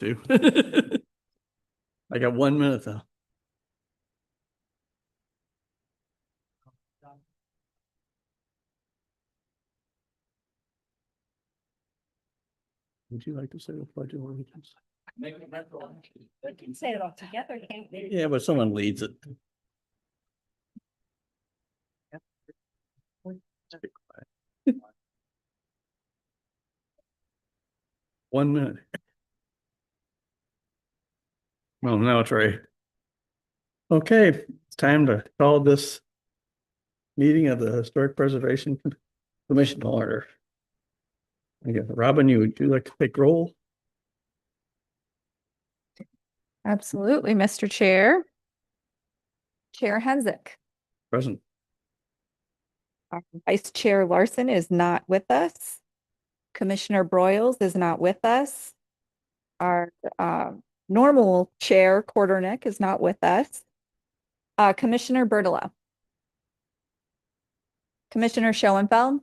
to. I got 1 minute though. Would you like to say the pledge of allegiance? We can say it all together, can't we? Yeah, but someone leads it. 1 minute. Well, now it's right. Okay, it's time to call this meeting of the Historic Preservation Commission to order. Yeah, Robin, would you like to take roll? Absolutely, Mr. Chair. Chair Hensick. Present. Our Vice Chair Larson is not with us. Commissioner Broyles is not with us. Our normal chair, Quarternick, is not with us. Commissioner Bertolo. Commissioner Schoenfeld.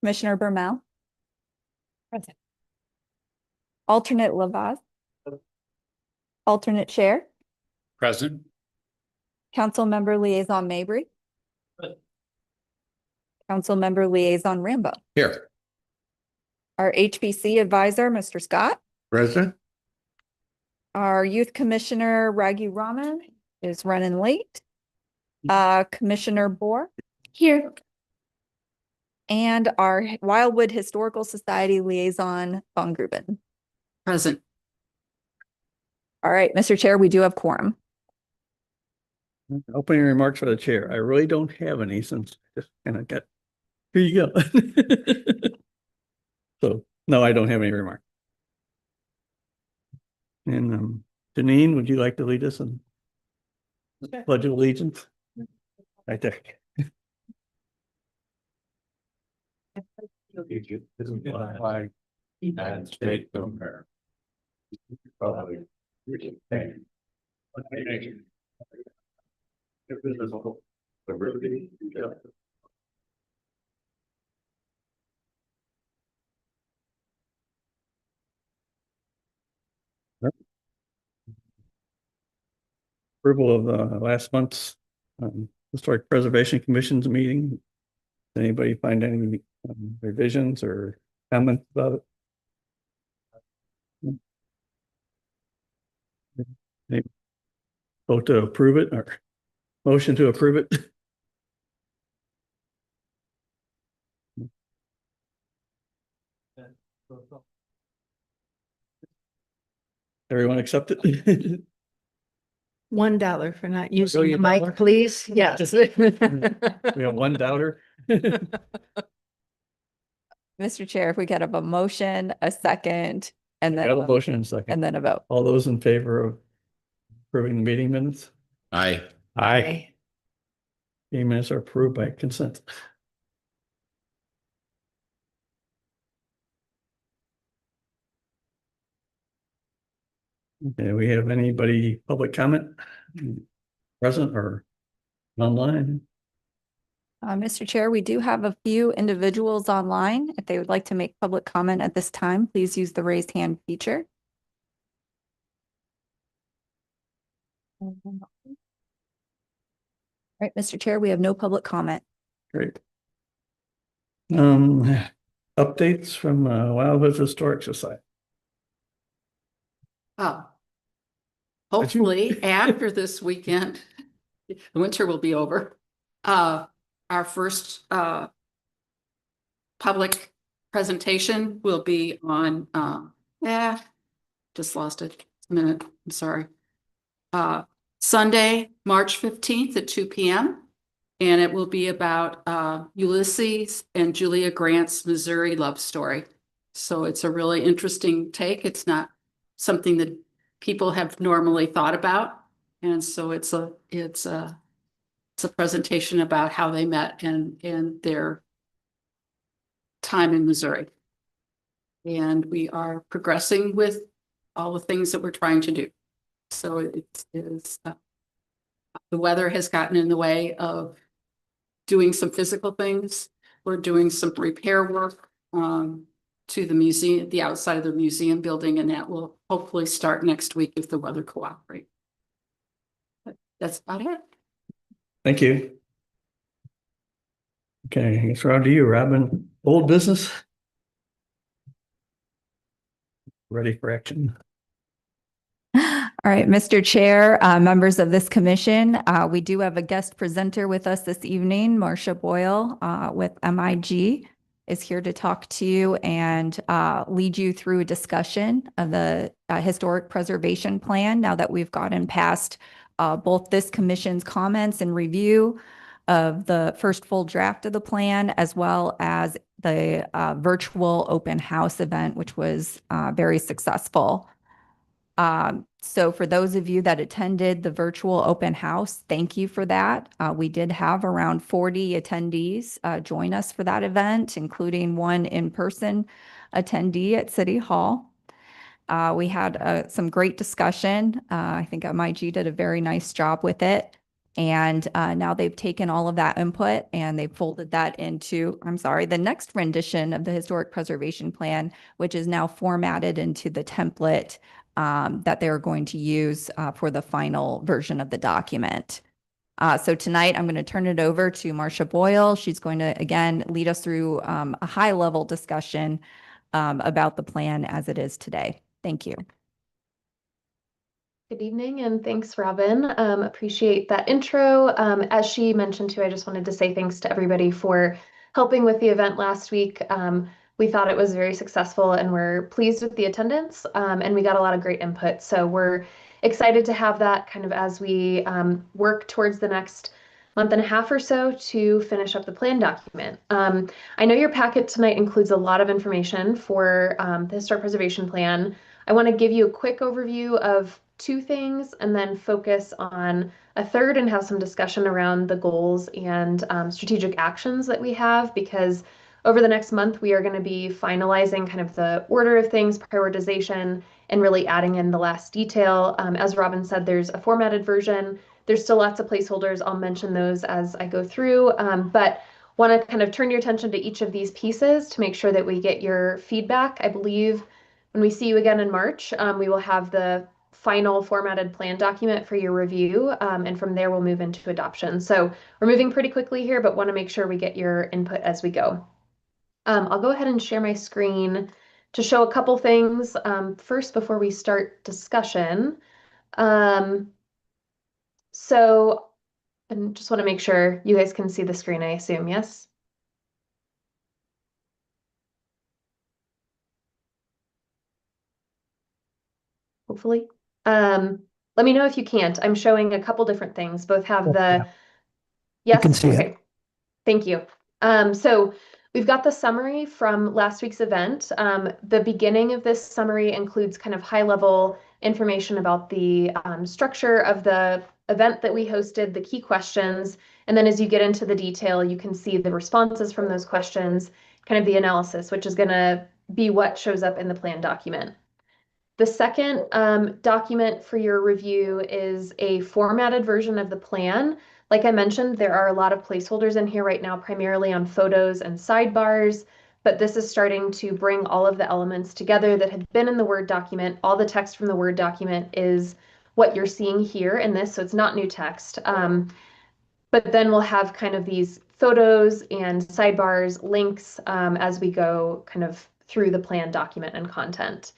Commissioner Bermel. Present. Alternate Lavaz. Alternate Chair. Present. Council Member Liaison Mabry. Council Member Liaison Rambo. Here. Our HPC Advisor, Mr. Scott. Present. Our Youth Commissioner, Raghu Raman, is running late. Commissioner Bohr. Here. And our Wildwood Historical Society Liaison, Von Gruben. Present. All right, Mr. Chair, we do have quorum. Opening remarks for the chair. I really don't have any since I just kind of got, here you go. So, no, I don't have any remarks. And Janine, would you like to lead us in Pledge of Allegiance? Right there. Flag, United States of America. Republic, which stands one nation, indivisible, with liberty and justice. Approval of last month's Historic Preservation Commission's meeting. Anybody find any revisions or comments about it? Maybe vote to approve it or motion to approve it. Everyone accept it? $1 for not using Really, the $1? mic, please. Yes. We have one doubter. Mr. Chair, if we could have a motion, a second, and then Got a motion and second. and then a vote. All those in favor of approving the meeting minutes? Aye. Aye. Meeting minutes are approved by consent. Okay, we have anybody public comment present or online? Mr. Chair, we do have a few individuals online. If they would like to make public comment at this time, please use the raise hand feature. All right, Mr. Chair, we have no public comment. Great. Updates from Wildwood Historic Society. Hopefully after this weekend, the winter will be over. Our first public presentation will be on just lost it a minute. I'm sorry. Sunday, March 15th at 2 p.m. And it will be about Ulysses and Julia Grant's Missouri love story. So it's a really interesting take. It's not something that people have normally thought about. And so it's a presentation about how they met and their time in Missouri. And we are progressing with all the things that we're trying to do. So it is the weather has gotten in the way of doing some physical things. We're doing some repair work to the museum, the outside of the museum building, and that will hopefully start next week if the weather cooperates. But that's about it. Thank you. Okay, I guess we're on to you, Robin. Old business? Ready for action? All right, Mr. Chair, members of this commission, we do have a guest presenter with us this evening. Marcia Boyle with MIG is here to talk to you and lead you through a discussion of the historic preservation plan now that we've gotten past both this commission's comments and review of the first full draft of the plan, as well as the virtual open house event, which was very successful. So for those of you that attended the virtual open house, thank you for that. We did have around 40 attendees join us for that event, including one in-person attendee at City Hall. We had some great discussion. I think MIG did a very nice job with it. And now they've taken all of that input and they've folded that into, the next rendition of the historic preservation plan, which is now formatted into the template that they're going to use for the final version of the document. So tonight I'm going to turn it over to Marcia Boyle. She's going to, again, lead us through a high-level discussion about the plan as it is today. Thank you. Good evening, and thanks, Robin. Appreciate that intro. As she mentioned too, I just wanted to say thanks to everybody for helping with the event last week. We thought it was very successful and we're pleased with the attendance, and we got a lot of great input. So we're excited to have that kind of as we work towards the next month and a half or so to finish up the plan document. I know your packet tonight includes a lot of information for the historic preservation plan. I want to give you a quick overview of two things and then focus on a third and have some discussion around the goals and strategic actions that we have, because over the next month, we are going to be finalizing kind of the order of things, prioritization, and really adding in the last detail. As Robin said, there's a formatted version. There's still lots of placeholders. I'll mention those as I go through, but want to kind of turn your attention to each of these pieces to make sure that we get your feedback. I believe when we see you again in March, we will have the final formatted plan document for your review, and from there we'll move into adoption. So we're moving pretty quickly here, but want to make sure we get your input as we go. I'll go ahead and share my screen to show a couple things first before we start discussion. So I just want to make sure you guys can see the screen, I assume, yes? Hopefully. Let me know if you can't. I'm showing a couple different things. Both have the, yes, can see it. okay. Thank you. So we've got the summary from last week's event. The beginning of this summary includes kind of high-level information about the structure of the event that we hosted, the key questions, and then as you get into the detail, you can see the responses from those questions, kind of the analysis, which is going to be what shows up in the plan document. The second document for your review is a formatted version of the plan. Like I mentioned, there are a lot of placeholders in here right now, primarily on photos and sidebars, but this is starting to bring all of the elements together that had been in the Word document. All the text from the Word document is what you're seeing here in this, so it's not new text. But then we'll have kind of these photos and sidebars, links as we go kind of through the plan document and content.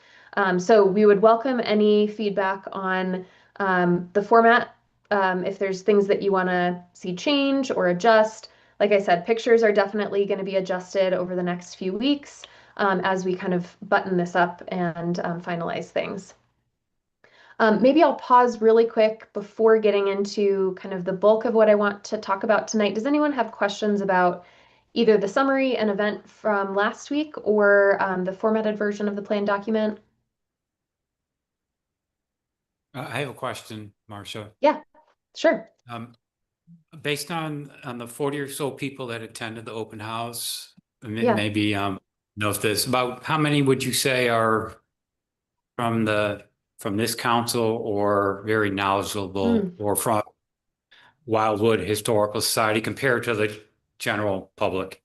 So we would welcome any feedback on the format. If there's things that you want to see change or adjust. Like I said, pictures are definitely going to be adjusted over the next few weeks as we kind of button this up and finalize things. Maybe I'll pause really quick before getting into kind of the bulk of what I want to talk about tonight. Does anyone have questions about either the summary and event from last week or the formatted version of the plan document? I have a question, Marcia. Yeah, sure. Based on the 40 or so people that attended the open house, Yeah. maybe knows this, about how many would you say are from this council or very knowledgeable or from Wildwood Historical Society compared to the general public?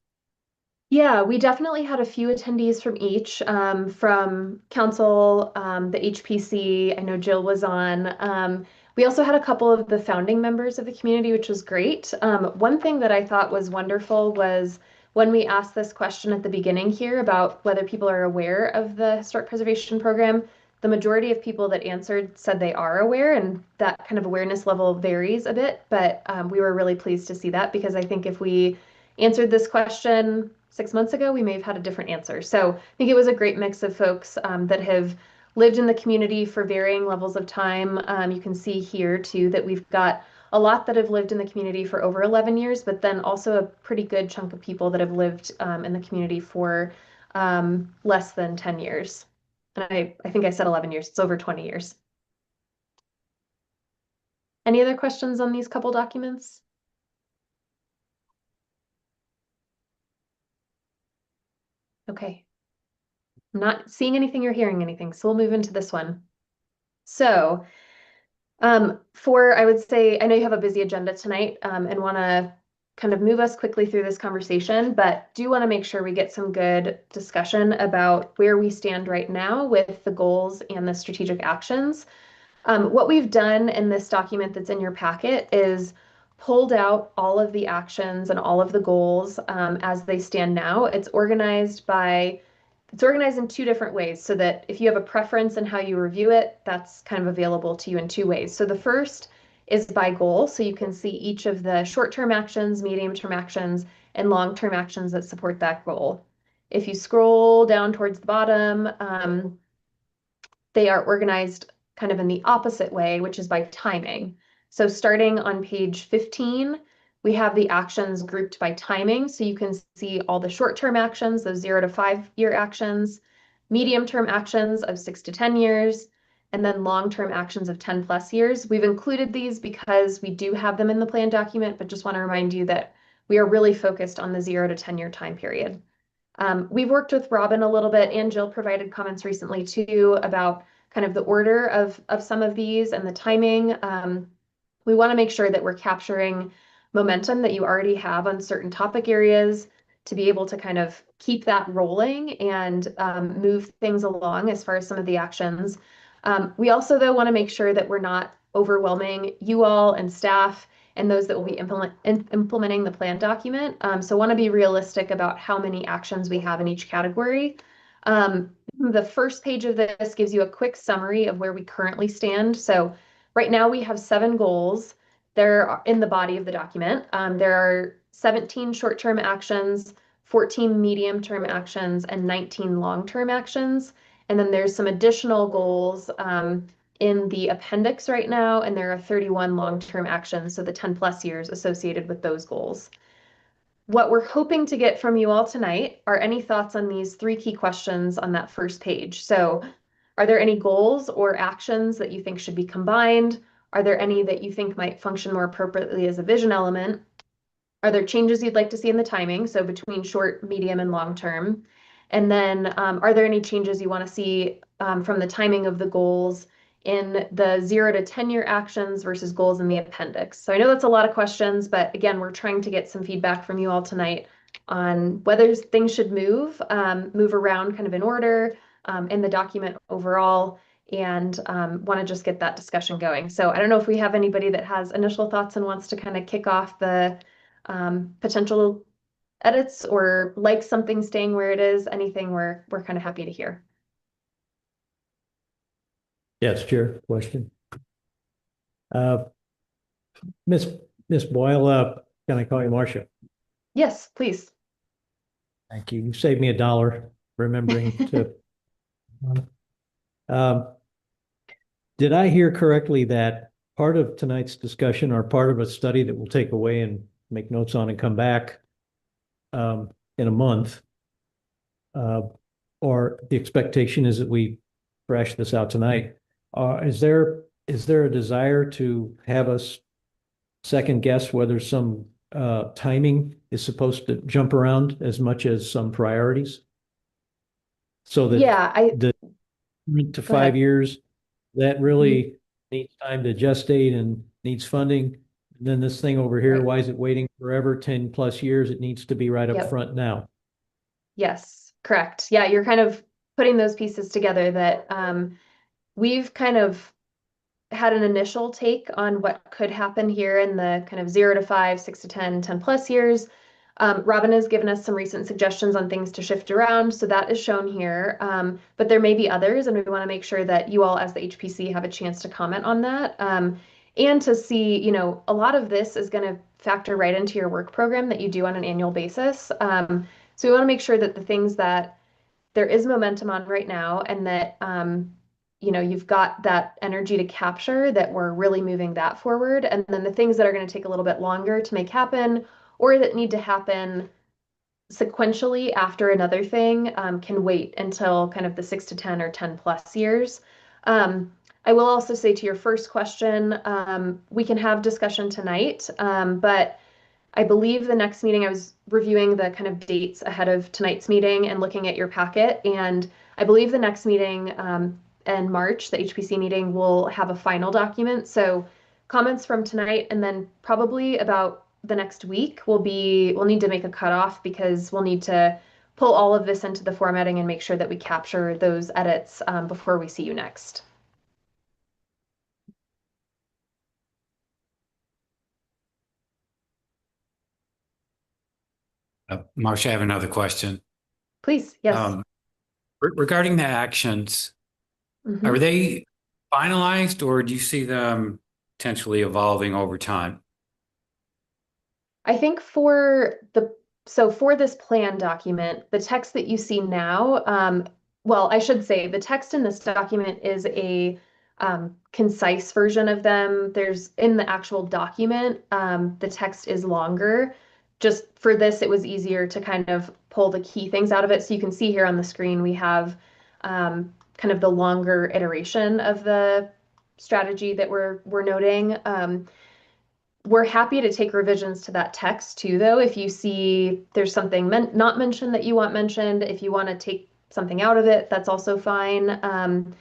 Yeah, we definitely had a few attendees from each, from council, the HPC. I know Jill was on. We also had a couple of the founding members of the community, which was great. One thing that I thought was wonderful was when we asked this question at the beginning here about whether people are aware of the Historic Preservation Program, the majority of people that answered said they are aware, and that kind of awareness level varies a bit. But we were really pleased to see that, because I think if we answered this question 6 months ago, we may have had a different answer. So I think it was a great mix of folks that have lived in the community for varying levels of time. You can see here too that we've got a lot that have lived in the community for over 11 years, but then also a pretty good chunk of people that have lived in the community for less than 10 years. And I think I said 11 years, it's over 20 years. Any other questions on these couple documents? Okay. I'm not seeing anything or hearing anything, so we'll move into this one. So, I would say, I know you have a busy agenda tonight, and want to kind of move us quickly through this conversation, but do want to make sure we get some good discussion about where we stand right now with the goals and the strategic actions. What we've done in this document that's in your packet is pulled out all of the actions and all of the goals as they stand now. It's organized in two different ways, so that if you have a preference in how you review it, that's kind of available to you in two ways. So the first is by goal, so you can see each of the short-term actions, medium-term actions, and long-term actions that support that goal. If you scroll down towards the bottom, they are organized kind of in the opposite way, which is by timing. So starting on page 15, we have the actions grouped by timing. So you can see all the short-term actions, those 0 to 5 year actions, medium-term actions of 6 to 10 years, and then long-term actions of 10 plus years. We've included these because we do have them in the plan document, but just want to remind you that we are really focused on the 0 to 10 year time period. We've worked with Robin a little bit, and Jill provided comments recently too about kind of the order of some of these and the timing. We want to make sure that we're capturing momentum that you already have on certain topic areas to be able to kind of keep that rolling and move things along as far as some of the actions. We also, though, want to make sure that we're not overwhelming you all and staff and those that will be implementing the plan document. So want to be realistic about how many actions we have in each category. The first page of this gives you a quick summary of where we currently stand. So right now we have 7 goals. They're in the body of the document. There are 17 short-term actions, 14 medium-term actions, and 19 long-term actions. And then there's some additional goals in the appendix right now, and there are 31 long-term actions, so the 10 plus years associated with those goals. What we're hoping to get from you all tonight are any thoughts on these 3 key questions on that first page. So are there any goals or actions that you think should be combined? Are there any that you think might function more appropriately as a vision element? Are there changes you'd like to see in the timing, so between short, medium, and long term? And then are there any changes you want to see from the timing of the goals in the 0 to 10 year actions versus goals in the appendix? So I know that's a lot of questions, but again, we're trying to get some feedback from you all tonight on whether things should move around kind of in order in the document overall, and want to just get that discussion going. So I don't know if we have anybody that has initial thoughts and wants to kind of kick off the potential edits or like something staying where it is. Anything we're kind of happy to hear. Yes, Chair, question. Miss Boyle, can I call you Marcia? Yes, please. Thank you. You saved me $1 remembering to. Did I hear correctly that part of tonight's discussion or part of a study that we'll take away and make notes on and come back in a month, or the expectation is that we thrash this out tonight? Is there a desire to have us second guess whether some timing is supposed to jump around as much as some priorities? So that Yeah, the 3 to 5 years that really needs time to gestate and needs funding. And then this thing over here, Right. why is it waiting forever? 10 plus years? It needs to be right up Yep. front now. Yes, correct. Yeah, you're kind of putting those pieces together that we've kind of had an initial take on what could happen here in the kind of 0 to 5, 6 to 10, 10 plus years. Robin has given us some recent suggestions on things to shift around, so that is shown here. But there may be others, and we want to make sure that you all, as the HPC, have a chance to comment on that. And to see, you know, a lot of this is going to factor right into your work program that you do on an annual basis. So we want to make sure that the things that there is momentum on right now and that you know, you've got that energy to capture, that we're really moving that forward. And then the things that are going to take a little bit longer to make happen or that need to happen sequentially after another thing can wait until kind of the 6 to 10 or 10 plus years. I will also say to your first question, we can have discussion tonight, but I believe the next meeting, I was reviewing the kind of dates ahead of tonight's meeting and looking at your packet, and I believe the next meeting in March, the HPC meeting, will have a final document. So comments from tonight and then probably about the next week we'll need to make a cutoff because we'll need to pull all of this into the formatting and make sure that we capture those edits before we see you next. Marcia, I have another question. Please, yes. Regarding the actions, Mhm. are they finalized or do you see them potentially evolving over time? I think for this plan document, the text that you see now, well, I should say the text in this document is a concise version of them. There's in the actual document, the text is longer. Just for this, it was easier to kind of pull the key things out of it. So you can see here on the screen, we have kind of the longer iteration of the strategy that we're noting. We're happy to take revisions to that text too, though. If you see there's something not mentioned that you want mentioned, if you want to take something out of it, that's also fine.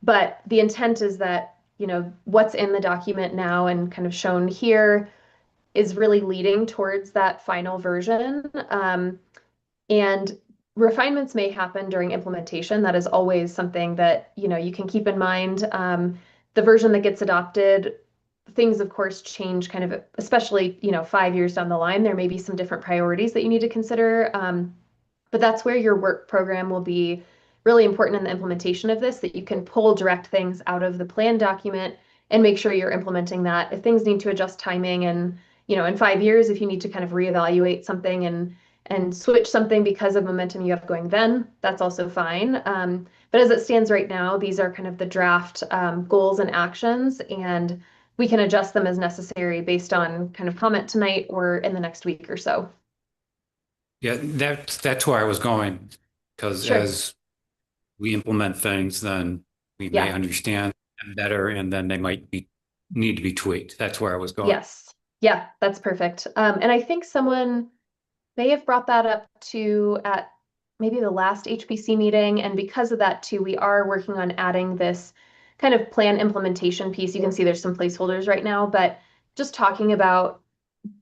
But the intent is that, you know, what's in the document now and kind of shown here is really leading towards that final version. And refinements may happen during implementation. That is always something that, you know, you can keep in mind. The version that gets adopted, things of course change kind of, especially, you know, 5 years down the line, there may be some different priorities that you need to consider. But that's where your work program will be really important in the implementation of this, that you can pull direct things out of the plan document and make sure you're implementing that. If things need to adjust timing and, you know, in 5 years, if you need to kind of reevaluate something and switch something because of momentum you have going, then that's also fine. But as it stands right now, these are kind of the draft goals and actions, and we can adjust them as necessary based on kind of comment tonight or in the next week or so. Yeah, that's where I was going, because Sure. as we implement things, then we may Yeah. understand them better, and then they might need to be tweaked. That's where I was going. Yes. Yeah, that's perfect. And I think someone may have brought that up too at maybe the last HPC meeting. And because of that too, we are working on adding this kind of plan implementation piece. You can see there's some placeholders right now, but just talking about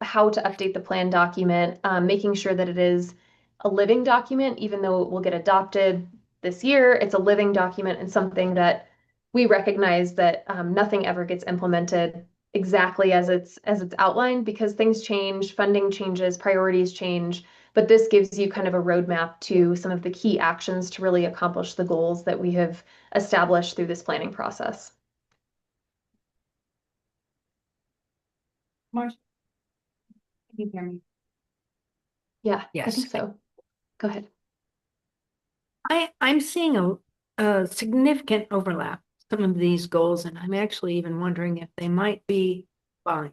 how to update the plan document, making sure that it is a living document, even though it will get adopted this year, it's a living document and something that we recognize that nothing ever gets implemented exactly as it's outlined because things change, funding changes, priorities change, but this gives you kind of a roadmap to some of the key actions to really accomplish the goals that we have established through this planning process. Marcia, can you hear me? Yeah, I Yes. think so. Go ahead. I'm seeing a significant overlap, some of these goals, and I'm actually even wondering if they might be fine.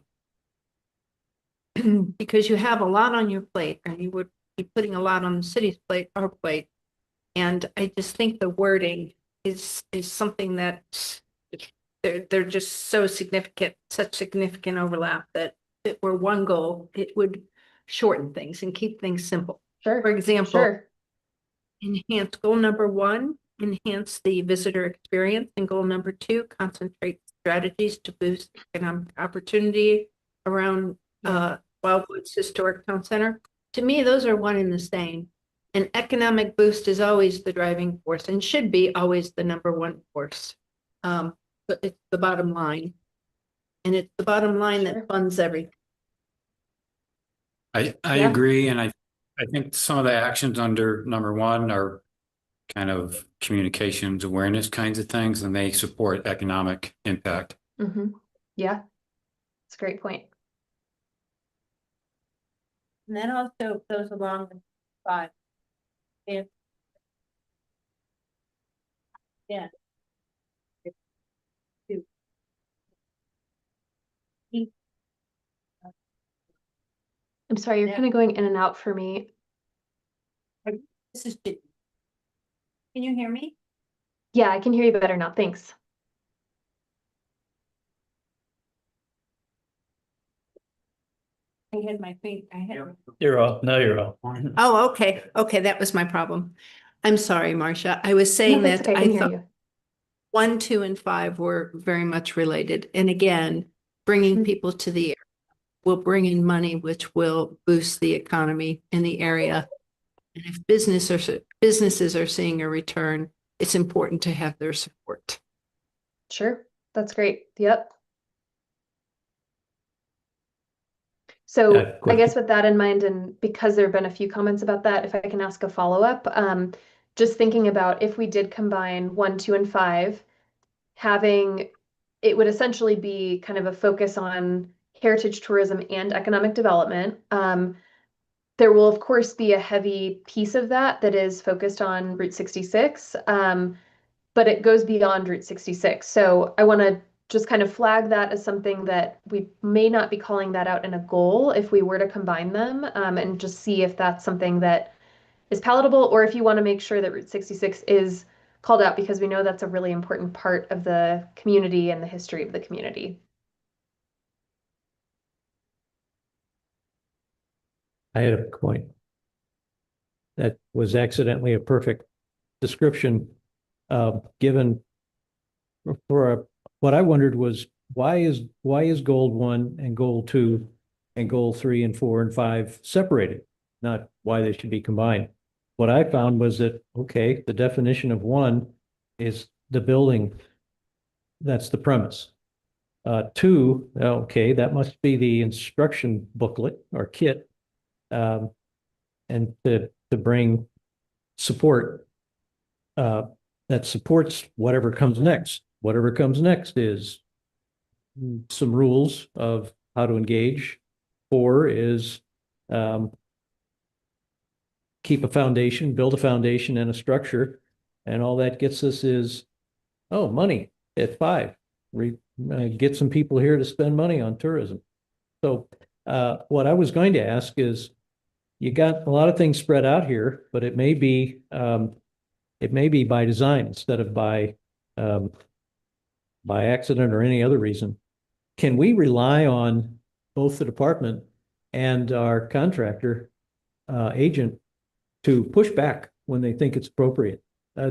Because you have a lot on your plate and you would be putting a lot on the city's plate, our plate. And I just think the wording is something that they're just so significant, such significant overlap that if it were one goal, it would shorten things and keep things simple. Sure. For example, Sure. enhance goal number 1, enhance the visitor experience, and goal number 2, concentrate strategies to boost economic opportunity around Wildwoods Historic Town Center. To me, those are one and the same. an economic boost is always the driving force and should be always the number one force. But it's the bottom line. And it's the bottom line Sure. that funds everything. I Yeah. agree, and I think some of the actions under number one are kind of communications awareness kinds of things, and they support economic impact. Yeah, it's a great point. And that also goes along with 5. If yeah. I'm sorry, you're Yeah. kind of going in and out for me. This is. Can you hear me? Yeah, I can hear you better now. Thanks. I had my feet. You're all, now you're all. Oh, okay. Okay, that was my problem. I'm sorry, Marcia. I was saying No, that's that okay. I I can hear thought you. 1, 2, and 5 were very much related. And again, bringing Mhm. people to the area will bring in money, which will boost the economy in the area. And if businesses are seeing a return, it's important to have their support. Sure, that's great. Yep. So Yeah, I guess with that in mind, and because there have been a few comments about that, if I can ask a follow-up, just thinking about if we did combine 1, 2, and 5, having, it would essentially be kind of a focus on heritage tourism and economic development. There will of course be a heavy piece of that that is focused on Route 66, but it goes beyond Route 66. So I want to just kind of flag that as something that we may not be calling that out in a goal if we were to combine them, and just see if that's something that is palatable, or if you want to make sure that Route 66 is called out because we know that's a really important part of the community and the history of the community. I had a point. That was accidentally a perfect description, given what I wondered was why is goal 1 and goal 2 and goal 3 and 4 and 5 separated, not why they should be combined. What I found was that, okay, the definition of 1 is the building. That's the premise. 2, okay, that must be the instruction booklet or kit. And to bring support that supports whatever comes next. Whatever comes next is some rules of how to engage. 4 is keep a foundation, build a foundation and a structure. And all that gets us is, oh, money at 5. Get some people here to spend money on tourism. So what I was going to ask is, you got a lot of things spread out here, but it may be by design instead of by accident or any other reason. Can we rely on both the department and our contractor agent to push back when they think it's appropriate?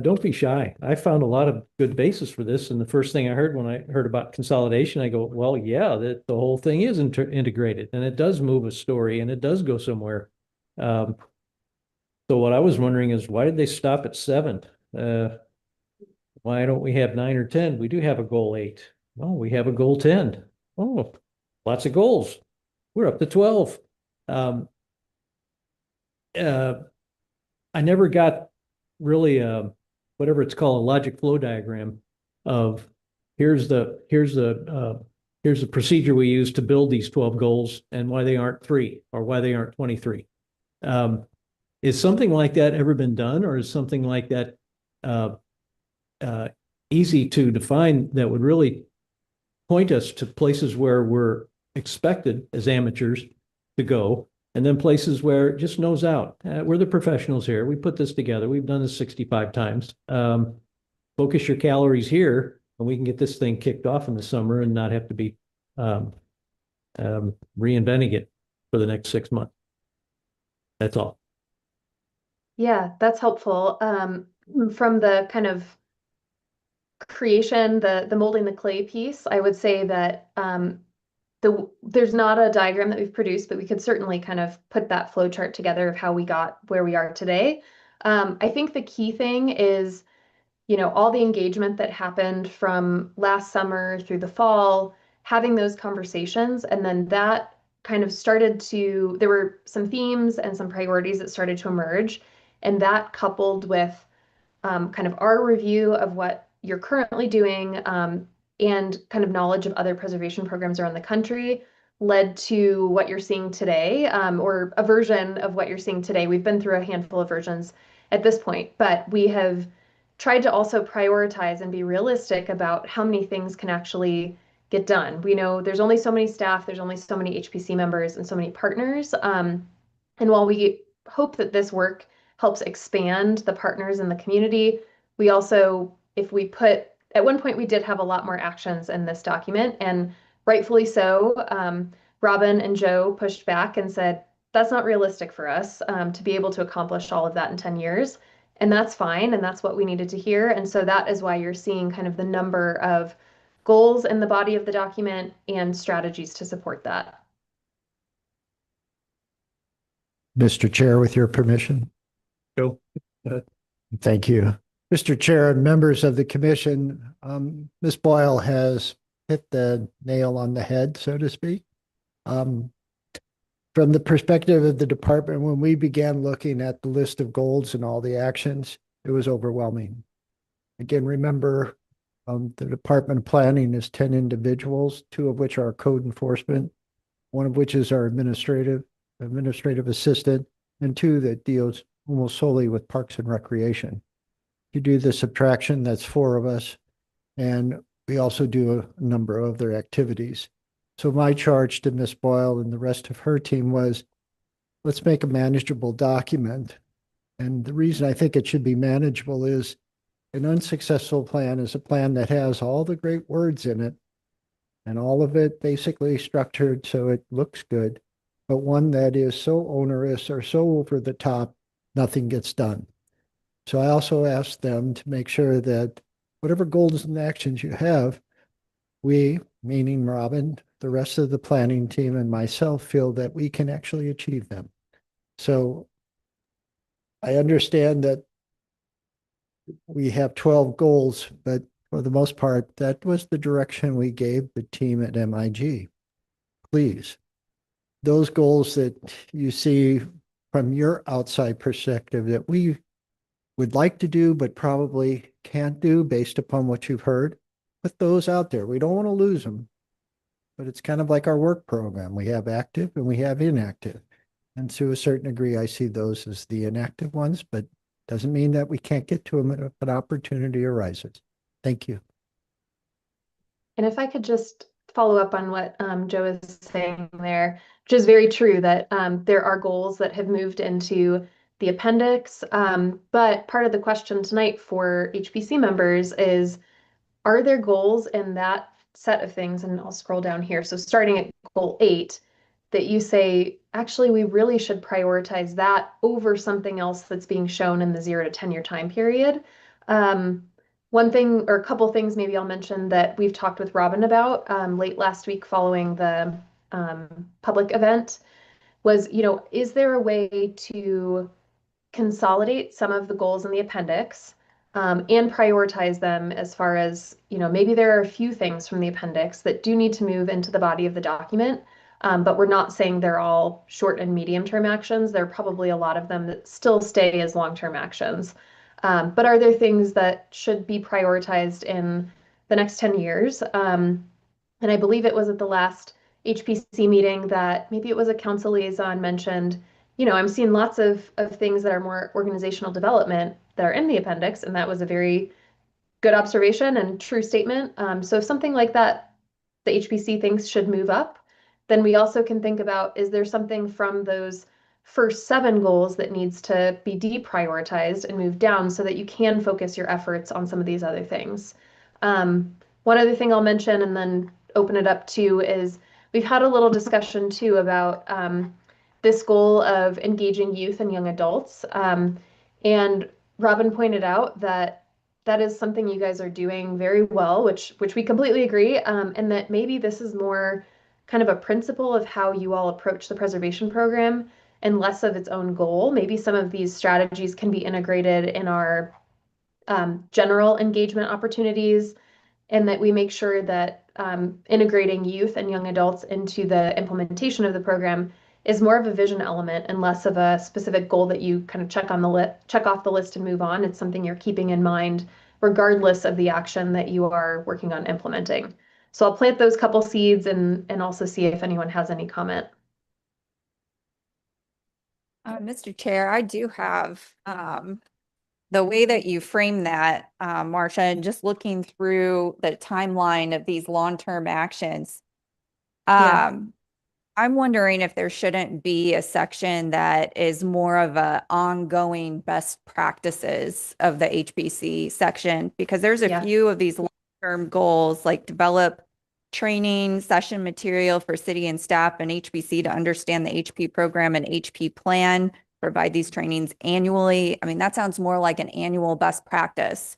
Don't be shy. I found a lot of good basis for this. And the first thing I heard when I heard about consolidation, I go, well, yeah, the whole thing is integrated and it does move a story and it does go somewhere. So what I was wondering is, why did they stop at 7? Why don't we have 9 or 10? We do have a goal 8. Oh, we have a goal 10. Oh, lots of goals. We're up to 12. I never got really whatever it's called, a logic flow diagram of here's the procedure we use to build these 12 goals and why they aren't 3 or why they aren't 23. Is something like that ever been done, or is something like that easy to define that would really point us to places where we're expected as amateurs to go, and then places where it just knows out? We're the professionals here. We put this together. We've done this 65 times. Focus your calories here, and we can get this thing kicked off in the summer and not have to be reinventing it for the next 6 months. That's all. Yeah, that's helpful. From the kind of creation, the molding the clay piece, I would say that there's not a diagram that we've produced, but we could certainly kind of put that flow chart together of how we got where we are today. I think the key thing is, all the engagement that happened from last summer through the fall, having those conversations, and then that kind of there were some themes and some priorities that started to emerge, and that coupled with kind of our review of what you're currently doing, and kind of knowledge of other preservation programs around the country led to what you're seeing today, or a version of what you're seeing today. We've been through a handful of versions at this point, but we have tried to also prioritize and be realistic about how many things can actually get done. We know there's only so many staff, there's only so many HPC members and so many partners. And while we hope that this work helps expand the partners in the community, we also, at one point we did have a lot more actions in this document, and rightfully so. Robin and Joe pushed back and said, that's not realistic for us to be able to accomplish all of that in 10 years. And that's fine, and that's what we needed to hear. And so that is why you're seeing kind of the number of goals in the body of the document and strategies to support that. Mr. Chair, with your permission. Go. Thank you. Mr. Chair and members of the commission, Ms. Boyle has hit the nail on the head, so to speak. From the perspective of the department, when we began looking at the list of goals and all the actions, it was overwhelming. Again, remember, the Department of Planning is 10 individuals, 2 of which are code enforcement, 1 of which is our administrative assistant, and 2 that deals almost solely with parks and recreation. You do the subtraction, that's 4 of us, and we also do a number of other activities. So my charge to Ms. Boyle and the rest of her team was, let's make a manageable document. And the reason I think it should be manageable is an unsuccessful plan is a plan that has all the great words in it and all of it basically structured so it looks good, but one that is so onerous or so over the top, nothing gets done. So I also asked them to make sure that whatever goals and actions you have, we, meaning Robin, the rest of the planning team and myself, feel that we can actually achieve them. So I understand that we have 12 goals, but for the most part, that was the direction we gave the team at MIG. Please, those goals that you see from your outside perspective that we would like to do, but probably can't do based upon what you've heard, put those out there. We don't want to lose them, but it's kind of like our work program. We have active and we have inactive. And to a certain degree, I see those as the inactive ones, but doesn't mean that we can't get to them if an opportunity arises. Thank you. And if I could just follow up on what Joe is saying there, which is very true that there are goals that have moved into the appendix. But part of the question tonight for HPC members is, are there goals in that set of things? And I'll scroll down here. So starting at goal 8, that you say, actually, we really should prioritize that over something else that's being shown in the 0 to 10 year time period. One thing or a couple things maybe I'll mention that we've talked with Robin about late last week following the public event was, is there a way to consolidate some of the goals in the appendix and prioritize them as far as, maybe there are a few things from the appendix that do need to move into the body of the document, but we're not saying they're all short and medium term actions. There are probably a lot of them that still stay as long-term actions. But are there things that should be prioritized in the next 10 years? And I believe it was at the last HPC meeting that maybe it was a council liaison mentioned, I'm seeing lots of things that are more organizational development that are in the appendix, and that was a very good observation and true statement. So if something like that, the HPC thinks should move up, then we also can think about, is there something from those first 7 goals that needs to be deprioritized and moved down so that you can focus your efforts on some of these other things. One other thing I'll mention and then open it up to is we've had a little discussion too about this goal of engaging youth and young adults. And Robin pointed out that that is something you guys are doing very well, which we completely agree, and that maybe this is more kind of a principle of how you all approach the preservation program and less of its own goal. Maybe some of these strategies can be integrated in our general engagement opportunities, and that we make sure that integrating youth and young adults into the implementation of the program is more of a vision element and less of a specific goal that you kind of check off the list and move on. It's something you're keeping in mind regardless of the action that you are working on implementing. So I'll plant those couple seeds and also see if anyone has any comment. Mr. Chair, I do have, the way that you frame that, Marcia, and just looking through the timeline of these long-term actions. Yeah. I'm wondering if there shouldn't be a section that is more of a ongoing best practices of the HPC section, because there's a Yeah. few of these long-term goals, like develop training session material for city and staff and HPC to understand the HP program and HP plan, provide these trainings annually. I mean, that sounds more like an annual best practice.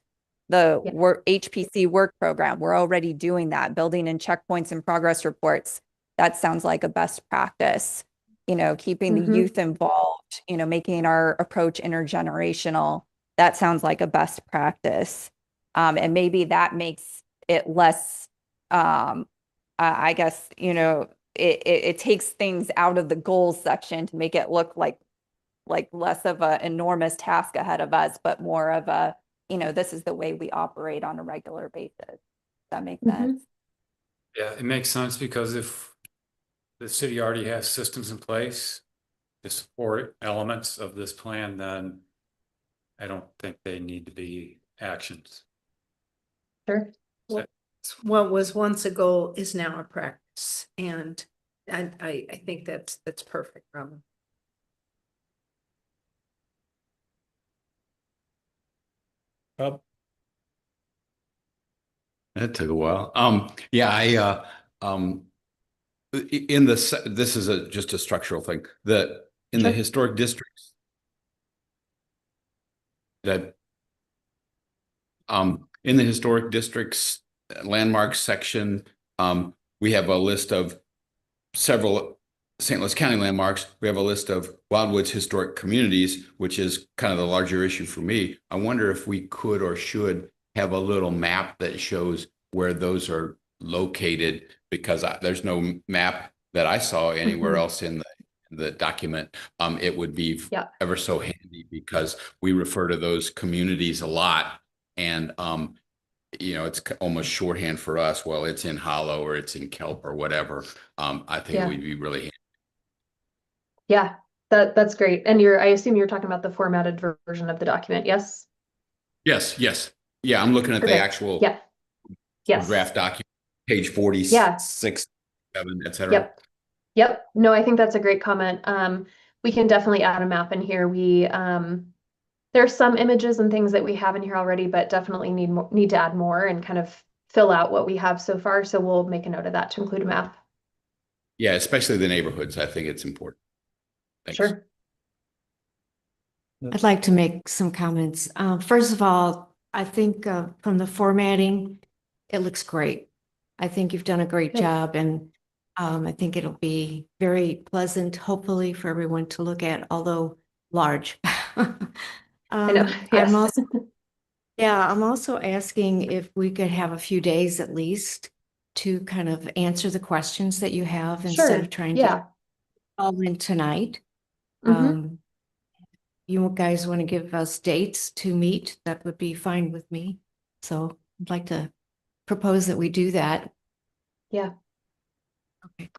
The Yeah. HPC work program, we're already doing that, building in checkpoints and progress reports. That sounds like a best practice, keeping the youth involved, making our approach intergenerational. That sounds like a best practice. And maybe that makes it less, I guess, it takes things out of the goals section to make it look like less of an enormous task ahead of us, but more of a, this is the way we operate on a regular basis. Does that make sense? Yeah, it makes sense because if the city already has systems in place to support elements of this plan, then I don't think they need to be actions. Sure. What was once a goal is now a practice, and I think that's perfect, Robin. That took a while. Yeah, this is just a structural thing that in the Sure. historic districts that in the historic districts landmarks section, we have a list of several St. Louis County landmarks. We have a list of Wildwood's historic communities, which is kind of the larger issue for me. I wonder if we could or should have a little map that shows where those are located, because there's no map that I saw anywhere else in the document. It would be ever so handy because we refer to those communities a lot, and it's almost shorthand for us. Well, it's in Hollow or it's in Kelp or whatever. I think it would be really handy. Yeah, that's great. And I assume you're talking about the formatted version of the document, yes? Yes. Yeah, I'm looking at the actual draft document, page 46, 7, et cetera. Yep. No, I think that's a great comment. We can definitely add a map in here. There's some images and things that we have in here already, but definitely need to add more and kind of fill out what we have so far. So we'll make a note of that to include a map. Yeah, especially the neighborhoods. I think it's important. Thanks. Sure. I'd like to make some comments. First of all, I think from the formatting, it looks great. I think you've done a great job, and I think it'll be very pleasant, hopefully, for everyone to look at, although large. I know. Yes. I'm also asking if we could have a few days at least to kind of answer the questions that you have instead of trying to all in tonight. You guys want to give us dates to meet, that would be fine with me. So I'd like to propose that we do that. Yeah. Okay.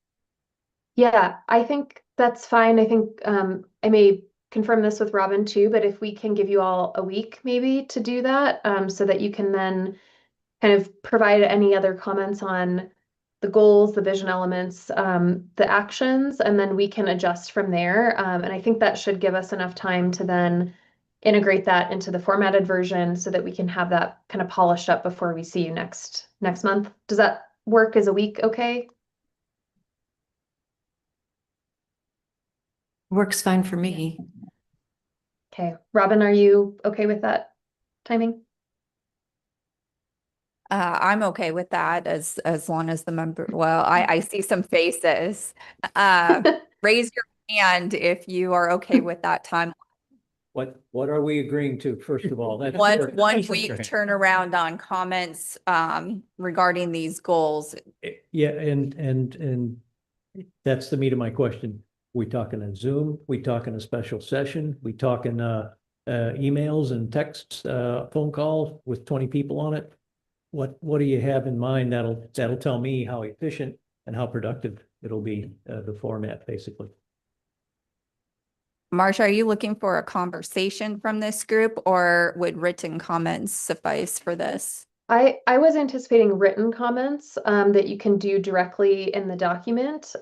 Yeah, I think that's fine. I think I may confirm this with Robin too, but if we can give you all a week maybe to do that, so that you can then kind of provide any other comments on the goals, the vision elements, the actions, and then we can adjust from there. And I think that should give us enough time to then integrate that into the formatted version so that we can have that kind of polished up before we see you next month. Does that work as a week? Okay. Works fine for me. Okay. Robin, are you okay with that timing? I'm okay with that as long as the member, well, I see some faces. Raise your hand if you are okay with that time. What are we agreeing to, first of all? That's One important. week turnaround on comments regarding these goals. Yeah, and that's the meat of my question. We talking a Zoom? We talking a special session? We talking emails and texts, phone call with 20 people on it? What do you have in mind that'll tell me how efficient and how productive it'll be, the format, basically? Marsha, are you looking for a conversation from this group, or would written comments suffice for this? I was anticipating written comments that you can do directly in the document.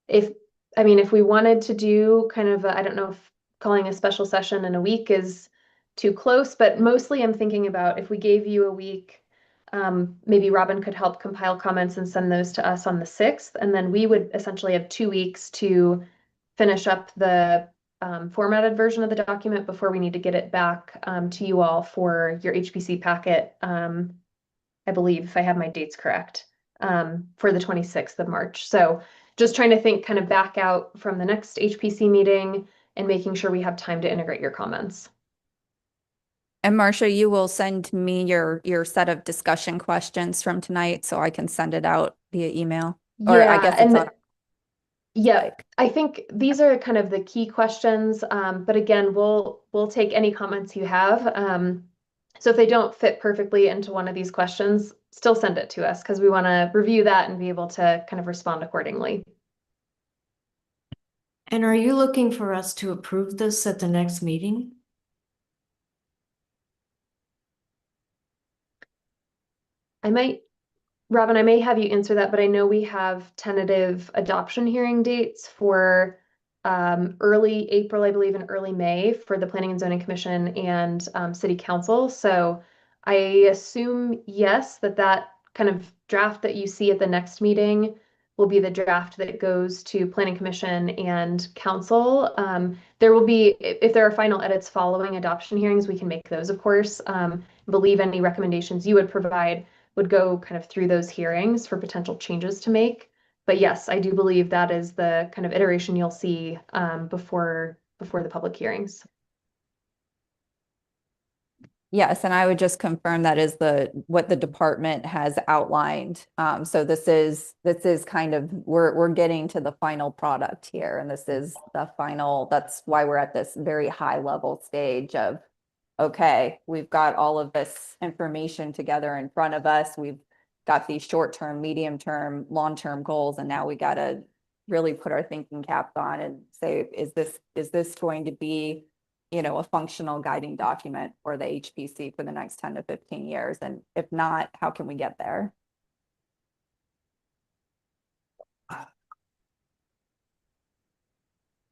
If we wanted to do kind of, I don't know if calling a special session in a week is too close, but mostly I'm thinking about if we gave you a week, maybe Robin could help compile comments and send those to us on the 6th, and then we would essentially have 2 weeks to finish up the formatted version of the document before we need to get it back to you all for your HPC packet. I believe, if I have my dates correct, for the 26th of March. So just trying to think kind of back out from the next HPC meeting and making sure we have time to integrate your comments. And Marsha, you will send me your set of discussion questions from tonight so I can send it out via email. Or I guess it's on. Yeah, I think these are kind of the key questions. But again, we'll take any comments you have. So if they don't fit perfectly into one of these questions, still send it to us because we want to review that and be able to kind of respond accordingly. And are you looking for us to approve this at the next meeting? Robin, I may have you answer that, but I know we have tentative adoption hearing dates for early April, I believe, and early May for the Planning and Zoning Commission and City Council. So I assume, yes, that kind of draft that you see at the next meeting will be the draft that goes to Planning Commission and Council. There will be, if there are final edits following adoption hearings, we can make those, of course. Believe any recommendations you would provide would go kind of through those hearings for potential changes to make. But yes, I do believe that is the kind of iteration you'll see before the public hearings. Yes, and I would just confirm that is what the department has outlined. So this is kind of, we're getting to the final product here, and this is the final, that's why we're at this very high level stage of, okay, we've got all of this information together in front of us. We've got these short-term, medium-term, long-term goals, and now we got to really put our thinking caps on and say, is this going to be, a functional guiding document for the HPC for the next 10 to 15 years? And if not, how can we get there?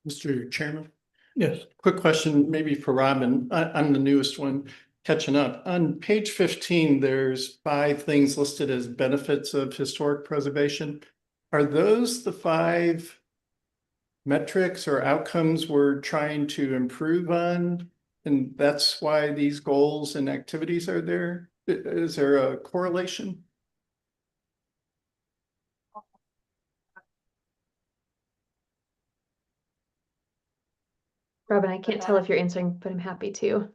Mr. Chairman, Yes. quick question, maybe for Robin. I'm the newest one catching up. On page 15, there's 5 things listed as benefits of historic preservation. Are those the 5 metrics or outcomes we're trying to improve on? And that's why these goals and activities are there? Is there a correlation? Robin, I can't tell if you're answering, but I'm happy to.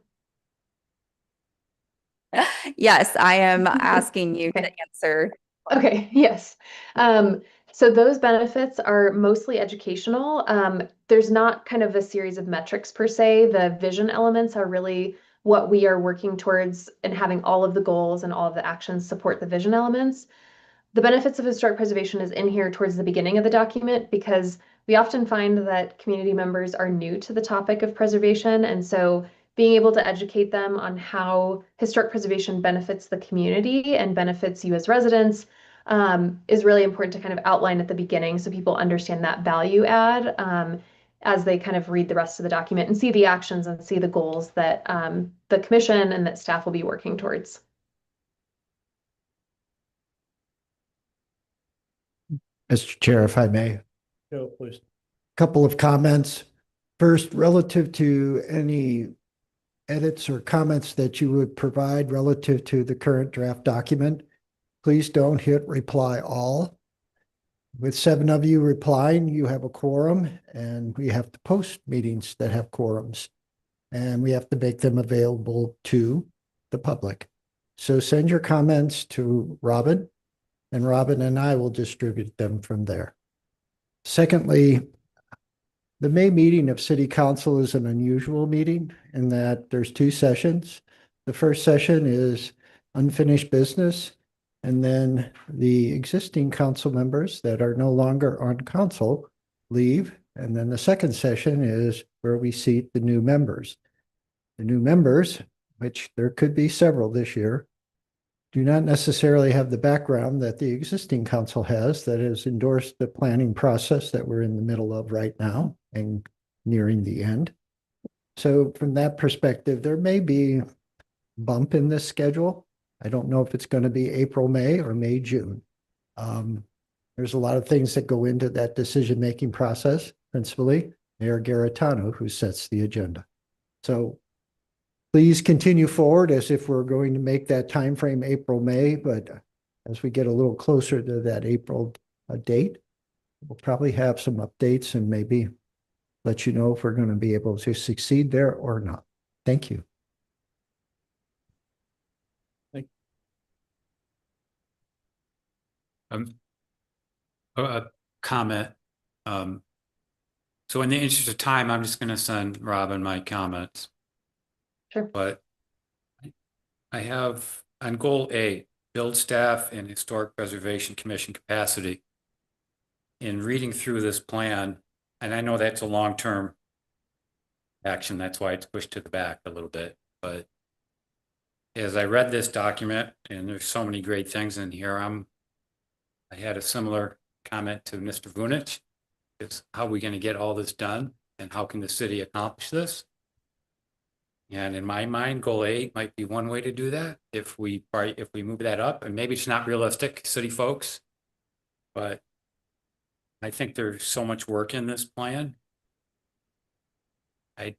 Yes, I am asking you to answer. Okay, yes. So those benefits are mostly educational. There's not kind of a series of metrics per se. The vision elements are really what we are working towards, and having all of the goals and all of the actions support the vision elements. The benefits of historic preservation is in here towards the beginning of the document because we often find that community members are new to the topic of preservation. And so being able to educate them on how historic preservation benefits the community and benefits you as residents is really important to kind of outline at the beginning so people understand that value add as they kind of read the rest of the document and see the actions and see the goals that the commission and that staff will be working towards. Mr. Chair, if I may. Go, please. Couple of comments. First, relative to any edits or comments that you would provide relative to the current draft document, please don't hit reply all. With 7 of you replying, you have a quorum, and we have to post meetings that have quorums, and we have to make them available to the public. So send your comments to Robin, and Robin and I will distribute them from there. Secondly, the May meeting of City Council is an unusual meeting in that there's 2 sessions. The first session is unfinished business, and then the existing council members that are no longer on council leave. And then the second session is where we seat the new members. The new members, which there could be several this year, do not necessarily have the background that the existing council has that has endorsed the planning process that we're in the middle of right now and nearing the end. So from that perspective, there may be a bump in this schedule. I don't know if it's going to be April, May, or May, June. There's a lot of things that go into that decision-making process, principally Mayor Garitano, who sets the agenda. So please continue forward as if we're going to make that time frame April, May, but as we get a little closer to that April date, we'll probably have some updates and maybe let you know if we're going to be able to succeed there or not. Thank you. A comment. So in the interest of time, I'm just going to send Robin my comments. Sure. But I have on goal A, build staff and Historic Preservation Commission capacity. In reading through this plan, and I know that's a long-term action, that's why it's pushed to the back a little bit, but as I read this document, and there's so many great things in here, I had a similar comment to Mr. Vunich. Is how are we going to get all this done, and how can the city accomplish this? And in my mind, goal 8 might be one way to do that if we move that up, and maybe it's not realistic, city folks, but I think there's so much work in this plan. I'm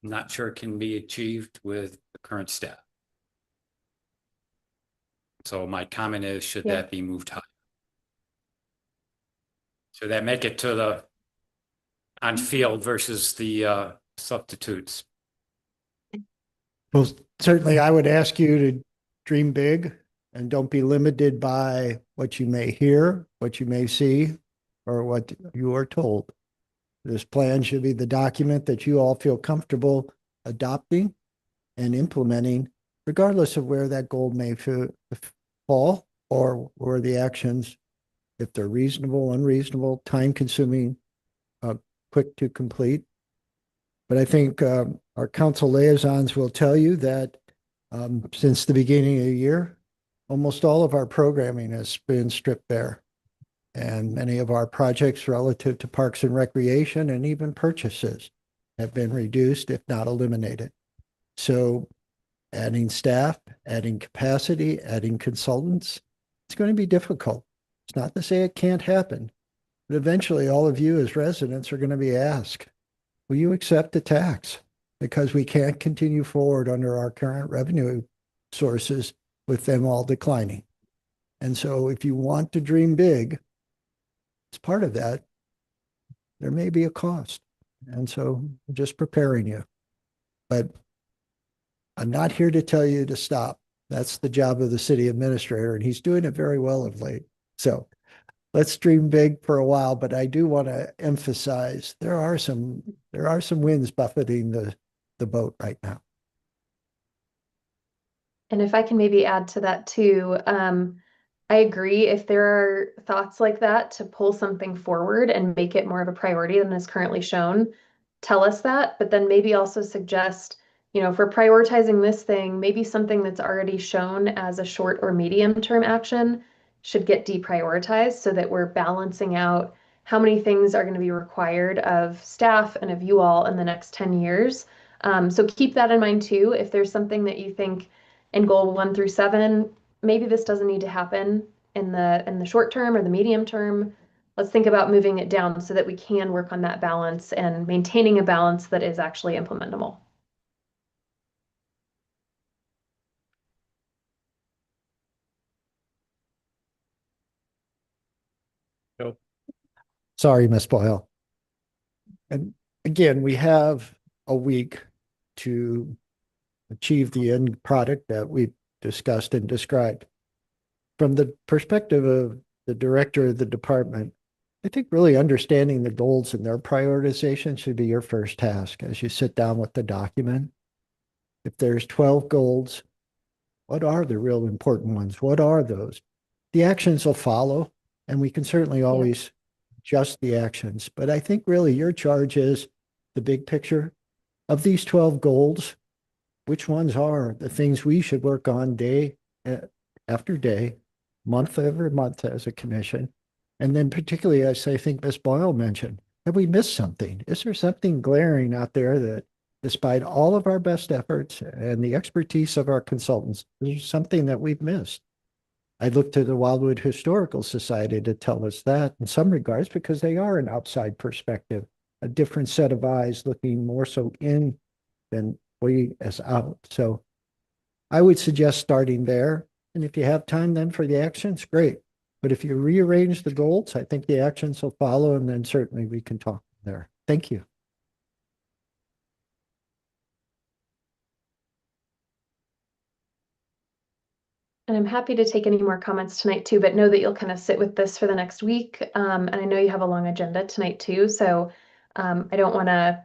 not sure it can be achieved with the current staff. So my comment is, should that be moved high? Should that make it to the on field versus the substitutes? Well, certainly I would ask you to dream big and don't be limited by what you may hear, what you may see, or what you are told. This plan should be the document that you all feel comfortable adopting and implementing, regardless of where that goal may fall or where the actions, if they're reasonable, unreasonable, time consuming, quick to complete. But I think our council liaisons will tell you that since the beginning of the year, almost all of our programming has been stripped bare. And many of our projects relative to parks and recreation and even purchases have been reduced, if not eliminated. So adding staff, adding capacity, adding consultants, it's going to be difficult. It's not to say it can't happen, but eventually all of you as residents are going to be asked, will you accept the tax? Because we can't continue forward under our current revenue sources with them all declining. And so if you want to dream big, as part of that, there may be a cost. And so I'm just preparing you. But I'm not here to tell you to stop. That's the job of the city administrator, and he's doing it very well of late. So let's dream big for a while, but I do want to emphasize there are some winds buffeting the boat right now. And if I can maybe add to that too, I agree if there are thoughts like that to pull something forward and make it more of a priority than is currently shown, tell us that, but then maybe also suggest, if we're prioritizing this thing, maybe something that's already shown as a short or medium term action should get deprioritized so that we're balancing out how many things are going to be required of staff and of you all in the next 10 years. So keep that in mind too. If there's something that you think in goal 1 through 7, maybe this doesn't need to happen in the short term or the medium term. Let's think about moving it down so that we can work on that balance and maintaining a balance that is actually implementable. Sorry, Ms. Boyle. And again, we have a week to achieve the end product that we've discussed and described. From the perspective of the director of the department, I think really understanding the goals and their prioritization should be your first task as you sit down with the document. If there's 12 goals, what are the real important ones? What are those? The actions will follow, and we can certainly always adjust the actions. But I think really your charge is the big picture of these 12 goals. Which ones are the things we should work on day after day, month over month as a commission? And then particularly, as I think Ms. Boyle mentioned, have we missed something? Is there something glaring out there that despite all of our best efforts and the expertise of our consultants, there's something that we've missed? I look to the Wildwood Historical Society to tell us that in some regards, because they are an outside perspective, a different set of eyes looking more so in than we as out. So I would suggest starting there. And if you have time then for the actions, great. But if you rearrange the goals, I think the actions will follow, and then certainly we can talk there. Thank you. And I'm happy to take any more comments tonight too, but know that you'll kind of sit with this for the next week. And I know you have a long agenda tonight too, so I don't want to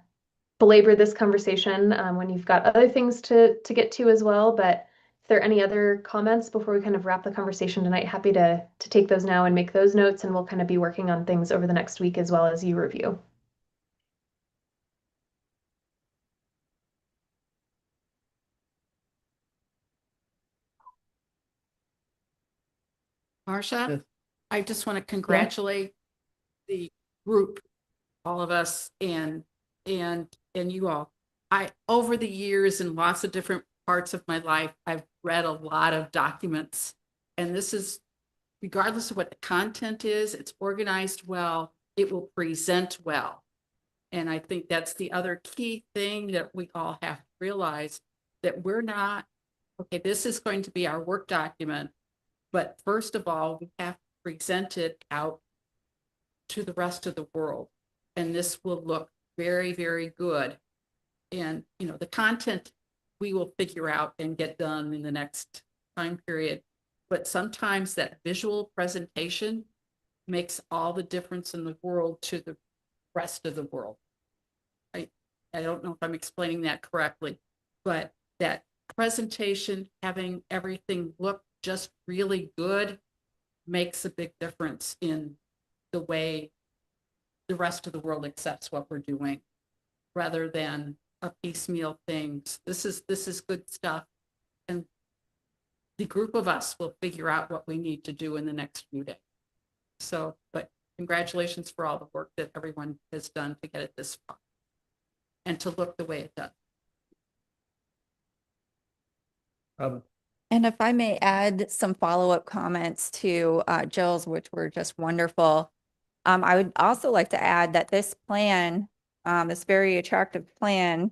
belabor this conversation when you've got other things to get to as well. But if there are any other comments before we kind of wrap the conversation tonight, happy to take those now and make those notes, and we'll kind of be working on things over the next week as well as you review. Marcia, Yes. I just want to congratulate the group, all of us, and you all. Over the years in lots of different parts of my life, I've read a lot of documents, and this is, regardless of what the content is, it's organized well, it will present well. And I think that's the other key thing that we all have to realize, that we're not, okay, this is going to be our work document, but first of all, we have to present it out to the rest of the world. And this will look very, very good. And, you know, the content we will figure out and get done in the next time period. But sometimes that visual presentation makes all the difference in the world to the rest of the world. I don't know if I'm explaining that correctly, but that presentation, having everything look just really good, makes a big difference in the way the rest of the world accepts what we're doing, rather than a piecemeal things. This is good stuff, and the group of us will figure out what we need to do in the next few days. So, but congratulations for all the work that everyone has done to get it this far and to look the way it does. And if I may add some follow-up comments to Jill's, which were just wonderful. I would also like to add that this plan, this very attractive plan,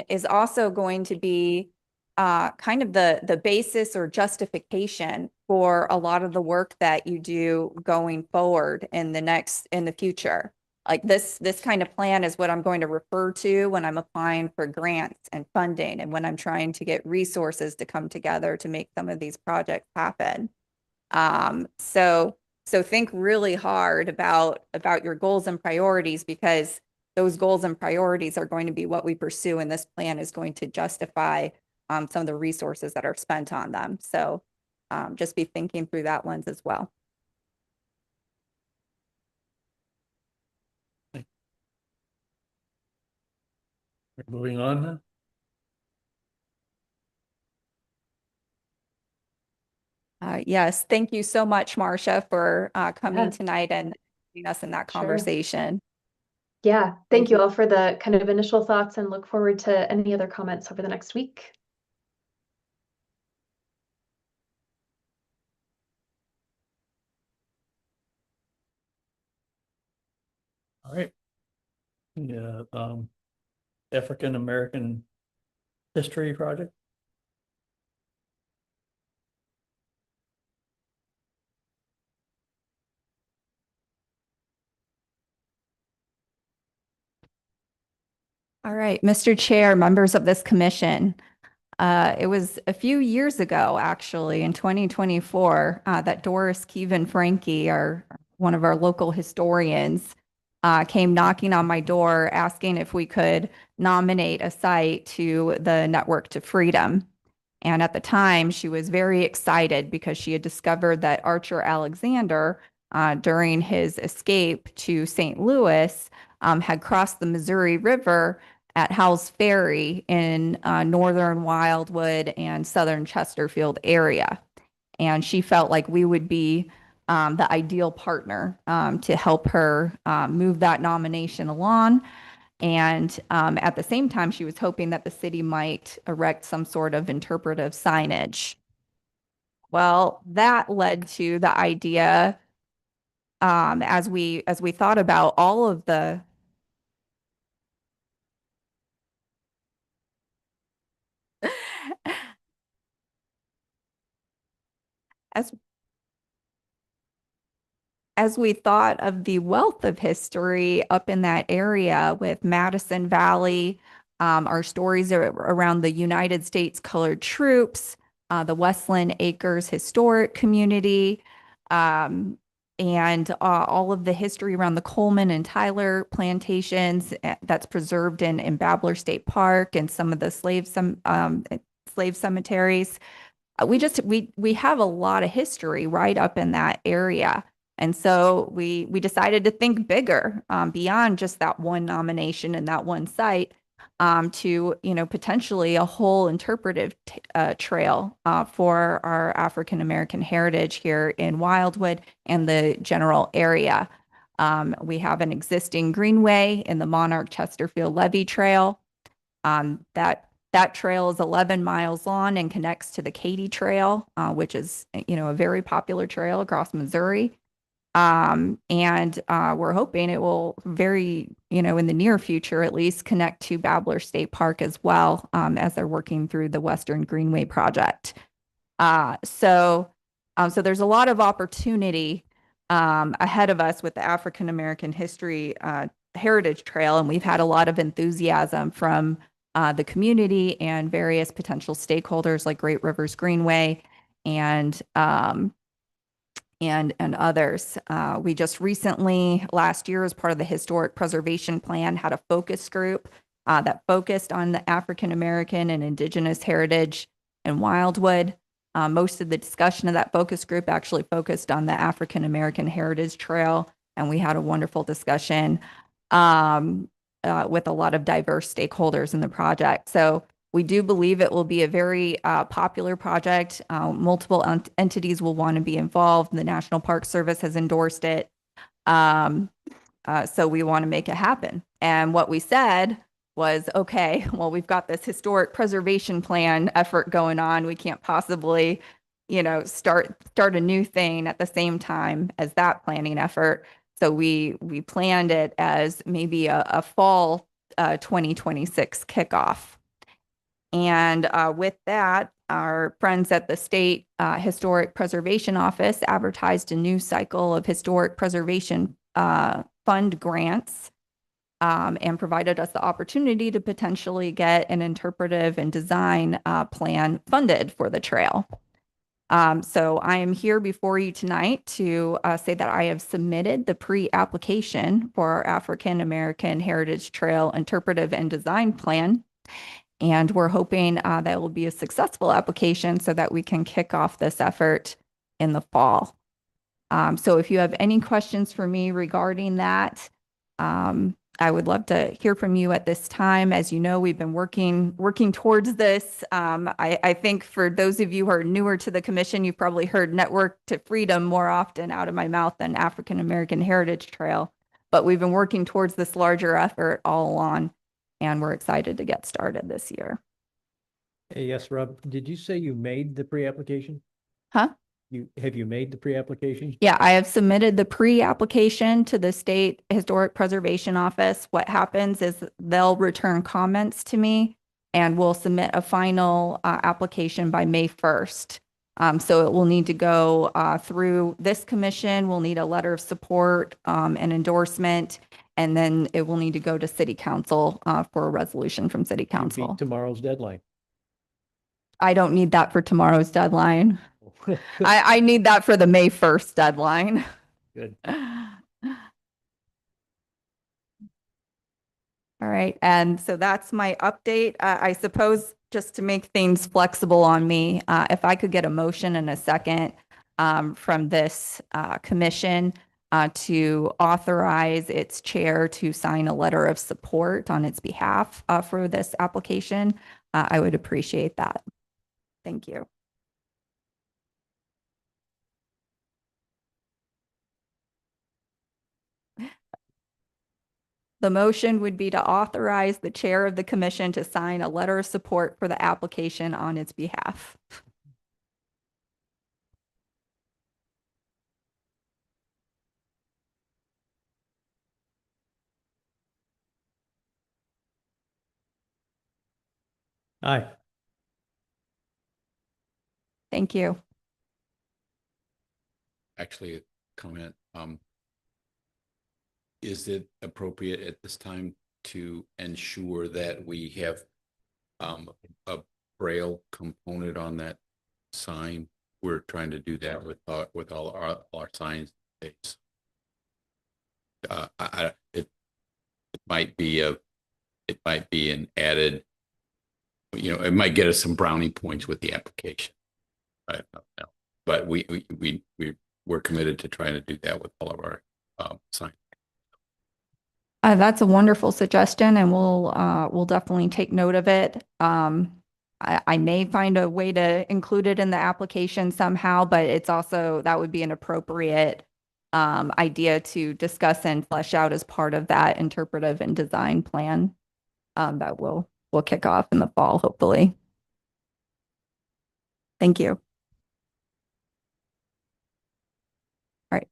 is also going to be kind of the basis or justification for a lot of the work that you do going forward in the future. Like this kind of plan is what I'm going to refer to when I'm applying for grants and funding, and when I'm trying to get resources to come together to make some of these projects happen. So think really hard about your goals and priorities, because those goals and priorities are going to be what we pursue, and this plan is going to justify some of the resources that are spent on them. So just be thinking through that lens as well. Moving on now. Yes, thank you so much, Marcia, for coming Yeah. tonight and leading us in that Sure. conversation. Yeah, thank you all for the kind of initial thoughts, and look forward to any other comments over the next week. All right. Yeah, African American History Project. All right, Mr. Chair, members of this commission. It was a few years ago, actually, in 2024, that Doris Keevan Frankie, one of our local historians, came knocking on my door asking if we could nominate a site to the Network to Freedom. And at the time, she was very excited because she had discovered that Archer Alexander, during his escape to St. Louis, had crossed the Missouri River at Howell's Ferry in northern Wildwood and southern Chesterfield area. And she felt like we would be the ideal partner to help her move that nomination along. And at the same time, she was hoping that the city might erect some sort of interpretive signage. Well, that led to the idea, as we thought about all of the as we thought of the wealth of history up in that area with Madison Valley, our stories around the United States Colored Troops, the Westland Acres Historic Community, and all of the history around the Coleman and Tyler plantations that's preserved in Babbler State Park and some of the slave cemeteries. We have a lot of history right up in that area. And so we decided to think bigger, beyond just that one nomination and that one site, to, potentially a whole interpretive trail for our African American heritage here in Wildwood and the general area. We have an existing greenway in the Monarch Chesterfield Levee Trail. That trail is 11 miles long and connects to the Katy Trail, which is, a very popular trail across Missouri. And we're hoping it will in the near future, at least connect to Babbler State Park as well, as they're working through the Western Greenway project. So there's a lot of opportunity ahead of us with the African American History Heritage Trail, and we've had a lot of enthusiasm from the community and various potential stakeholders like Great Rivers Greenway and others. We just recently, last year, as part of the Historic Preservation Plan, had a focus group that focused on the African American and Indigenous heritage in Wildwood. Most of the discussion of that focus group actually focused on the African American Heritage Trail, and we had a wonderful discussion with a lot of diverse stakeholders in the project. So we do believe it will be a very popular project. Multiple entities will want to be involved. The National Park Service has endorsed it. So we want to make it happen. And what we said was, okay, well, we've got this historic preservation plan effort going on. We can't possibly, start a new thing at the same time as that planning effort. So we planned it as maybe a fall 2026 kickoff. And with that, our friends at the State Historic Preservation Office advertised a new cycle of historic preservation fund grants, and provided us the opportunity to potentially get an interpretive and design plan funded for the trail. So I am here before you tonight to say that I have submitted the pre-application for our African American Heritage Trail interpretive and design plan. And we're hoping that it will be a successful application so that we can kick off this effort in the fall. So if you have any questions for me regarding that, I would love to hear from you at this time. As you know, we've been working towards this. I think for those of you who are newer to the commission, you've probably heard Network to Freedom more often out of my mouth than African American Heritage Trail. But we've been working towards this larger effort all along, and we're excited to get started this year. Hey, yes, Rob, did you say you made the pre-application? Huh? Have you made the pre-application? Yeah, I have submitted the pre-application to the State Historic Preservation Office. What happens is they'll return comments to me and we'll submit a final application by May 1st. So it will need to go through this commission. We'll need a letter of support and endorsement. And then it will need to go to city council for a resolution from city You beat council. tomorrow's deadline. I don't need that for tomorrow's deadline. I need that for the May 1st deadline. Good. All right, and so that's my update. I suppose just to make things flexible on me, if I could get a motion and a second from this commission to authorize its chair to sign a letter of support on its behalf for this application, I would appreciate that. Thank you. The motion would be to authorize the chair of the commission to sign a letter of support for the application on its behalf. Aye. Thank you. Actually, a comment, is it appropriate at this time to ensure that we have a braille component on that sign? We're trying to do that with all our signs. It might be an added, it might get us some brownie points with the application. I don't know, but we're committed to trying to do that with all of our signs. That's a wonderful suggestion, and we'll definitely take note of it. I may find a way to include it in the application somehow, but it's also, that would be an appropriate idea to discuss and flesh out as part of that interpretive and design plan that we'll kick off in the fall, hopefully. Thank you. All right.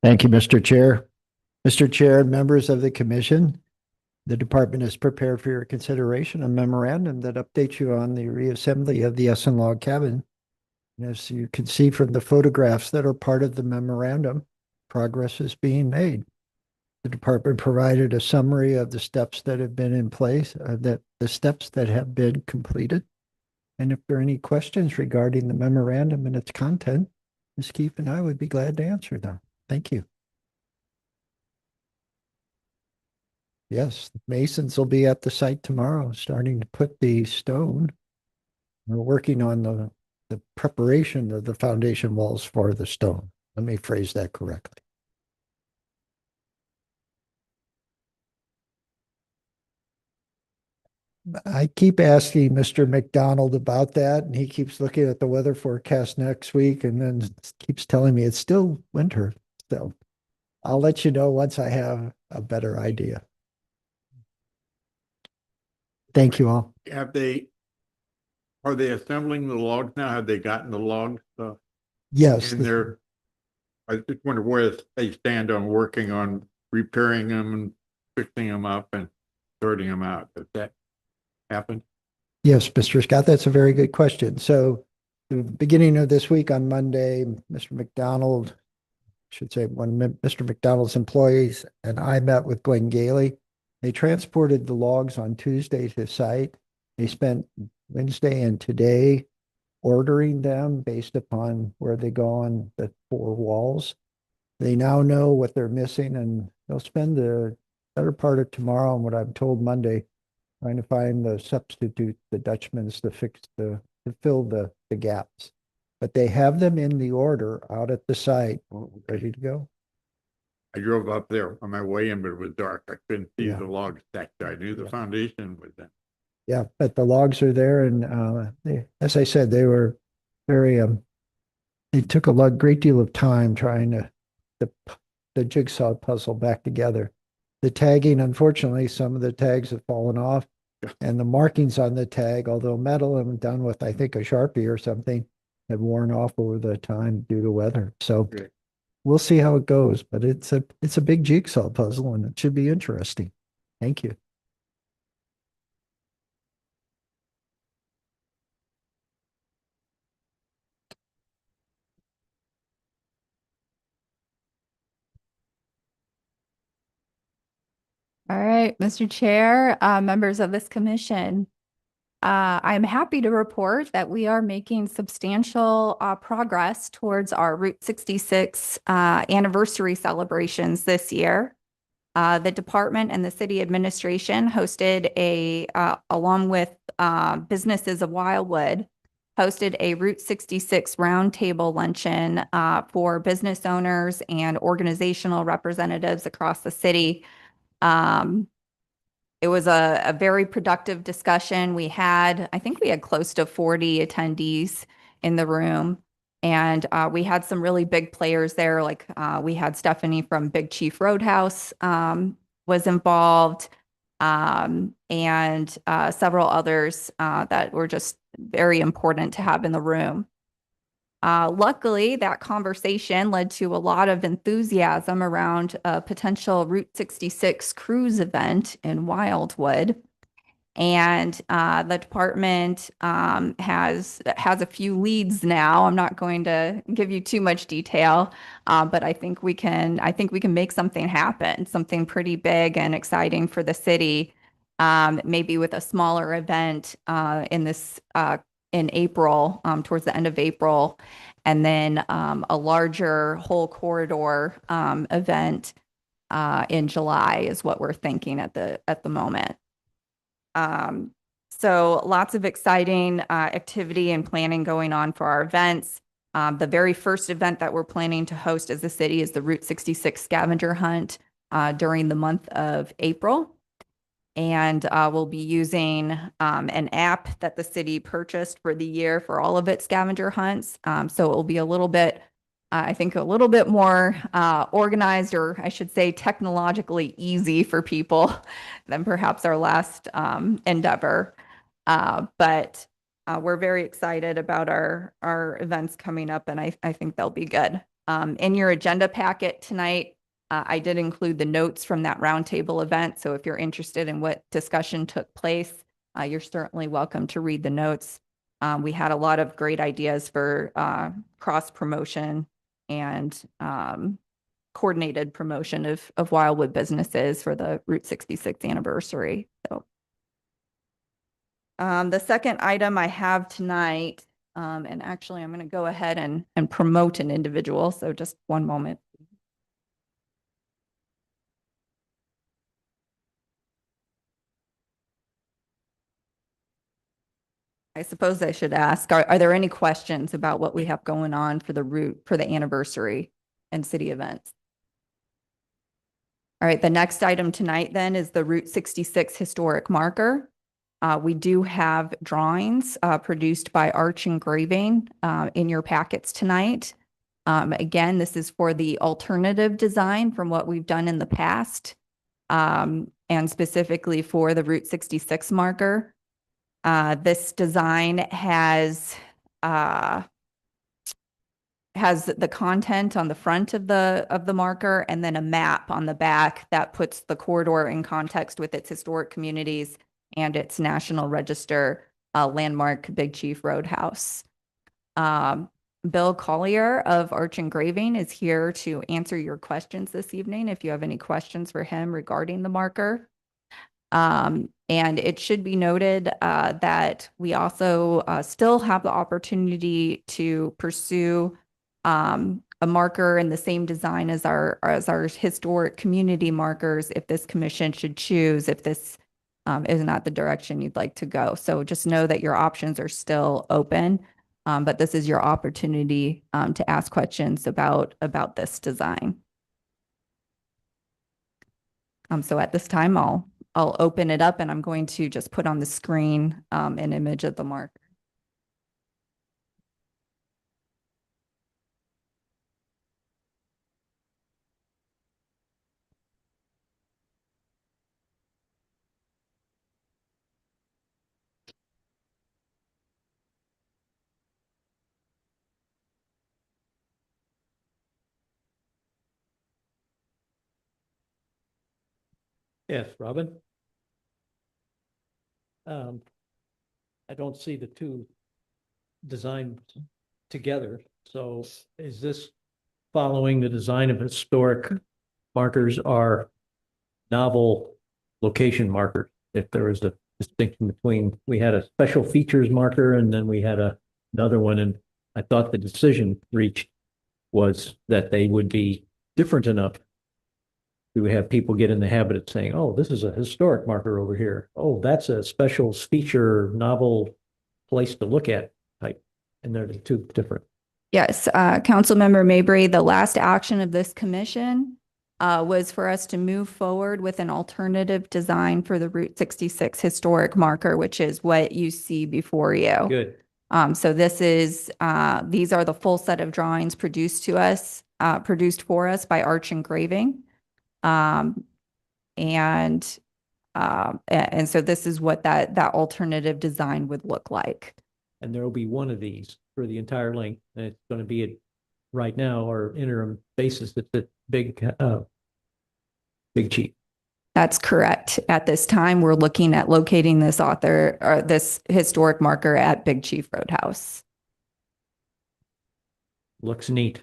Thank you, Mr. Chair. Mr. Chair and members of the commission, the department is prepared for your consideration a memorandum that updates you on the reassembly of the Essen log cabin. And as you can see from the photographs that are part of the memorandum, progress is being made. The department provided a summary of the steps that have been in place, the steps that have been completed. And if there are any questions regarding the memorandum and its content, Ms. Keefe and I would be glad to answer them. Thank you. Yes, masons will be at the site tomorrow, starting to put the stone. We're working on the preparation of the foundation walls for the stone. Let me phrase that correctly. I keep asking Mr. McDonald about that, and he keeps looking at the weather forecast next week and then keeps telling me it's still winter. So I'll let you know once I have a better idea. Thank you all. Are they assembling the logs now? Have they gotten the logs? Yes. And I just wonder where they stand on working on repairing them and fixing them up and sorting them out. Does that happen? Yes, Mr. Scott, that's a very good question. So the beginning of this week on Monday, Mr. McDonald, should say one of Mr. McDonald's employees and I met with Glenn Gailey. They transported the logs on Tuesday to site. They spent Wednesday and today ordering them based upon where they go on the 4 walls. They now know what they're missing, and they'll spend the better part of tomorrow and what I'm told Monday trying to find the substitute, the Dutchmans to fill the gaps. But they have them in the order out at the site, ready to go. I drove up there on my way in, but it was dark. I couldn't see Yeah. the logs stacked. I knew the foundation was there. Yeah, but the logs are there, and as I said, they were very. It took a great deal of time trying to the jigsaw puzzle back together. The tagging, unfortunately, some of the tags have fallen off, and the markings on the tag, although metal and done with, I think, a Sharpie or something, have worn off over the time due to weather. So Great. we'll see how it goes, but it's a big jigsaw puzzle, and it should be interesting. Thank you. All right, Mr. Chair, members of this commission. I'm happy to report that we are making substantial progress towards our Route 66 anniversary celebrations this year. The department and the city administration hosted along with businesses of Wildwood, hosted a Route 66 roundtable luncheon for business owners and organizational representatives across the city. It was a very productive discussion. I think we had close to 40 attendees in the room. And we had some really big players there. Like we had Stephanie from Big Chief Roadhouse was involved, and several others that were just very important to have in the room. Luckily, that conversation led to a lot of enthusiasm around a potential Route 66 cruise event in Wildwood. And the department has a few leads now. I'm not going to give you too much detail, but I think we can make something happen, something pretty big and exciting for the city. Maybe with a smaller event in April, towards the end of April, and then a larger whole corridor event in July is what we're thinking at the moment. So lots of exciting activity and planning going on for our events. The very first event that we're planning to host as a city is the Route 66 scavenger hunt during the month of April. And we'll be using an app that the city purchased for the year for all of its scavenger hunts. So it will be a little bit more organized, or I should say technologically easy for people than perhaps our last endeavor. But we're very excited about our events coming up, and I think they'll be good. In your agenda packet tonight, I did include the notes from that roundtable event. So if you're interested in what discussion took place, you're certainly welcome to read the notes. We had a lot of great ideas for cross promotion and coordinated promotion of Wildwood businesses for the Route 66 anniversary. So the second item I have tonight, and actually I'm going to go ahead and promote an individual. So just one moment. I suppose I should ask, are there any questions about what we have going on for the anniversary and city events? All right, the next item tonight then is the Route 66 historic marker. We do have drawings produced by Arch Engraving in your packets tonight. Again, this is for the alternative design from what we've done in the past, and specifically for the Route 66 marker. This design has the content on the front of the marker, and then a map on the back that puts the corridor in context with its historic communities and its National Register landmark, Big Chief Roadhouse. Bill Collier of Arch Engraving is here to answer your questions this evening if you have any questions for him regarding the marker. And it should be noted that we also still have the opportunity to pursue a marker in the same design as our historic community markers if this commission should choose, if this is not the direction you'd like to go. So just know that your options are still open, but this is your opportunity to ask questions about this design. So at this time, I'll open it up, and I'm going to just put on the screen an image of the marker. Yes, Robin? I don't see the two designs together. So is this following the design of historic markers are novel location markers. If there was a distinction between, we had a special features marker and then we had another one. And I thought the decision reached was that they would be different enough to have people get in the habit of saying, oh, this is a historic marker over here. Oh, that's a special feature, novel place to look at type. And they're the two different. Yes, Councilmember Mabry, the last action of this commission was for us to move forward with an alternative design for the Route 66 historic marker, which is what you see before you. Good. So this is, these are the full set of drawings produced for us by Arch Engraving. And so this is what that alternative design would look like. And there will be one of these for the entire length. And it's going to be at right now or interim basis. It's at Big Chief. That's correct. At this time, we're looking at locating this historic marker at Big Chief Roadhouse. Looks neat.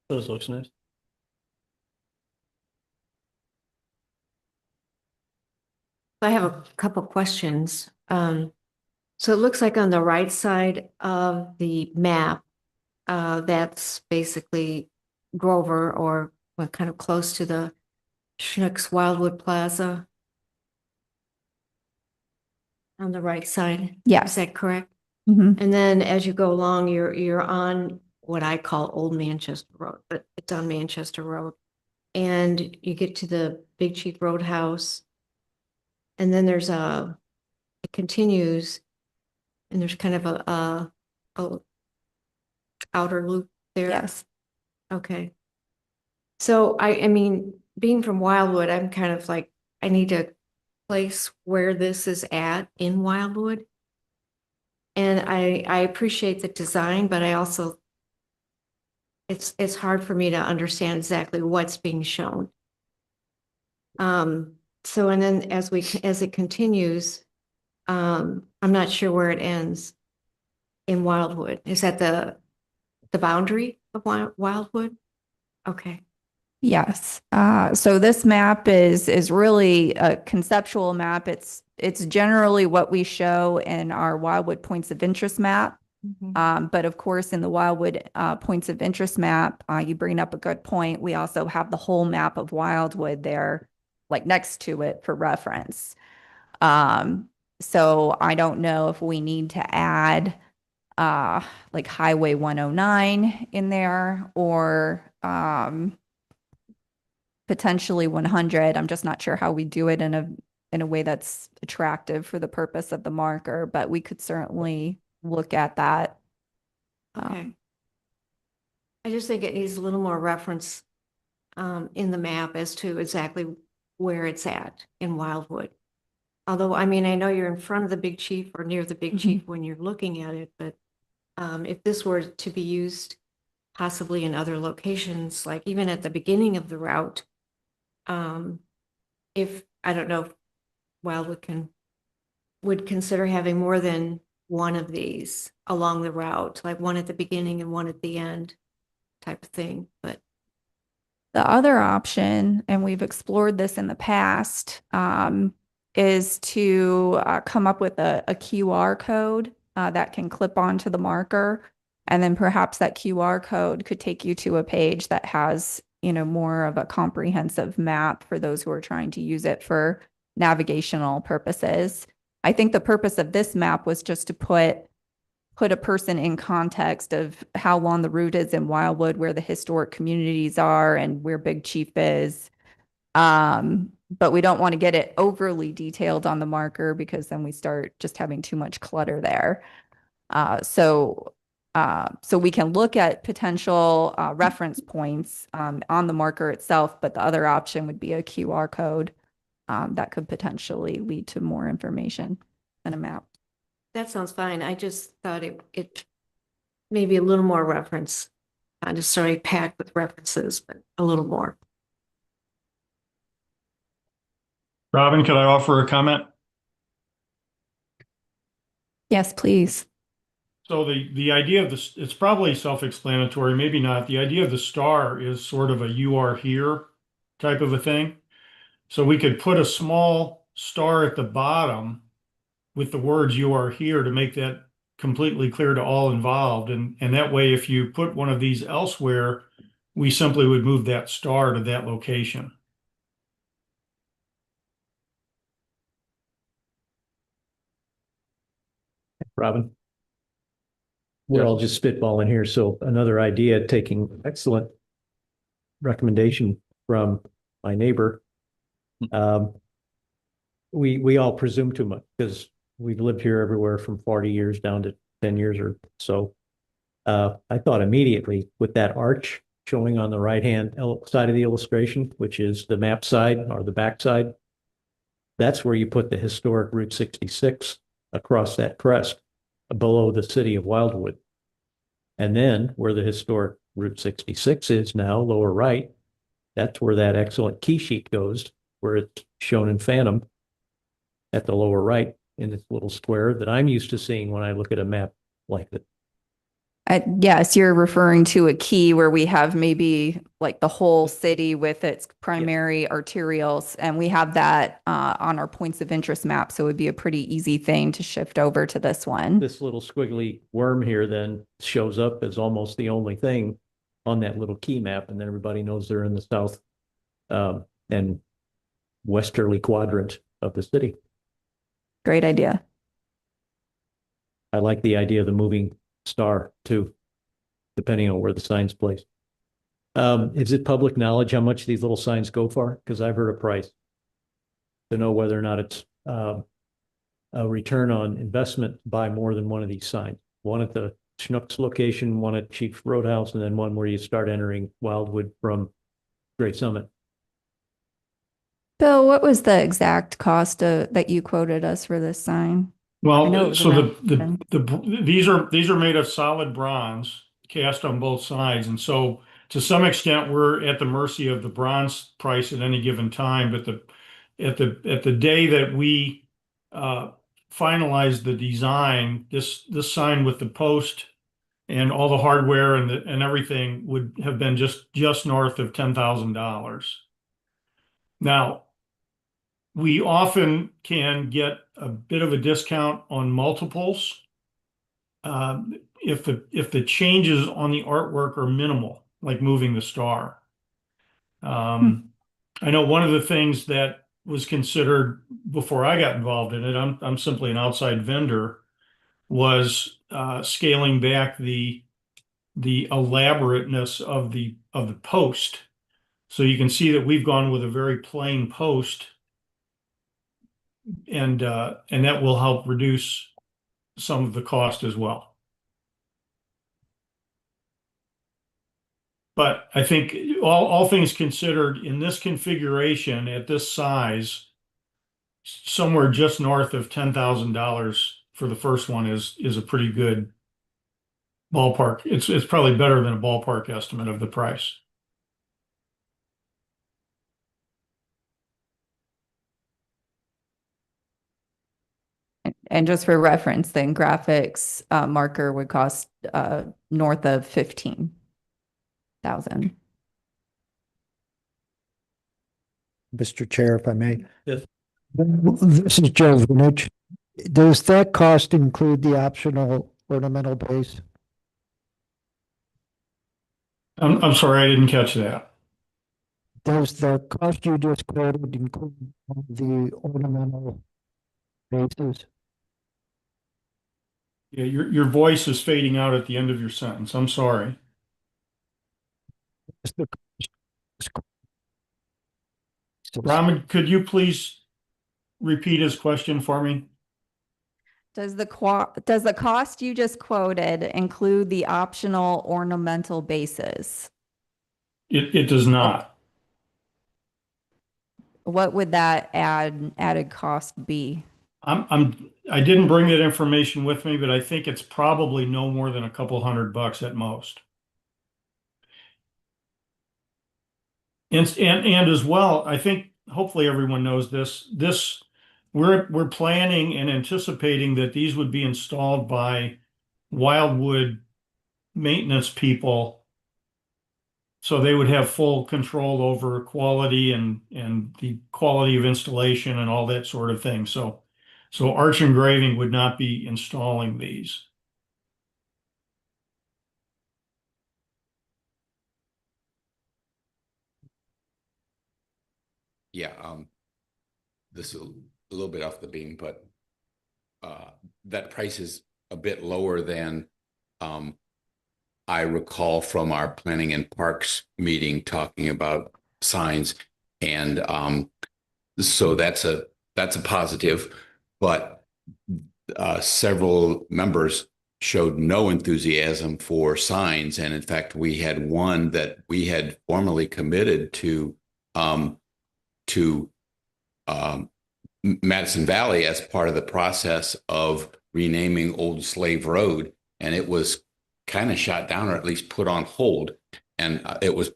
Those looks nice. I have a couple questions. So it looks like on the right side of the map, that's basically Grover or kind of close to the Schnucks Wildwood Plaza. On the right side. Yes. Is that correct? Mhm. And then as you go along, you're on what I call Old Manchester Road, but it's on Manchester Road. And you get to the Big Chief Roadhouse. And then it continues, and there's kind of a outer loop there. Yes. Okay. So I mean, being from Wildwood, I'm kind of like, I need to place where this is at in Wildwood. And I appreciate the design, but I also, it's hard for me to understand exactly what's being shown. So, and then as it continues, I'm not sure where it ends in Wildwood. Is that the boundary of Wildwood? Okay. Yes. So this map is really a conceptual map. It's generally what we show in our Wildwood Points of Interest map. But of course, in the Wildwood Points of Interest map, you bring up a good point. We also have the whole map of Wildwood there, like next to it for reference. So I don't know if we need to add like Highway 109 in there or potentially 100. I'm just not sure how we do it in a way that's attractive for the purpose of the marker, but we could certainly look at that. Okay. I just think it needs a little more reference in the map as to exactly where it's at in Wildwood. Although, I mean, I know you're in front of the Big Chief or near the Big Chief when you're looking at it, but if this were to be used possibly in other locations, like even at the beginning of the route, if, I don't know, if Wildwood would consider having more than one of these along the route, like one at the beginning and one at the end type of thing, but. The other option, and we've explored this in the past, is to come up with a QR code that can clip onto the marker. And then perhaps that QR code could take you to a page that has, more of a comprehensive map for those who are trying to use it for navigational purposes. I think the purpose of this map was just to put a person in context of how long the route is in Wildwood, where the historic communities are and where Big Chief is. But we don't want to get it overly detailed on the marker because then we start just having too much clutter there. So we can look at potential reference points on the marker itself, but the other option would be a QR code that could potentially lead to more information than a map. That sounds fine. I just thought it maybe a little more reference, not necessarily packed with references, but a little more. Robin, could I offer a comment? Yes, please. So the idea of this, it's probably self-explanatory, maybe not. The idea of the star is sort of a "you are here" type of a thing. So we could put a small star at the bottom with the words "you are here" to make that completely clear to all involved. And that way, if you put one of these elsewhere, we simply would move that star to that location. Robin? We're all just spitballing here. So another idea, taking excellent recommendation from my neighbor. We all presume too much because we've lived here everywhere from 40 years down to 10 years or so. I thought immediately with that arch showing on the right-hand side of the illustration, which is the map side or the back side, that's where you put the historic Route 66 across that crest below the city of Wildwood. And then where the historic Route 66 is now, lower right, that's where that excellent key sheet goes, where it's shown in Phantom at the lower right in this little square that I'm used to seeing when I look at a map like that. Yes, you're referring to a key where we have maybe like the whole city with its primary arterials, and we have that on our points of interest map. So it would be a pretty easy thing to shift over to this one. This little squiggly worm here then shows up as almost the only thing on that little key map, and then everybody knows they're in the south and westerly quadrant of the city. Great idea. I like the idea of the moving star too, depending on where the sign's placed. Is it public knowledge how much these little signs go for? Because I've heard a price to know whether or not it's a return on investment to buy more than one of these signs. One at the Schnucks location, one at Chief Roadhouse, and then one where you start entering Wildwood from Great Summit. Bill, what was the exact cost that you quoted us for this sign? I know it Well, was so around these are made of solid bronze cast on both sides. And so to some extent, we're at the mercy of the bronze price at any given time. But at the day that we finalized the design, this sign with the post and all the hardware and everything would have been just north of $10,000. Now, we often can get a bit of a discount on multiples if the changes on the artwork are minimal, like moving the star. I know one of the things that was considered before I got involved in it, I'm simply an outside vendor, was scaling back the elaborateness of the post. So you can see that we've gone with a very plain post, and that will help reduce some of the cost as well. But I think all things considered, in this configuration at this size, somewhere just north of $10,000 for the first one is a pretty good ballpark. It's probably better than a ballpark estimate of the price. And just for reference, then graphics marker would cost north of 15,000. Mr. Chair, if I may. Yes. This is Joe Vinich. Does that cost include the optional ornamental base? I'm sorry, I didn't catch that. Does the cost you just quoted include the ornamental bases? Yeah, your voice is fading out at the end of your sentence. I'm sorry. Raman, could you please repeat his question for me? Does the cost you just quoted include the optional ornamental bases? It does not. What would that added cost be? I didn't bring that information with me, but I think it's probably no more than a couple $100 at most. And as well, I think hopefully everyone knows this. We're planning and anticipating that these would be installed by Wildwood maintenance people So they would have full control over quality and the quality of installation and all that sort of thing. So Arch Engraving would not be installing these. Yeah, this is a little bit off the beam, but that price is a bit lower than I recall from our planning and parks meeting talking about signs. And so that's a positive, but several members showed no enthusiasm for signs. And in fact, we had one that we had formally committed to Madison Valley as part of the process of renaming Old Slave Road. And it was kind of shot down, or at least put on hold. And it was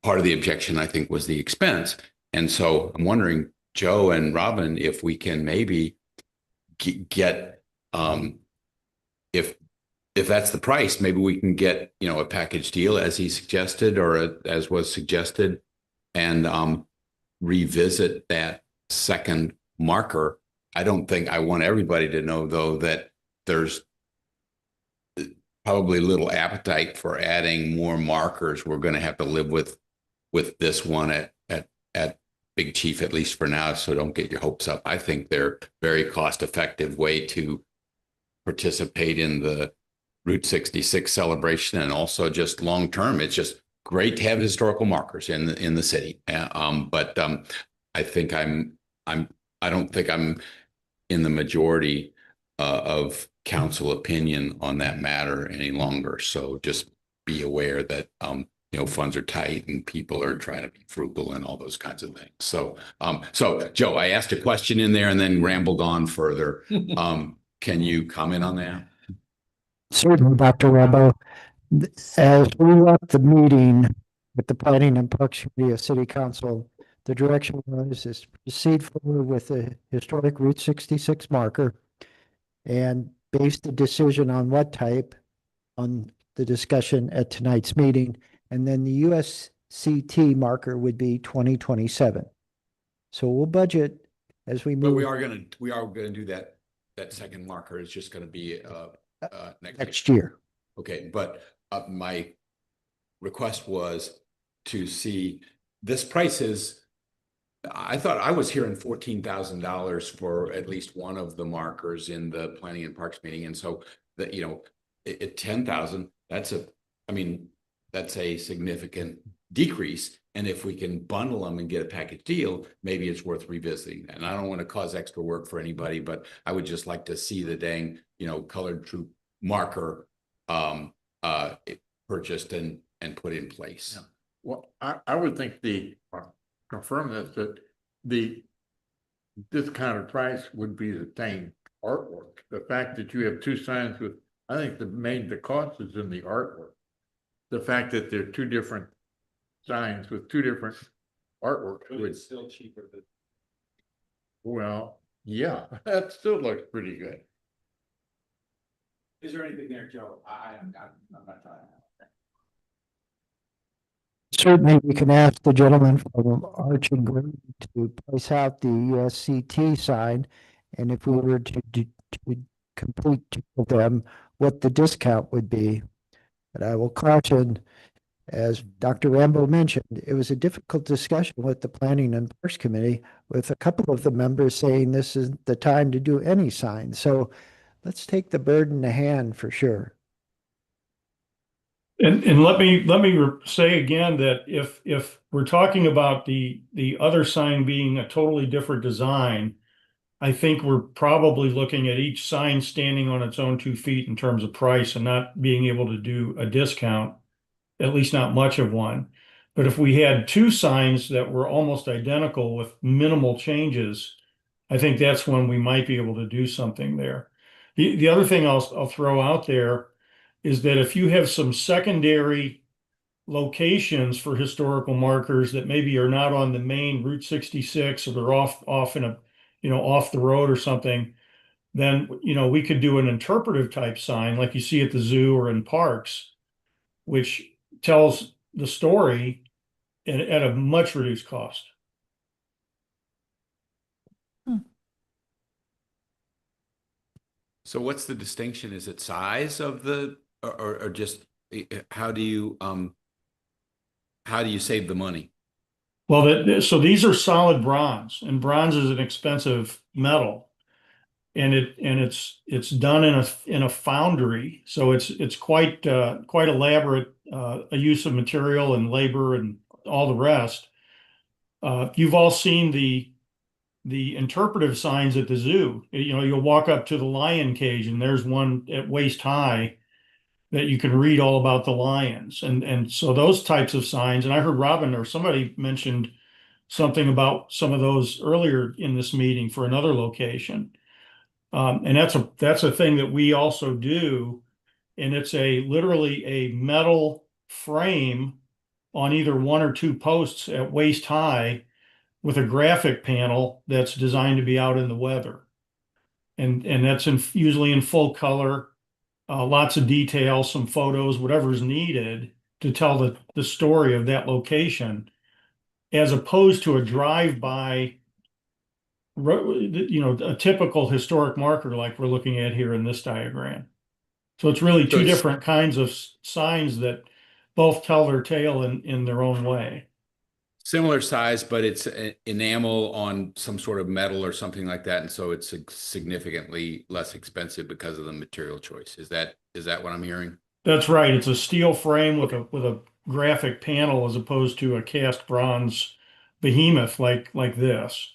part of the objection, I think, was the expense. And so I'm wondering, Joe and Robin, if we can maybe get, if that's the price, maybe we can get, a package deal as he suggested, or as was suggested, and revisit that second marker. I don't think I want everybody to know, though, that there's probably little appetite for adding more markers. We're going to have to live with this one at Big Chief, at least for now. So don't get your hopes up. I think they're very cost-effective way to participate in the Route 66 celebration, and also just long term. It's just great to have historical markers in the city. But I think I don't think I'm in the majority of council opinion on that matter any longer. So just be aware that funds are tight and people are trying to be frugal and all those kinds of things. So Joe, I asked a question in there and then rambled on further. Can you comment on that? Certainly, Dr. Rambo. As we left the meeting with the Planning and Parks Committee of City Council, the direction was is to proceed forward with the historic Route 66 marker and base the decision on what type on the discussion at tonight's meeting. And then the USCT marker would be 2027. So we'll budget as we move. But we are gonna do that second marker. It's just gonna be next year. Okay, but my request was to see this price is. I thought I was hearing $14,000 for at least one of the markers in the Planning and Parks meeting, and so that at 10,000, that's a significant decrease. And if we can bundle them and get a package deal, maybe it's worth revisiting. And I don't want to cause extra work for anybody, but I would just like to see the dang colored troop marker purchased and put in place. Yeah. Well, I would think confirm that the discounted price would be the same artwork. The fact that you have two signs with, I think the cost is in the artwork. The fact that they're two different signs with two different artwork would still cheaper than. Well, yeah, that still looks pretty good. Is there anything there, Joe? I'm not trying. Certainly, we can ask the gentleman from Arch Engraving to place out the USCT sign, and if we were to complete two of them, what the discount would be. But I will caution, as Dr. Rambo mentioned, it was a difficult discussion with the Planning and Parks Committee, with a couple of the members saying this is the time to do any sign. So let's take the bird in the hand for sure. And let me say again that if we're talking about the other sign being a totally different design, I think we're probably looking at each sign standing on its own 2 feet in terms of price and not being able to do a discount, at least not much of one. But if we had two signs that were almost identical with minimal changes, I think that's when we might be able to do something there. The other thing I'll throw out there is that if you have some secondary locations for historical markers that maybe are not on the main Route 66, or they're off in a, off the road or something, then, we could do an interpretive type sign like you see at the zoo or in parks, which tells the story at a much reduced cost. So what's the distinction? Is it size of the, or just, how do you save the money? Well, so these are solid bronze, and bronze is an expensive metal. And it's done in a foundry, so it's quite elaborate, a use of material and labor and all the rest. You've all seen the interpretive signs at the zoo. You know, you'll walk up to the lion cage and there's one at waist high that you can read all about the lions. And so those types of signs, and I heard Robin or somebody mentioned something about some of those earlier in this meeting for another location. And that's a thing that we also do. And it's literally a metal frame on either one or two posts at waist high with a graphic panel that's designed to be out in the weather. And that's usually in full color, lots of detail, some photos, whatever's needed to tell the story of that location, as opposed to a drive-by, you know, a typical historic marker like we're looking at here in this diagram. So it's really two different kinds of signs that both tell their tale in their own way. Similar size, but it's enamel on some sort of metal or something like that, and so it's significantly less expensive because of the material choice. Is that what I'm hearing? That's right. It's a steel frame with a graphic panel as opposed to a cast bronze behemoth like this.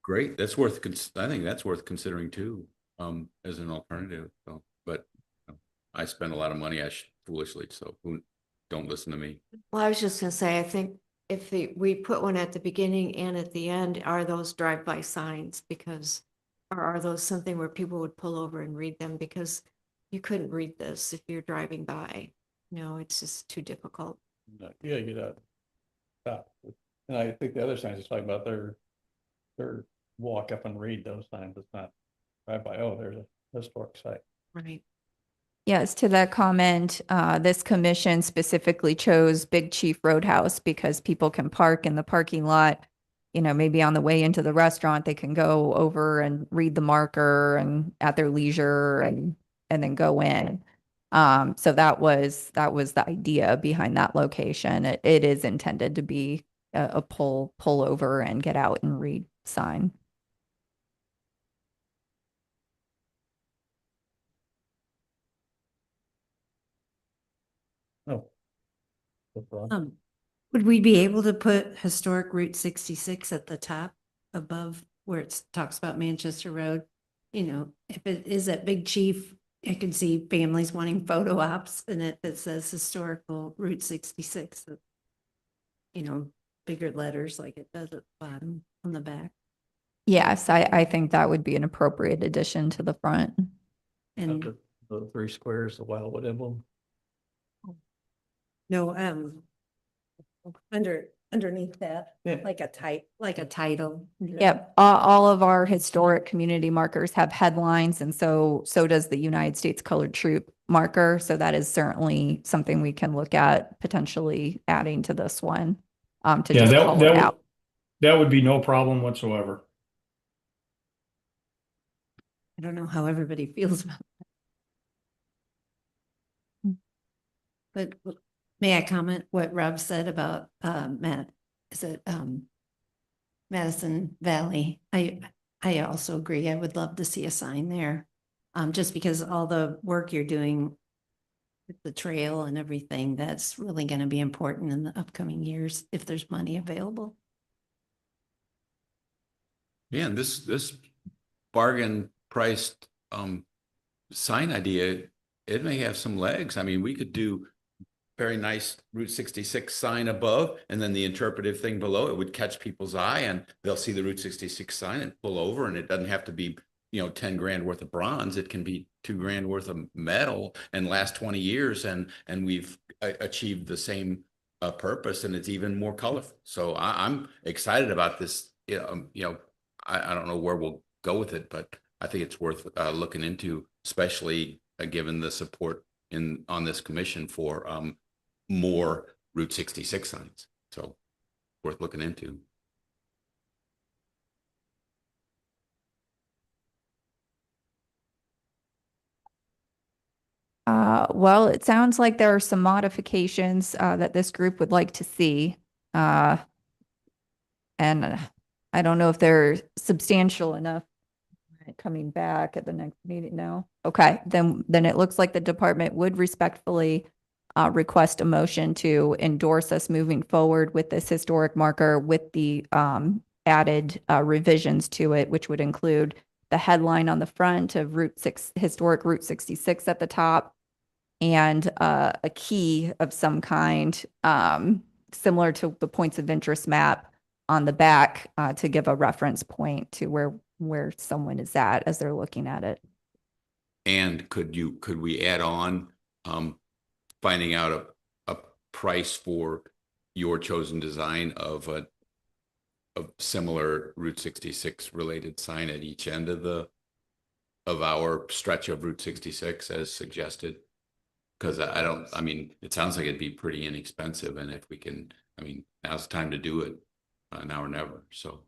Great. I think that's worth considering too, as an alternative. So, but I spend a lot of money foolishly, so don't listen to me. Well, I was just gonna say, I think if we put one at the beginning and at the end, are those drive-by signs? Or are those something where people would pull over and read them? Because you couldn't read this if you're driving by. No, it's just too difficult. Yeah, you gotta stop. And I think the other signs it's talking about, they're walk up and read those signs. It's not right by, oh, there's a historic site. Right. Yes, to that comment, this commission specifically chose Big Chief Roadhouse because people can park in the parking lot, you know, maybe on the way into the restaurant, they can go over and read the marker and at their leisure and then go in. So that was the idea behind that location. It is intended to be a pull over and get out and read sign. Oh. Would we be able to put historic Route 66 at the top above where it talks about Manchester Road? You know, if it is at Big Chief, I can see families wanting photo ops, and if it says historical Route 66, you know, bigger letters like it does at the bottom on the back. Yes, I think that would be an appropriate addition to the front. And The 3 squares, the Wildwood emblem. no, underneath that, Yeah. like a title. Yep, all of our historic community markers have headlines, and so does the United States Colored Troop marker. So that is certainly something we can look at potentially adding to this one. To Yeah, just call it out. That would be no problem whatsoever. I don't know how everybody feels about that. But may I comment what Rob said about Madison Valley? I also agree. I would love to see a sign there. Just because all the work you're doing with the trail and everything, that's really going to be important in the upcoming years if there's money available. Yeah, and this bargain priced sign idea, it may have some legs. I mean, we could do very nice Route 66 sign above, and then the interpretive thing below. It would catch people's eye, and they'll see the Route 66 sign and pull over, and it doesn't have to be, you know, 10 grand worth of bronze. It can be 2 grand worth of metal and last 20 years, and we've achieved the same purpose, and it's even more colorful. So I'm excited about this. You know, I don't know where we'll go with it, but I think it's worth looking into, especially given the support on this commission for more Route 66 signs. So worth looking into. Well, it sounds like there are some modifications that this group would like to see. And I don't know if they're substantial enough coming back at the next meeting now. Okay, then it looks like the department would respectfully request a motion to endorse us moving forward with this historic marker with the added revisions to it, which would include the headline on the front of historic Route 66 at the top, and a key of some kind, similar to the points of interest map on the back, to give a reference point to where someone is at as they're looking at it. And could we add on finding out a price for your chosen design of a similar Route 66 related sign at each end of our stretch of Route 66 as suggested? Because I mean, it sounds like it'd be pretty inexpensive, and if we can, I mean, now's the time to do it, now or never. So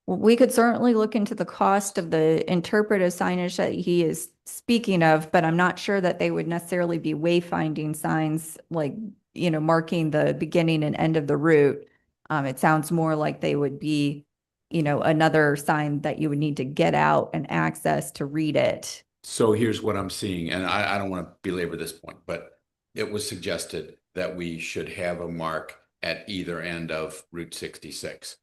we could certainly look into the cost of the interpretive signage that he is speaking of, but I'm not sure that they would necessarily be wayfinding signs, like, marking the beginning and end of the route. It sounds more like they would be, another sign that you would need to get out and access to read it. So here's what I'm seeing, and I don't want to belabor this point, but it was suggested that we should have a mark at either end of Route 66.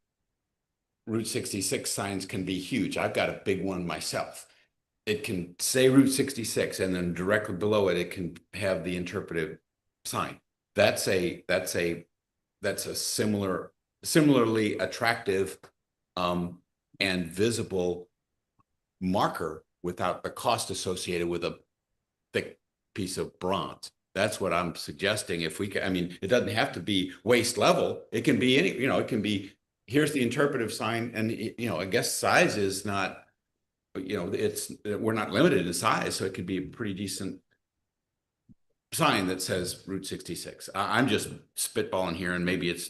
Route 66 signs can be huge. I've got a big one myself. It can say Route 66, and then directly below it, it can have the interpretive sign. That's a similarly attractive and visible marker without the cost associated with a thick piece of bronze. That's what I'm suggesting. If we can, I mean, it doesn't have to be waist level. It can be any, it can be, here's the interpretive sign, and I guess size is not, we're not limited in size, so it could be a pretty decent sign that says Route 66. I'm just spitballing here, and maybe it's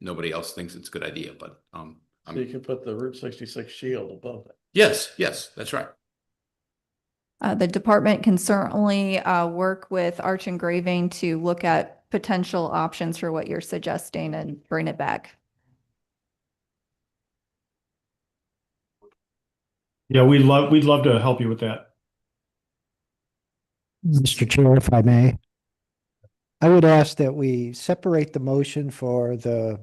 nobody else thinks it's a good idea, but So you can put the Route 66 shield above it. yes, that's right. The department can certainly work with Arch Engraving to look at potential options for what you're suggesting and bring it back. Yeah, we'd love to help you with that. Mr. Chair, if I may, I would ask that we separate the motion for the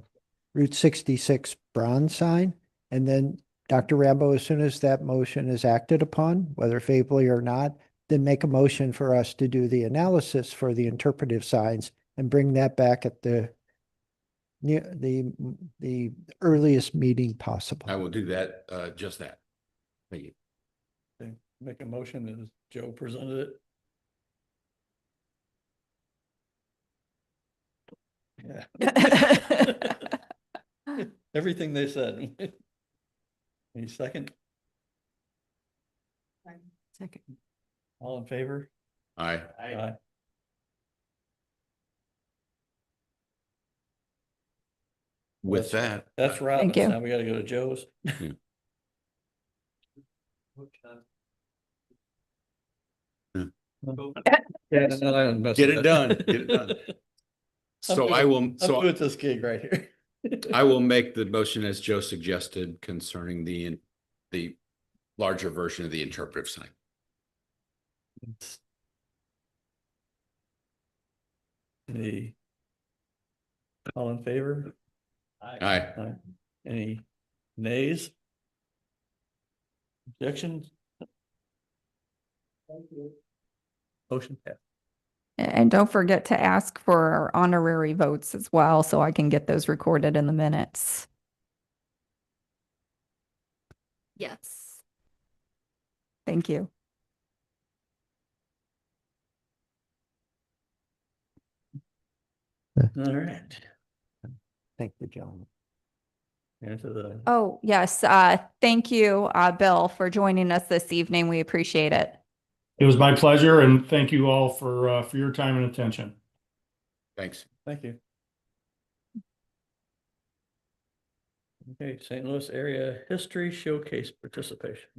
Route 66 bronze sign, and then Dr. Rambo, as soon as that motion is acted upon, whether favorably or not, then make a motion for us to do the analysis for the interpretive signs and bring that back at the earliest meeting possible. I will do that, just that. Thank you. Okay, make a motion as Joe presented it. Yeah. Everything they said. Any second? Second. All in favor? Aye. Aye. With that, That's Robin. Thank you. Now we gotta go to Joe's. Yeah, get it done, get it done. So I'm good with this gig right here. I will make the motion as Joe suggested concerning the larger version of the interpretive sign. All in favor? Aye. Any nays? Objections? Motion passed. And don't forget to ask for our honorary votes as well, so I can get those recorded in the minutes. Yes. Thank you. All right. Thank you, gentlemen. Into the, Oh, yes. Thank you, Bill, for joining us this evening. We appreciate it. It was my pleasure, and thank you all for your time and attention. Thanks. Thank you. Okay, St. Louis Area History Showcase participation.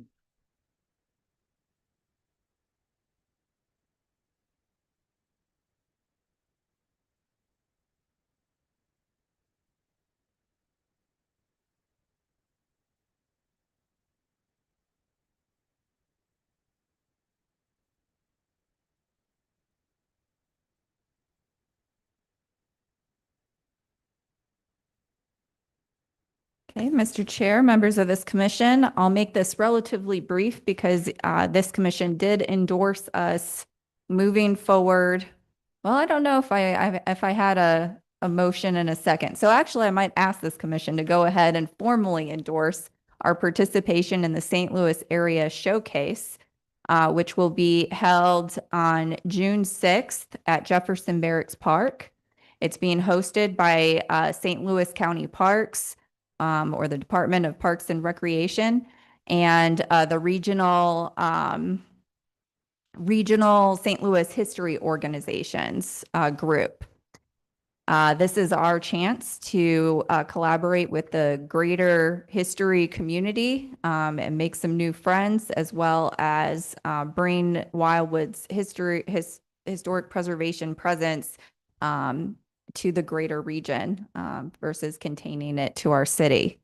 Okay, Mr. Chair, members of this commission, I'll make this relatively brief because this commission did endorse us moving forward. Well, I don't know if I had a motion and a second. So actually, I might ask this commission to go ahead and formally endorse our participation in the St. Louis Area Showcase, which will be held on June 6th at Jefferson Barracks Park. It's being hosted by St. Louis County Parks, or the Department of Parks and Recreation, and the regional St. Louis History Organizations group. This is our chance to collaborate with the greater history community and make some new friends, as well as bring Wildwood's historic preservation presence to the greater region versus containing it to our city.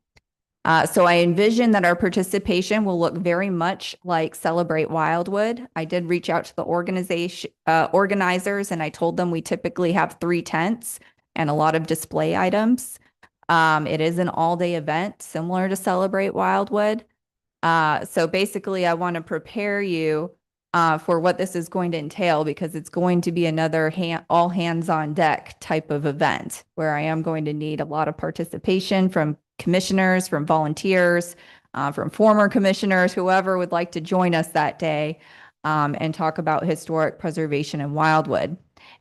So I envision that our participation will look very much like Celebrate Wildwood. I did reach out to the organizers, and I told them we typically have 3 tents and a lot of display items. It is an all-day event similar to Celebrate Wildwood. So basically, I want to prepare you for what this is going to entail, because it's going to be another all hands on deck type of event where I am going to need a lot of participation from commissioners, from volunteers, from former commissioners, whoever would like to join us that day and talk about historic preservation in Wildwood.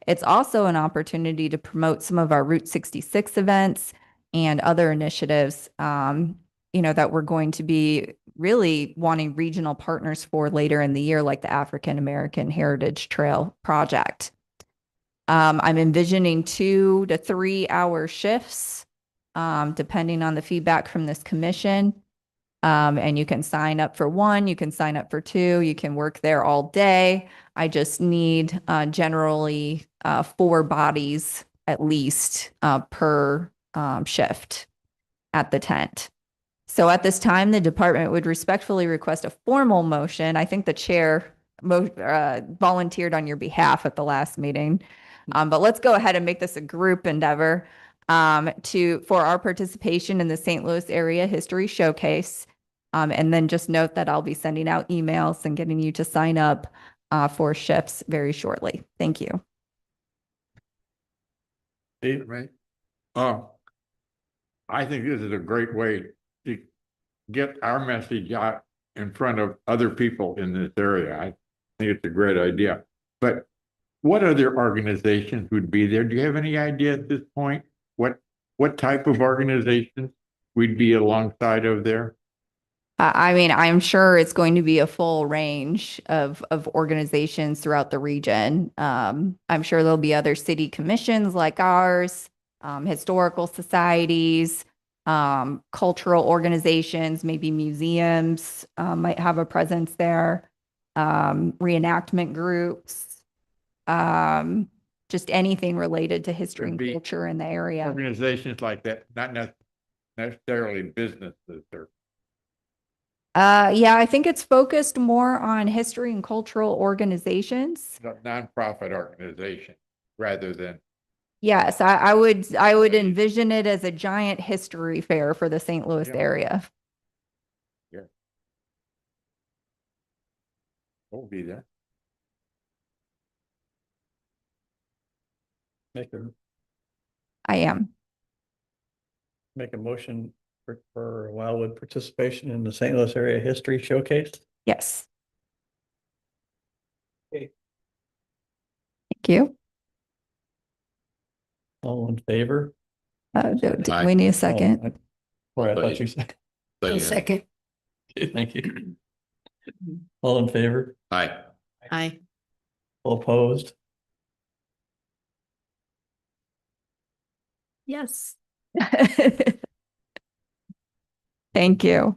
It's also an opportunity to promote some of our Route 66 events and other initiatives, that we're going to be really wanting regional partners for later in the year, like the African American Heritage Trail Project. I'm envisioning 2 to 3 hour shifts, depending on the feedback from this commission. And you can sign up for 1, you can sign up for 2, you can work there all day. I just need generally 4 bodies at least per shift at the tent. So at this time, the department would respectfully request a formal motion. I think the chair volunteered on your behalf at the last meeting. But let's go ahead and make this a group endeavor for our participation in the St. Louis Area History Showcase. And then just note that I'll be sending out emails and getting you to sign up for shifts very shortly. Thank you. Steve? Right. I think this is a great way to get our message out in front of other people in this area. I think it's a great idea. But what other organizations would be there? Do you have any idea at this point what type of organizations we'd be alongside of there? I mean, I'm sure it's going to be a full range of organizations throughout the region. I'm sure there'll be other city commissions like ours, historical societies, cultural organizations, maybe museums might have a presence there, reenactment groups, just anything related to history and culture in the area. Organizations like that, not necessarily businesses or. Yeah, I think it's focused more on history and cultural organizations. Nonprofit organization rather than. Yes, I would envision it as a giant history fair for the St. Louis area. Yeah. We'll be there. I am. Make a motion for Wildwood participation in the St. Louis Area History Showcase. Yes. Okay. Thank you. All in favor? Do we need a second? I thought you said. A second. Okay, thank you. All in favor? Aye. Aye. All opposed? Yes. Thank you.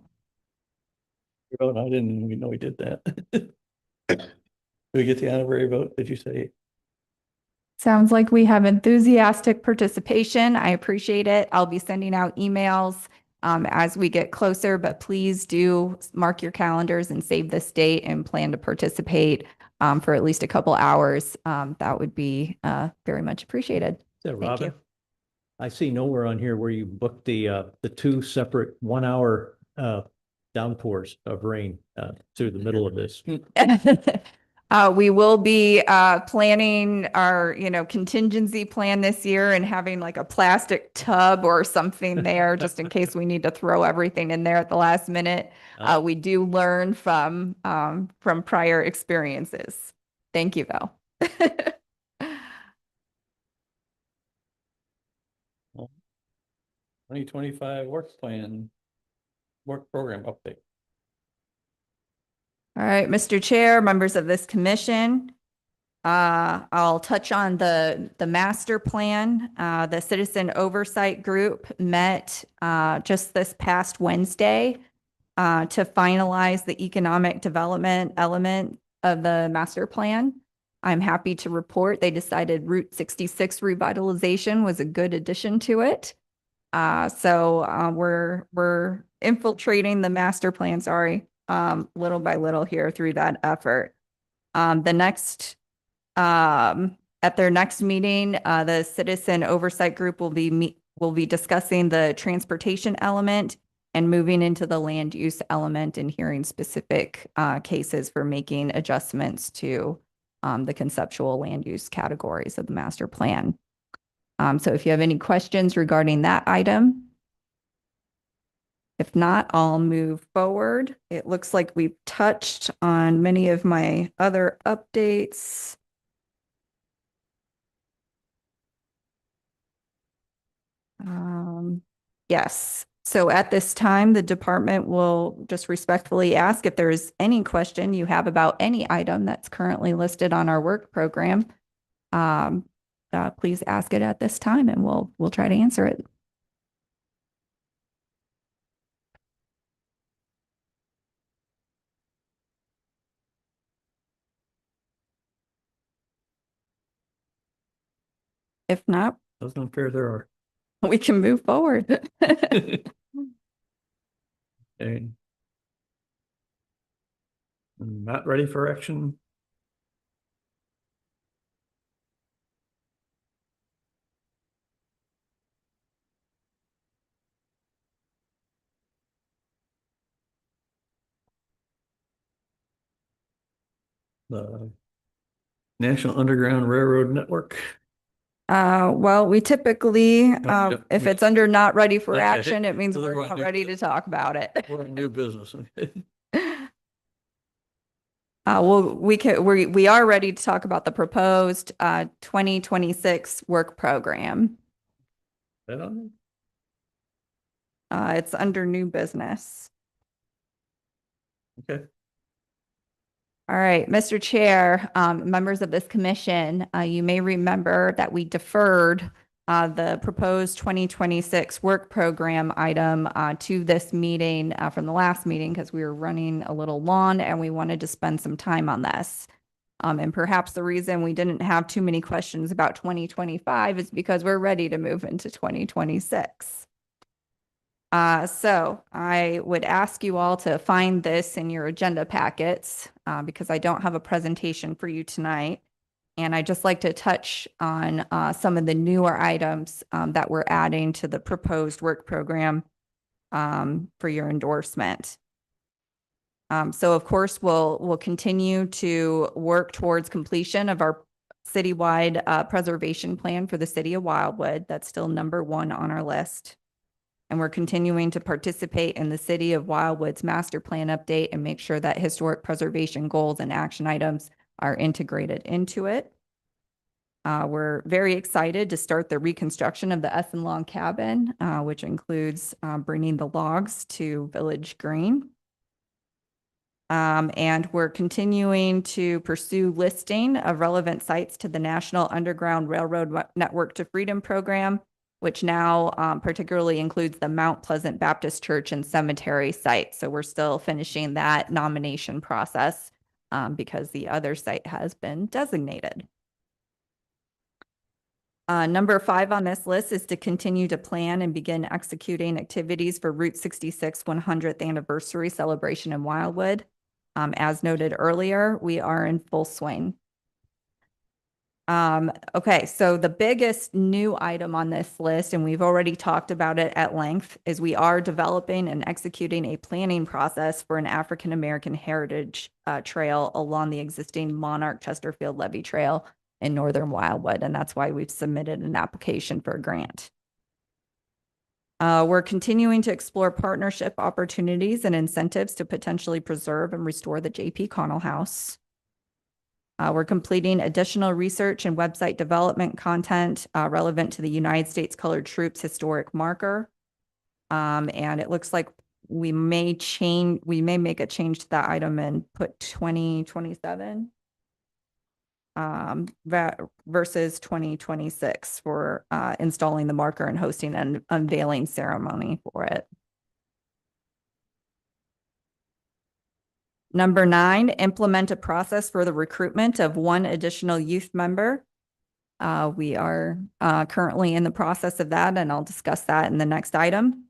Vote, I didn't even know we did that. Did we get the honorary vote? Did you say? Sounds like we have enthusiastic participation. I appreciate it. I'll be sending out emails as we get closer, but please do mark your calendars and save this date and plan to participate for at least a couple hours. That would be very much appreciated. Is that Thank Robin? you. I see nowhere on here where you booked the 2 separate 1 hour downpours of rain through the middle of this. We will be planning our, contingency plan this year and having like a plastic tub or something there just in case we need to throw everything in there at the last minute. We do learn from prior experiences. Thank you, though. 2025 work plan, work program update. All right, Mr. Chair, members of this commission, I'll touch on the master plan. The Citizen Oversight Group met just this past Wednesday to finalize the economic development element of the master plan. I'm happy to report they decided Route 66 revitalization was a good addition to it. So we're infiltrating the master plan, little by little here through that effort. At their next meeting, the Citizen Oversight Group will be discussing the transportation element and moving into the land use element and hearing specific cases for making adjustments to the conceptual land use categories of the master plan. So if you have any questions regarding that item, if not, I'll move forward. It looks like we've touched on many of my other updates. Yes. So at this time, the department will just respectfully ask if there's any question you have about any item that's currently listed on our work program. Please ask it at this time and we'll try to answer it. If not, That's unfair, there are. we can move forward. Okay. Not ready for action. The National Underground Railroad Network. Well, we typically, yeah, if it's under not ready for Okay. action, it means So they're we're going not to- ready to talk about it. We're in new business. We are ready to talk about the proposed 2026 work program. That on It's under new business. there? Okay. All right, Mr. Chair, members of this commission, you may remember that we deferred the proposed 2026 work program item to this meeting from the last meeting because we were running a little long and we wanted to spend some time on this. And perhaps the reason we didn't have too many questions about 2025 is because we're ready to move into 2026. So I would ask you all to find this in your agenda packets because I don't have a presentation for you tonight. And I'd just like to touch on some of the newer items that we're adding to the proposed work program for your endorsement. So of course, we'll continue to work towards completion of our citywide preservation plan for the city of Wildwood. That's still #1 on our list. And we're continuing to participate in the City of Wildwood's master plan update and make sure that historic preservation goals and action items are integrated into it. We're very excited to start the reconstruction of the Essen Log Cabin, which includes bringing the logs to Village Green. And we're continuing to pursue listing of relevant sites to the National Underground Railroad Network to Freedom program, which now particularly includes the Mount Pleasant Baptist Church and Cemetery site. So we're still finishing that nomination process because the other site has been designated. Number 5 on this list is to continue to plan and begin executing activities for Route 66 100th anniversary celebration in Wildwood. As noted earlier, we are in full swing. Okay, so the biggest new item on this list, and we've already talked about it at length, is we are developing and executing a planning process for an African American heritage trail along the existing Monarch Chesterfield Levee Trail in northern Wildwood, and that's why we've submitted an application for a grant. We're continuing to explore partnership opportunities and incentives to potentially preserve and restore the J.P. Connell House. We're completing additional research and website development content relevant to the United States Colored Troops historic marker. And it looks like we may make a change to that item and put 2027 versus 2026 for installing the marker and hosting an unveiling ceremony for it. Number 9, implement a process for the recruitment of 1 additional youth member. We are currently in the process of that, and I'll discuss that in the next item.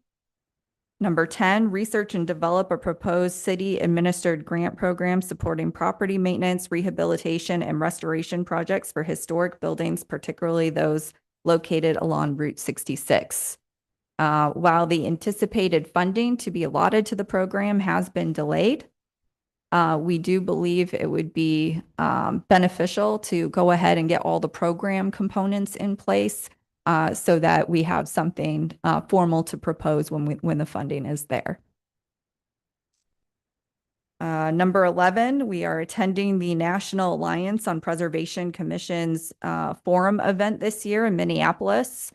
Number 10, research and develop a proposed city-administered grant program supporting property maintenance, rehabilitation, and restoration projects for historic buildings, particularly those located along Route 66. While the anticipated funding to be allotted to the program has been delayed, we do believe it would be beneficial to go ahead and get all the program components in place so that we have something formal to propose when the funding is there. Number 11, we are attending the National Alliance on Preservation Commission's forum event this year in Minneapolis.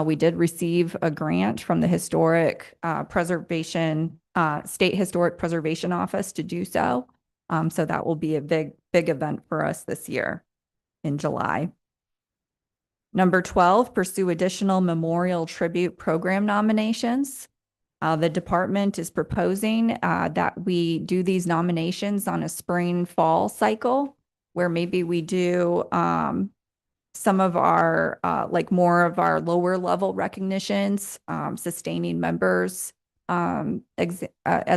We did receive a grant from the Historic Preservation State Historic Preservation Office to do so. So that will be a big event for us this year in July. Number 12, pursue additional memorial tribute program nominations. The department is proposing that we do these nominations on a spring-fall cycle, where maybe we do some of our, like more of our lower level recognitions, sustaining members, as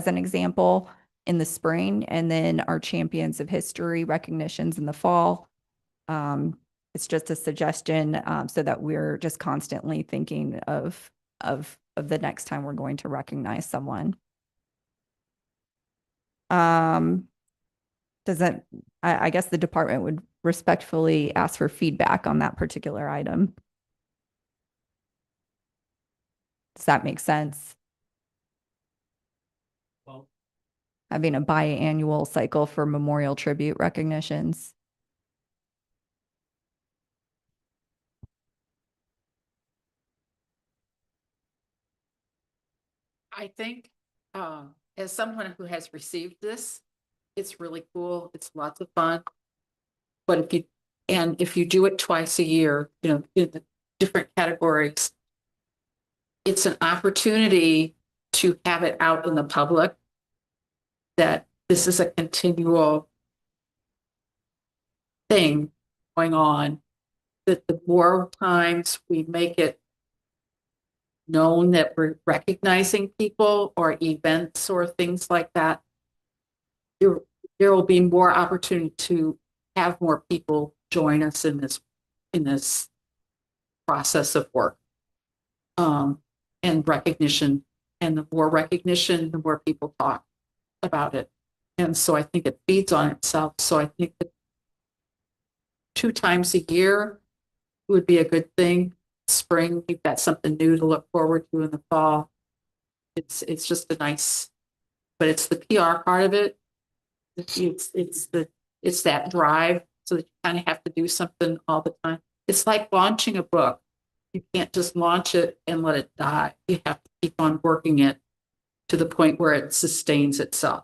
an example, in the spring, and then our champions of history recognitions in the fall. It's just a suggestion so that we're just constantly thinking of the next time we're going to recognize someone. I guess the department would respectfully ask for feedback on that particular item. Does that make sense? Well, having a biannual cycle for memorial tribute recognitions. I think as someone who has received this, it's really cool. It's lots of fun. But if you do it twice a year, in the different categories, it's an opportunity to have it out in the public that this is a continual thing going on, that the more times we make it known that we're recognizing people or events or things like that, there will be more opportunity to have more people join us in this process of work and recognition. And the more recognition, the more people talk about it. And so I think it feeds on itself. So I think that 2 times a year would be a good thing. Spring, we've got something new to look forward to in the fall. It's just a nice, but it's the PR part of it. It's that drive, so that you kind of have to do something all the time. It's like launching a book. You can't just launch it and let it die. You have to keep on working it to the point where it sustains itself.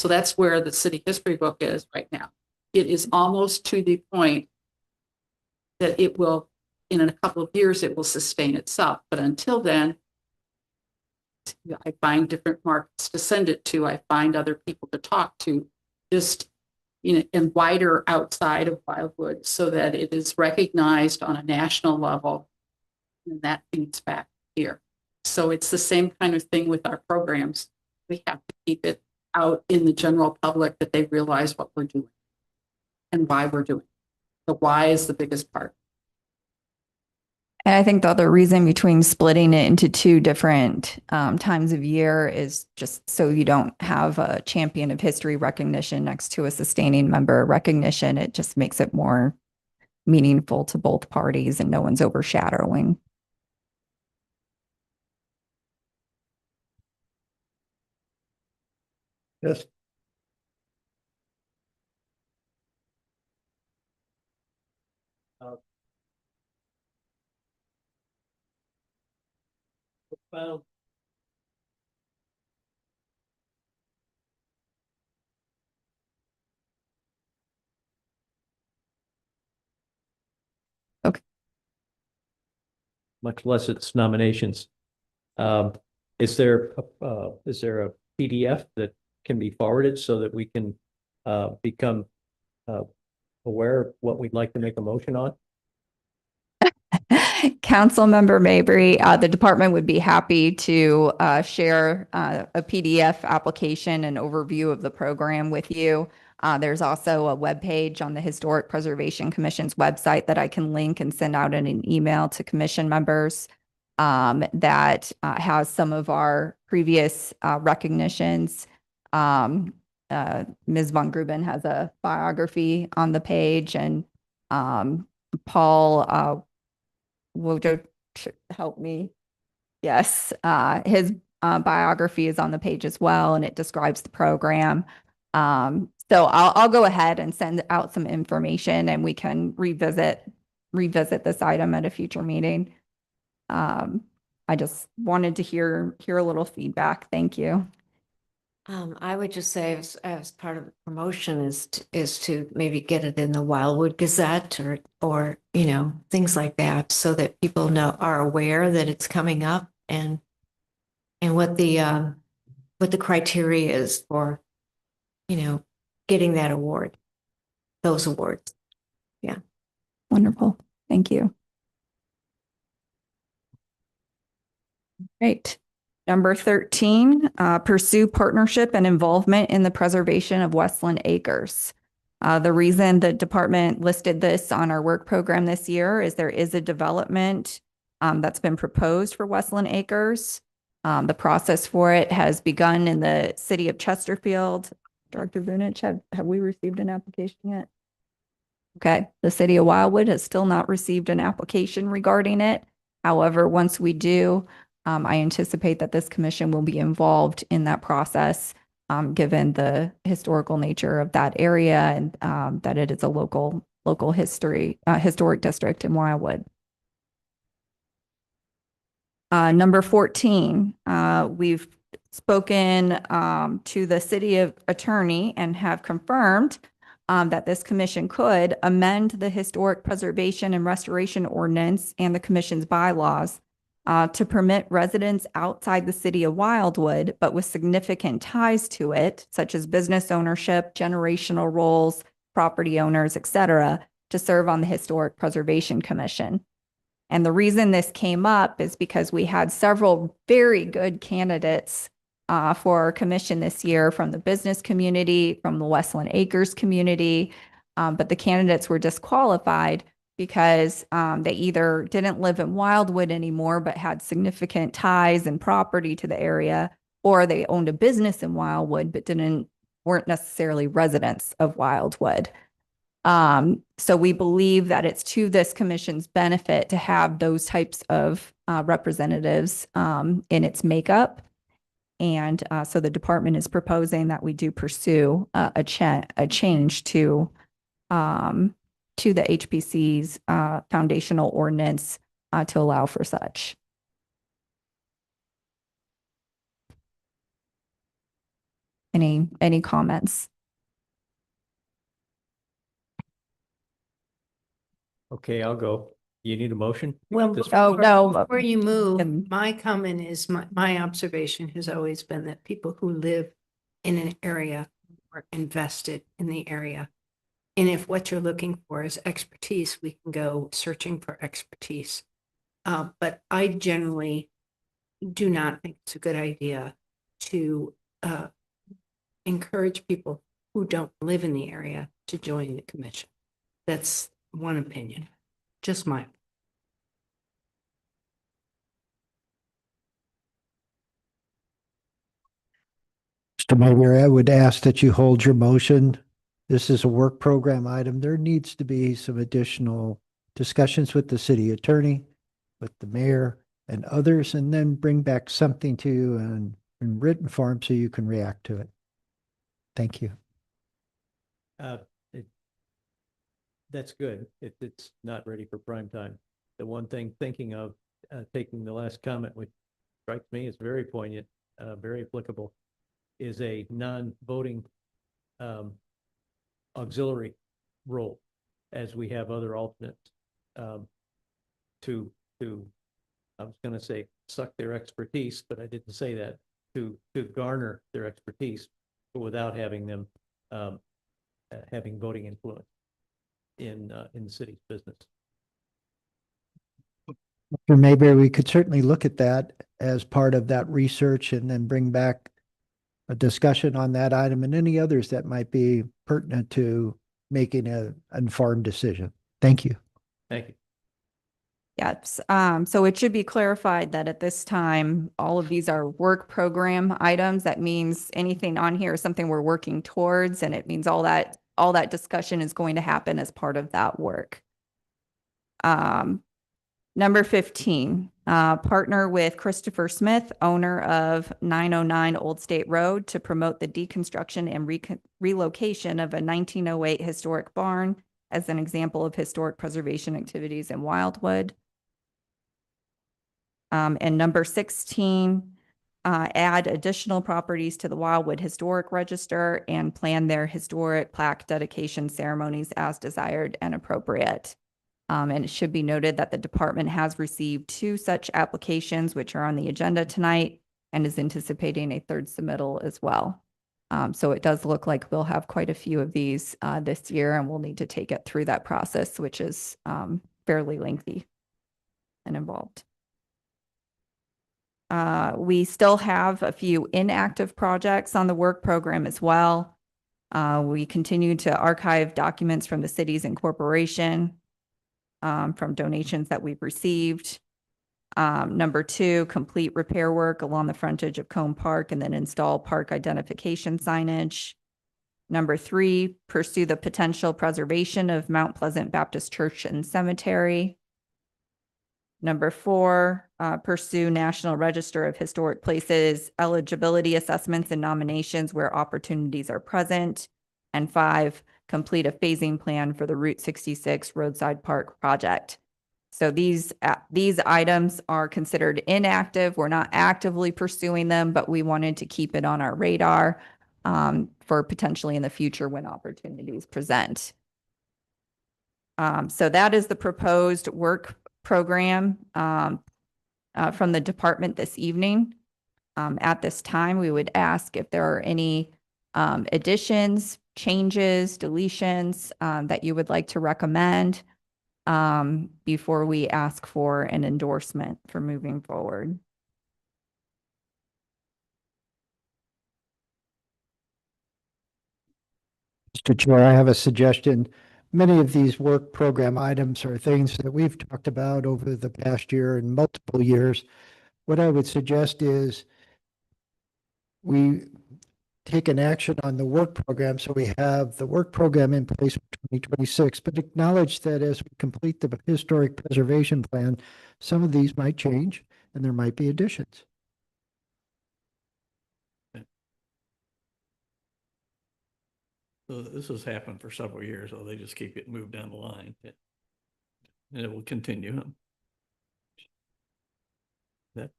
So that's where the city history book is right now. It is almost to the point that it will in a couple of years, it will sustain itself. But until then, I find different markets to send it to. I find other people to talk to, just, and wider outside of Wildwood so that it is recognized on a national level. And that feeds back here. So it's the same kind of thing with our programs. We have to keep it out in the general public that they realize what we're doing and why we're doing it. The why is the biggest part. And I think the other reason between splitting it into two different times of year is just so you don't have a champion of history recognition next to a sustaining member recognition. It just makes it more meaningful to both parties and no one's overshadowing. Yes. Well. Much less its nominations. Is there a PDF that can be forwarded so that we can become aware of what we'd like to make a motion on? Councilmember Mabry, the department would be happy to share a PDF application and overview of the program with you. There's also a webpage on the Historic Preservation Commission's website that I can link and send out in an email to commission members that has some of our previous recognitions. Ms. Von Gruben has a biography on the page, and Paul will help me. Yes, his biography is on the page as well, and it describes the program. So I'll go ahead and send out some information, and we can revisit this item at a future meeting. I just wanted to hear a little feedback. Thank you. I would just say as part of the promotion is to maybe get it in the Wildwood Gazette or things like that, so that people are aware that it's coming up and what the criteria is for getting that award, those awards. Yeah. Wonderful. Thank you. Great. Number 13, pursue partnership and involvement in the preservation of Westland Acres. The reason the department listed this on our work program this year is there is a development that's been proposed for Westland Acres. The process for it has begun in the city of Chesterfield. Director Vunich, have we received an application yet? Okay, the city of Wildwood has still not received an application regarding it. However, once we do, I anticipate that this commission will be involved in that process, given the historical nature of that area and that it is a local historic district in Wildwood. Number 14, we've spoken to the city attorney and have confirmed that this commission could amend the historic preservation and restoration ordinance and the commission's bylaws to permit residents outside the city of Wildwood, but with significant ties to it, such as business ownership, generational roles, property owners, etc., to serve on the Historic Preservation Commission. And the reason this came up is because we had several very good candidates for our commission this year from the business community, from the Westland Acres community, but the candidates were disqualified because they either didn't live in Wildwood anymore, but had significant ties and property to the area, or they owned a business in Wildwood, but weren't necessarily residents of Wildwood. So we believe that it's to this commission's benefit to have those types of representatives in its makeup. And so the department is proposing that we do pursue a change to the HPC's foundational ordinance to allow for such. Any comments? Okay, I'll go. You need a motion? Well, This- Oh, no. before you move, Um, my comment is, my observation has always been that people who live in an area are invested in the area. And if what you're looking for is expertise, we can go searching for expertise. But I generally do not think it's a good idea to encourage people who don't live in the area to join the commission. That's one opinion, just mine. Mr. Mayor, I would ask that you hold your motion. This is a work program item. There needs to be some additional discussions with the city attorney, with the mayor and others, and then bring back something to you in written form so you can react to it. Thank you. That's good. It's not ready for prime time. The one thing thinking of, taking the last comment, which strikes me as very poignant, very applicable, is a non-voting auxiliary role, as we have other alternates, to I was gonna say suck their expertise, but I didn't say that, to garner their expertise, but without having them having voting influence in the city's business. Or maybe we could certainly look at that as part of that research and then bring back a discussion on that item and any others that might be pertinent to making an informed decision. Thank you. Thank you. Yes, so it should be clarified that at this time, all of these are work program items. That means anything on here is something we're working towards, and it means all that discussion is going to happen as part of that work. Number 15, partner with Christopher Smith, owner of 909 Old State Road, to promote the deconstruction and relocation of a 1908 historic barn as an example of historic preservation activities in Wildwood. And number 16, add additional properties to the Wildwood Historic Register and plan their historic plaque dedication ceremonies as desired and appropriate. And it should be noted that the department has received 2 such applications, which are on the agenda tonight, and is anticipating a 3rd submittal as well. So it does look like we'll have quite a few of these this year, and we'll need to take it through that process, which is fairly lengthy and involved. We still have a few inactive projects on the work program as well. We continue to archive documents from the city's incorporation, from donations that we've received. Number 2, complete repair work along the frontage of Cone Park and then install park identification signage. Number 3, pursue the potential preservation of Mount Pleasant Baptist Church and Cemetery. Number 4, pursue National Register of Historic Places eligibility assessments and nominations where opportunities are present. And 5, complete a phasing plan for the Route 66 roadside park project. So these items are considered inactive. We're not actively pursuing them, but we wanted to keep it on our radar for potentially in the future when opportunities present. So that is the proposed work program from the department this evening. At this time, we would ask if there are any additions, changes, deletions that you would like to recommend before we ask for an endorsement for moving forward. Mr. Chair, I have a suggestion. Many of these work program items are things that we've talked about over the past year and multiple years. What I would suggest is we take an action on the work program, so we have the work program in place for 2026, but acknowledge that as we complete the historic preservation plan, some of these might change and there might be additions. So this has happened for several years, so they just keep getting moved down the line. And it will continue. That.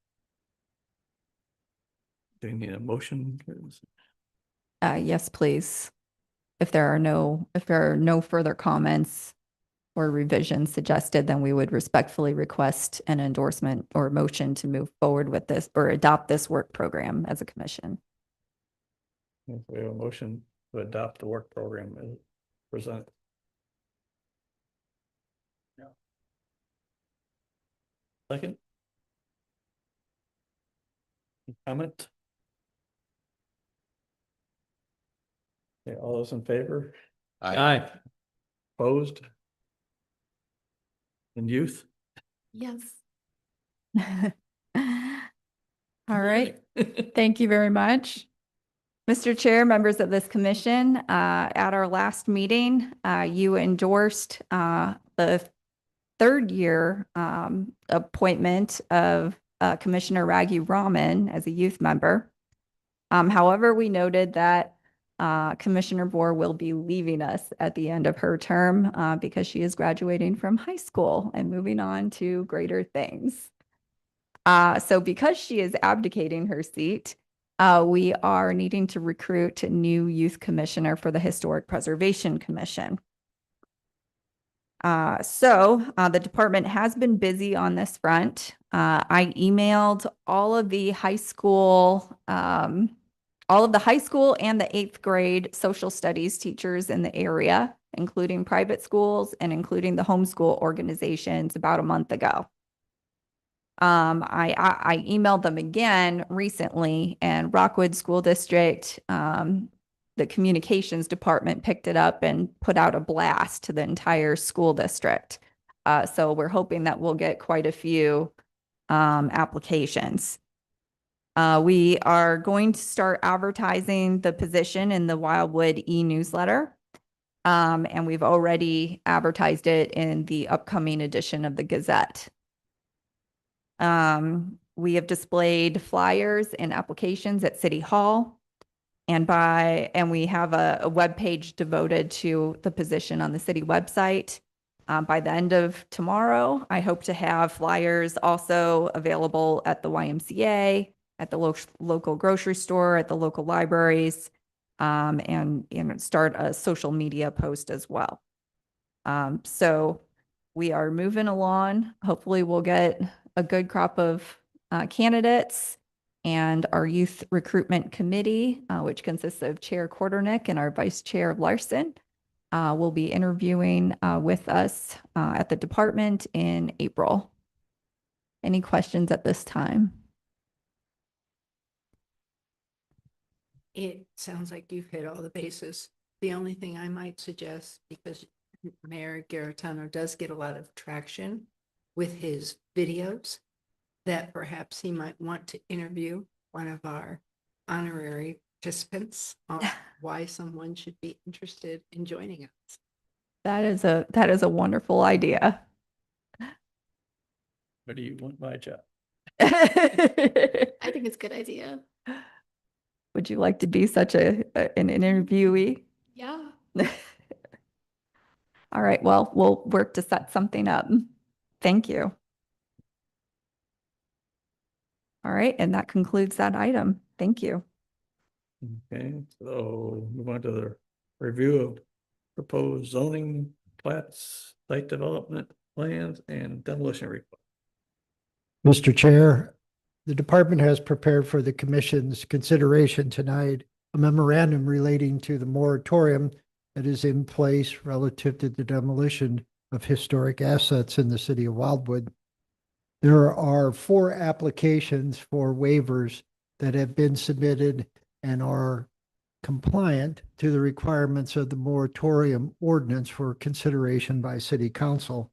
Do you need a motion? Yes, please. If there are no further comments, or revisions suggested, then we would respectfully request an endorsement or motion to move forward with this or adopt this work program as a commission. If we have a motion to adopt the work program as presented. Second? Comment? Okay, all those in favor? Aye. Opposed? And youth? Yes. All right. Thank you very much. Mr. Chair, members of this commission, at our last meeting, you endorsed the third year appointment of Commissioner Raghu Raman as a youth member. However, we noted that Commissioner Bohr will be leaving us at the end of her term because she is graduating from high school and moving on to greater things. So because she is abdicating her seat, we are needing to recruit a new youth commissioner for the Historic Preservation Commission. The department has been busy on this front. I emailed all of the high school and the 8th grade social studies teachers in the area, including private schools and including the homeschool organizations about a month ago. I emailed them again recently, and Rockwood School District, the communications department picked it up and put out a blast to the entire school district. So we're hoping that we'll get quite a few applications. We are going to start advertising the position in the Wildwood e-newsletter. And we've already advertised it in the upcoming edition of the Gazette. We have displayed flyers and applications at City Hall. And we have a web page devoted to the position on the city website. By the end of tomorrow, I hope to have flyers also available at the YMCA, at the local grocery store, at the local libraries, and start a social media post as well. So we are moving along. Hopefully we'll get a good crop of candidates, and our youth recruitment committee, which consists of Chair Quarternick and our Vice Chair Larson, will be interviewing with us at the department in April. Any questions at this time? It sounds like you've hit all the bases. The only thing I might suggest, because Mayor Garitano does get a lot of traction with his videos, that perhaps he might want to interview one of our honorary participants on why someone should be interested in joining us. That is a wonderful idea. What do you want my job? I think it's a good idea. Would you like to be such an interviewee? Yeah. All right, well, we'll work to set something up. Thank you. All right, and that concludes that item. Thank you. Okay, so move on to the review of proposed zoning plats, site development plans, and demolition request. Mr. Chair, the department has prepared for the commission's consideration tonight a memorandum relating to the moratorium that is in place relative to the demolition of historic assets in the city of Wildwood. There are 4 applications for waivers that have been submitted and are compliant to the requirements of the moratorium ordinance for consideration by City Council.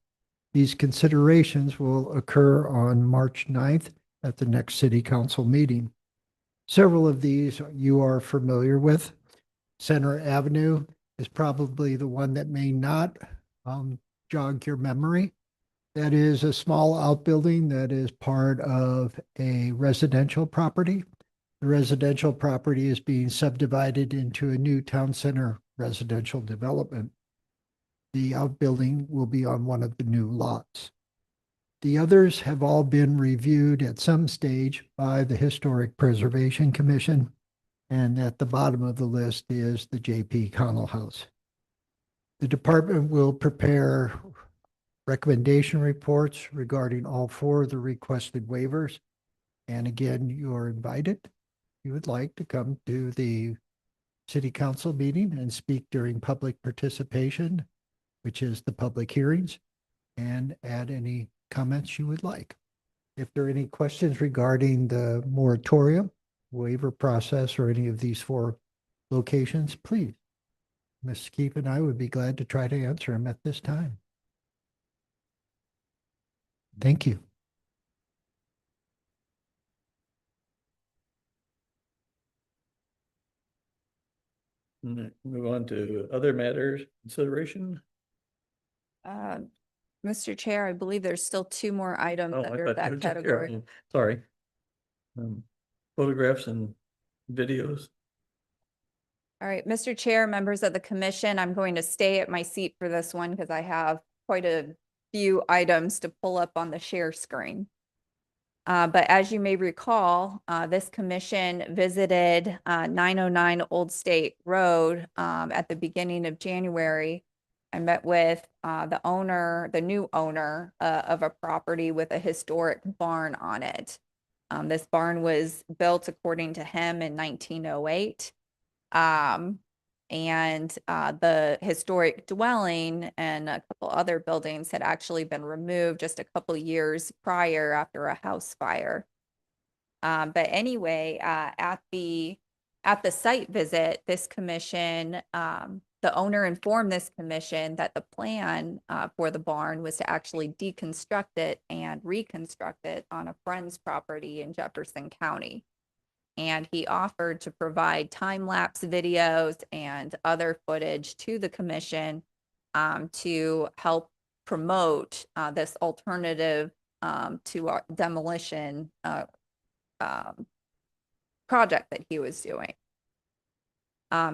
These considerations will occur on March 9th at the next City Council meeting. Several of these you are familiar with. Center Avenue is probably the one that may not jog your memory. That is a small outbuilding that is part of a residential property. The residential property is being subdivided into a new town center residential development. The outbuilding will be on one of the new lots. The others have all been reviewed at some stage by the Historic Preservation Commission, and at the bottom of the list is the J.P. Connell House. The department will prepare recommendation reports regarding all 4 of the requested waivers. And again, you are invited, if you would like to come to the city council meeting and speak during public participation, which is the public hearings, and add any comments you would like. If there are any questions regarding the moratorium, waiver process, or any of these 4 locations, please. Ms. Keefe and I would be glad to try to answer them at this time. Thank you. Move on to other matters consideration. Mr. Chair, I believe there's still 2 more items Oh, I under thought that you took care of category. them. Sorry. Photographs and videos. All right, Mr. Chair, members of the commission, I'm going to stay at my seat for this one because I have quite a few items to pull up on the share screen. But as you may recall, this commission visited 909 Old State Road at the beginning of January. I met with the new owner of a property with a historic barn on it. This barn was built, according to him, in 1908. And the historic dwelling and a couple other buildings had actually been removed just a couple years prior after a house fire. But anyway, at the site visit, this commission, the owner informed this commission that the plan for the barn was to actually deconstruct it and reconstruct it on a friend's property in Jefferson County. And he offered to provide time-lapse videos and other footage to the commission to help promote this alternative to our demolition project that he was doing.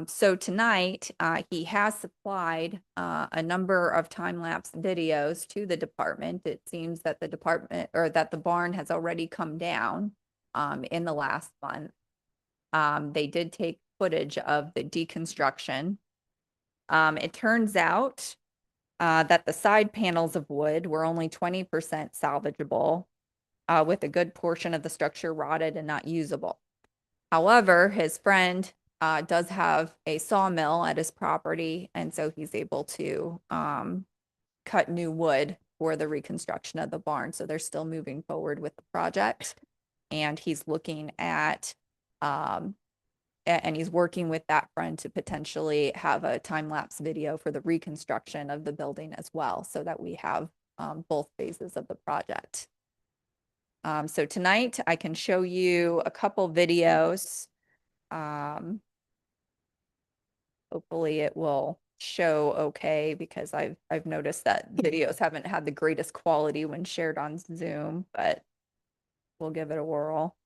So tonight, he has supplied a number of time-lapse videos to the department. It seems that the department, or that the barn, has already come down in the last month. They did take footage of the deconstruction. It turns out that the side panels of wood were only 20% salvageable, with a good portion of the structure rotted and not usable. However, his friend does have a sawmill at his property, and so he's able to cut new wood for the reconstruction of the barn. So they're still moving forward with the project, and he's looking at and he's working with that friend to potentially have a time-lapse video for the reconstruction of the building as well, so that we have both phases of the project. So tonight I can show you a couple videos. Hopefully it will show okay, because I've noticed that videos haven't had the greatest quality when shared on Zoom, but we'll give it a whirl.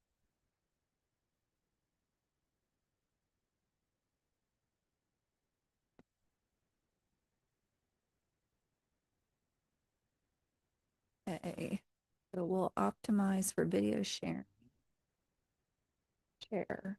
Okay, so we'll optimize for video sharing. Share.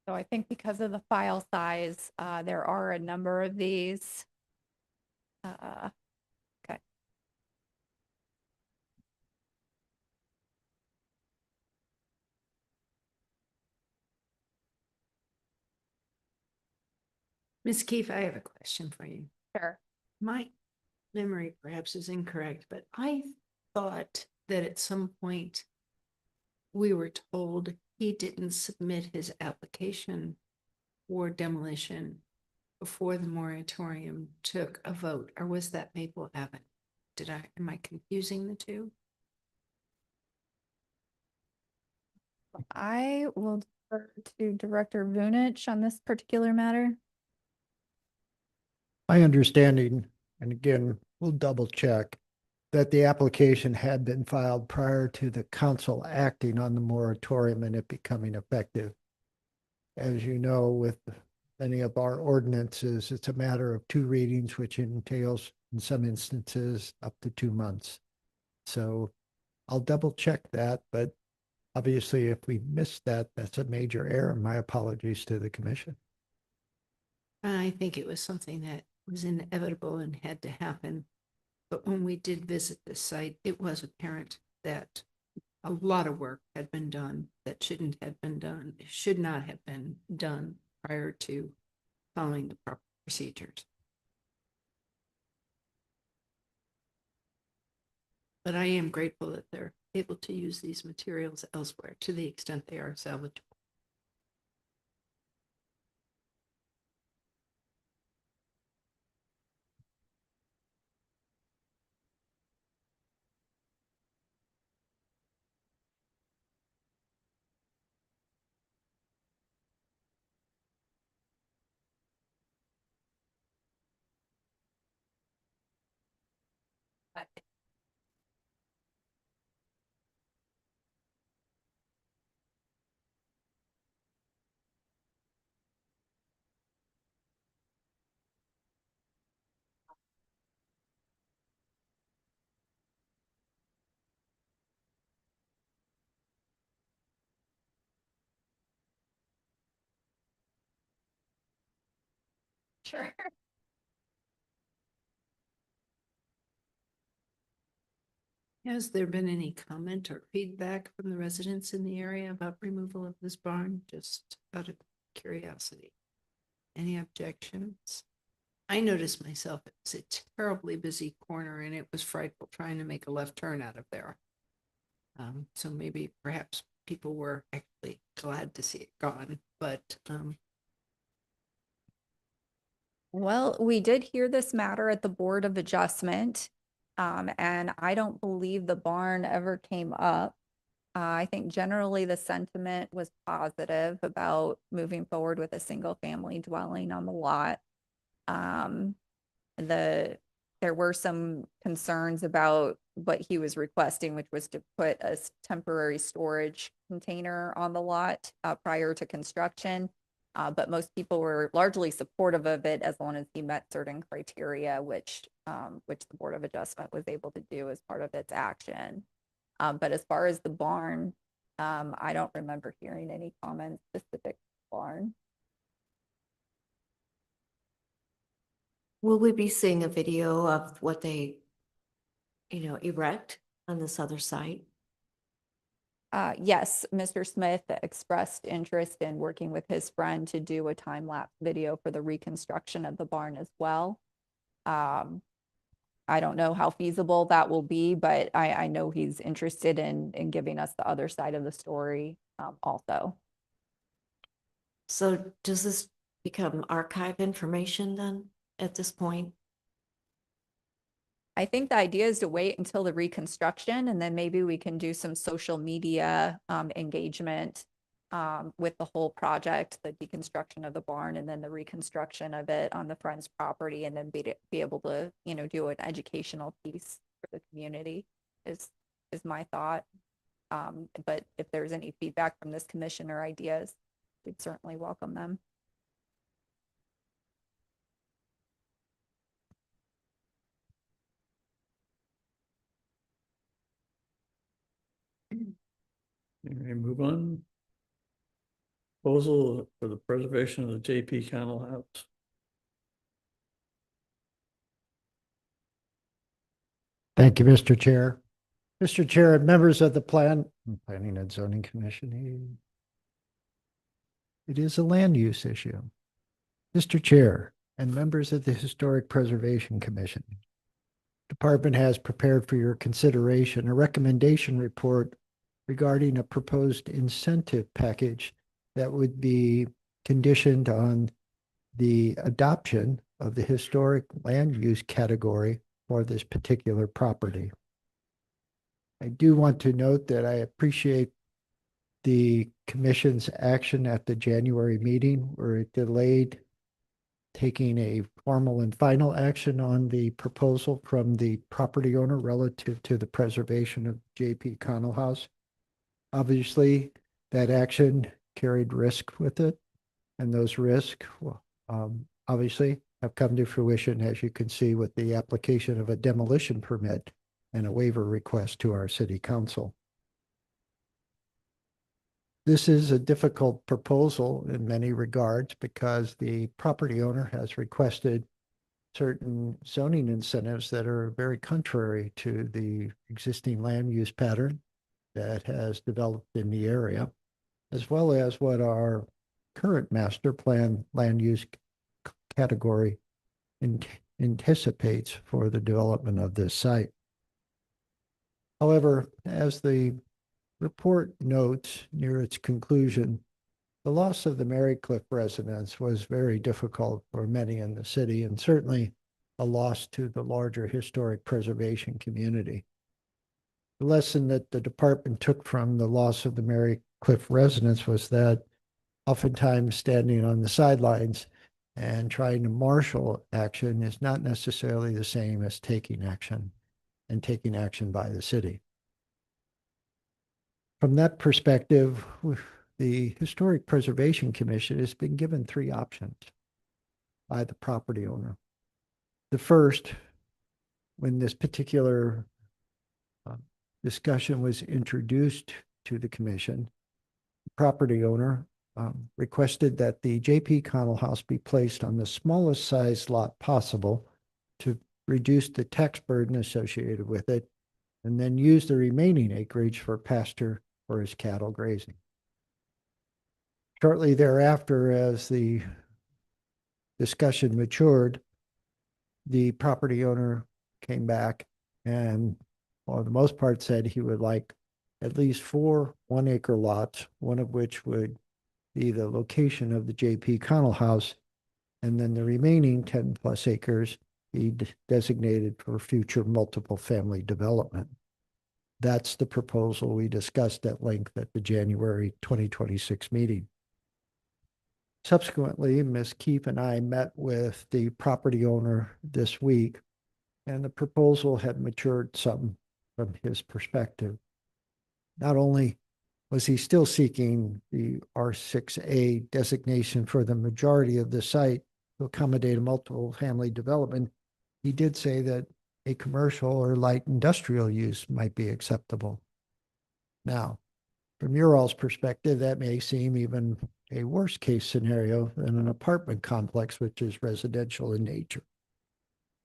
So I think because of the file size, there are a number of these. Okay. Ms. Keefe, I have a question for you. Sure. My memory perhaps is incorrect, but I thought that at some point we were told he didn't submit his application for demolition before the moratorium took a vote, or was that Maple Avenue? Am I confusing the two? I will defer to Director Vunich on this particular matter. My understanding and again, we'll double check, that the application had been filed prior to the council acting on the moratorium and it becoming effective. As you know, with many of our ordinances, it's a matter of 2 readings, which entails in some instances up to 2 months. So I'll double check that, but obviously if we missed that, that's a major error. My apologies to the commission. I think it was something that was inevitable and had to happen. But when we did visit the site, it was apparent that a lot of work had been done that shouldn't have been done, should not have been done prior to following the proper procedures. But I am grateful that they're able to use these materials elsewhere to the extent they are salvageable. Sure. Has there been any comment or feedback from the residents in the area about removal of this barn? Just out of curiosity. Any objections? I noticed myself, it's a terribly busy corner and it was frightful trying to make a left turn out of there. So maybe perhaps people were actually glad to see it gone, but Well, we did hear this matter at the Board of Adjustment, and I don't believe the barn ever came up. I think generally the sentiment was positive about moving forward with a single-family dwelling on the lot. There were some concerns about what he was requesting, which was to put a temporary storage container on the lot prior to construction. But most people were largely supportive of it as long as he met certain criteria, which the Board of Adjustment was able to do as part of its action. But as far as the barn, I don't remember hearing any comments specific to the barn. Will we be seeing a video of what they, erect on this other site? Yes, Mr. Smith expressed interest in working with his friend to do a time-lapse video for the reconstruction of the barn as well. I don't know how feasible that will be, but I know he's interested in giving us the other side of the story also. So does this become archive information then at this point? I think the idea is to wait until the reconstruction and then maybe we can do some social media engagement with the whole project, the deconstruction of the barn and then the reconstruction of it on the friend's property, and then be able to, do an educational piece for the community is my thought. But if there's any feedback from this commission or ideas, we'd certainly welcome them. Okay, move on. Proposal for the preservation of the JP Connell House. Thank you, Mr. Chair. Mr. Chair and members of the Planning and Zoning Commission. It is a land use issue. Mr. Chair and members of the Historic Preservation Commission. Department has prepared for your consideration a recommendation report regarding a proposed incentive package that would be conditioned on the adoption of the historic land use category for this particular property. I do want to note that I appreciate the commission's action at the January meeting where it delayed taking a formal and final action on the proposal from the property owner relative to the preservation of JP Connell House. Obviously, that action carried risk with it, and those risks, obviously, have come to fruition, as you can see, with the application of a demolition permit and a waiver request to our city council. This is a difficult proposal in many regards because the property owner has requested certain zoning incentives that are very contrary to the existing land use pattern that has developed in the area, as well as what our current master plan land use category anticipates for the development of this site. However, as the report notes near its conclusion, the loss of the Marycliff residence was very difficult for many in the city, and certainly a loss to the larger historic preservation community. The lesson that the department took from the loss of the Marycliff residence was that oftentimes standing on the sidelines and trying to marshal action is not necessarily the same as taking action, and taking action by the city. From that perspective, the Historic Preservation Commission has been given 3 options by the property owner. The first, when this particular discussion was introduced to the commission, the property owner requested that the JP Connell House be placed on the smallest size lot possible to reduce the tax burden associated with it, and then use the remaining acreage for pasture for his cattle grazing. Shortly thereafter, as the discussion matured, the property owner came back and, for the most part, said he would like at least 4 one-acre lots, one of which would be the location of the JP Connell House, and then the remaining 10+ acres be designated for future multiple family development. That's the proposal we discussed at length at the January 2026 meeting. Subsequently, Ms. Keefe and I met with the property owner this week, and the proposal had matured some from his perspective. Not only was he still seeking the R6A designation for the majority of the site to accommodate a multiple family development, he did say that a commercial or light industrial use might be acceptable. Now, from your all's perspective, that may seem even a worst case scenario than an apartment complex, which is residential in nature.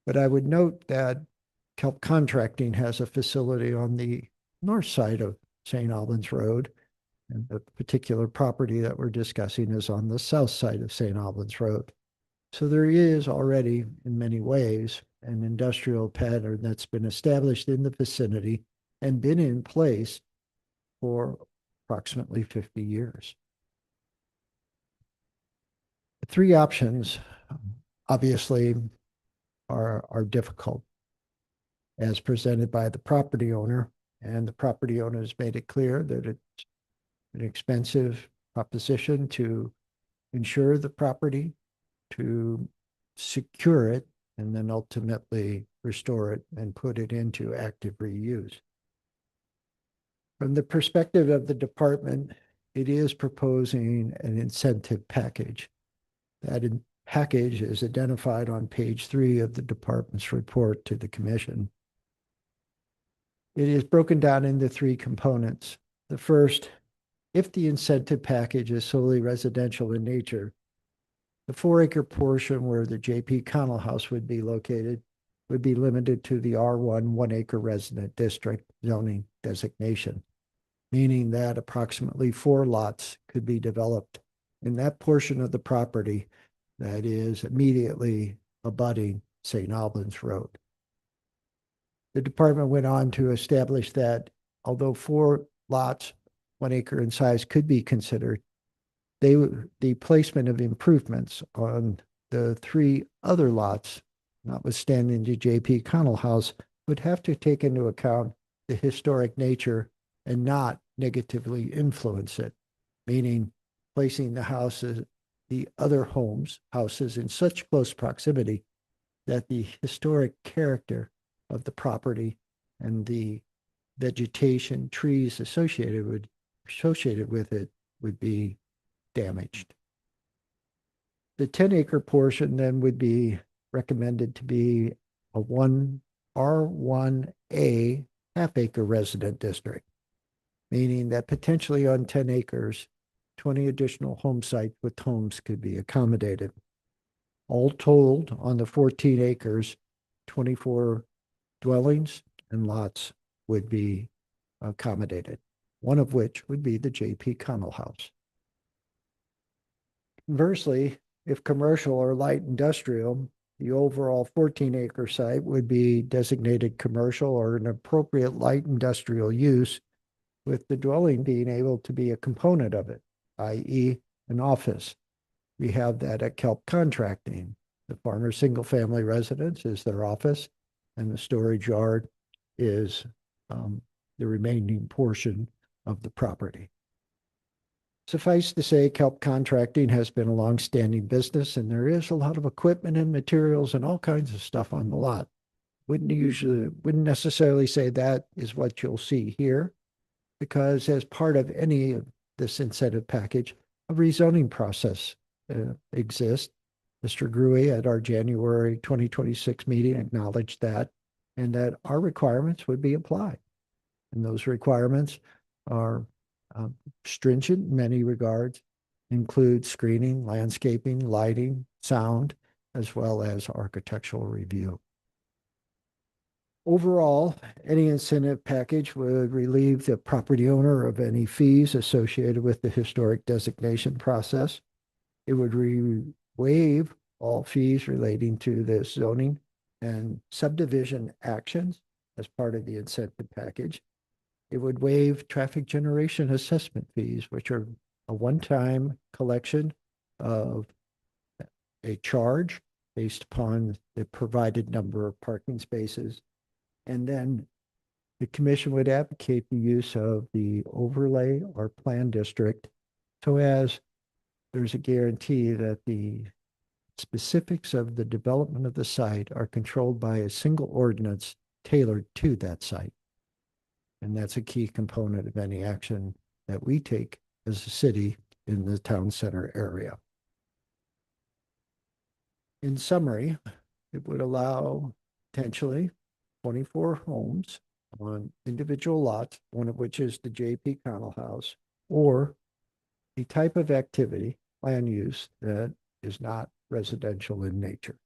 But I would note that Kelp Contracting has a facility on the north side of St. Albans Road, and the particular property that we're discussing is on the south side of St. Albans Road. So there is already, in many ways, an industrial pattern that's been established in the vicinity and been in place for approximately 50 years. The 3 options obviously are difficult as presented by the property owner, and the property owner has made it clear that it's an expensive proposition to insure the property, to secure it, and then ultimately restore it and put it into active reuse. From the perspective of the department, it is proposing an incentive package. That package is identified on page 3 of the department's report to the commission. It is broken down into 3 components. The first, if the incentive package is solely residential in nature, the 4-acre portion where the JP Connell House would be located would be limited to the R1 1-acre resident district zoning designation, meaning that approximately 4 lots could be developed in that portion of the property that is immediately abutting St. Albans Road. The department went on to establish that although 4 lots, 1 acre in size, could be considered, the placement of improvements on the 3 other lots, notwithstanding the JP Connell House, would have to take into account the historic nature and not negatively influence it, meaning placing the houses the other houses in such close proximity that the historic character of the property and the vegetation, trees associated with it would be damaged. The 10-acre portion then would be recommended to be a R1A half-acre resident district, meaning that potentially on 10 acres, 20 additional home sites with homes could be accommodated. All told, on the 14 acres, 24 dwellings and lots would be accommodated, one of which would be the J.P. Connell House. Conversely, if commercial or light industrial, the overall 14-acre site would be designated commercial or an appropriate light industrial use, with the dwelling being able to be a component of it, i.e. an office. We have that at Kelp Contracting. The farmer's single-family residence is their office, and the storage yard is the remaining portion of the property. Suffice to say, Kelp Contracting has been a long-standing business, and there is a lot of equipment and materials and all kinds of stuff on the lot. Wouldn't necessarily say that is what you'll see here, because as part of any of this incentive package, a rezoning process exists. Mr. Gruey at our January 2026 meeting acknowledged that, and that our requirements would be applied. And those requirements are stringent in many regards, include screening, landscaping, lighting, sound, as well as architectural review. Overall, any incentive package would relieve the property owner of any fees associated with the historic designation process. It would waive all fees relating to the zoning and subdivision actions as part of the incentive package. It would waive traffic generation assessment fees, which are a one-time collection of a charge based upon the provided number of parking spaces. And then the commission would advocate the use of the overlay or plan district so as there's a guarantee that the specifics of the development of the site are controlled by a single ordinance tailored to that site. And that's a key component of any action that we take as a city in the town center area. In summary, it would allow potentially 24 homes on individual lots, one of which is the J.P. Connell House, or a type of activity, land use, that is not residential in nature.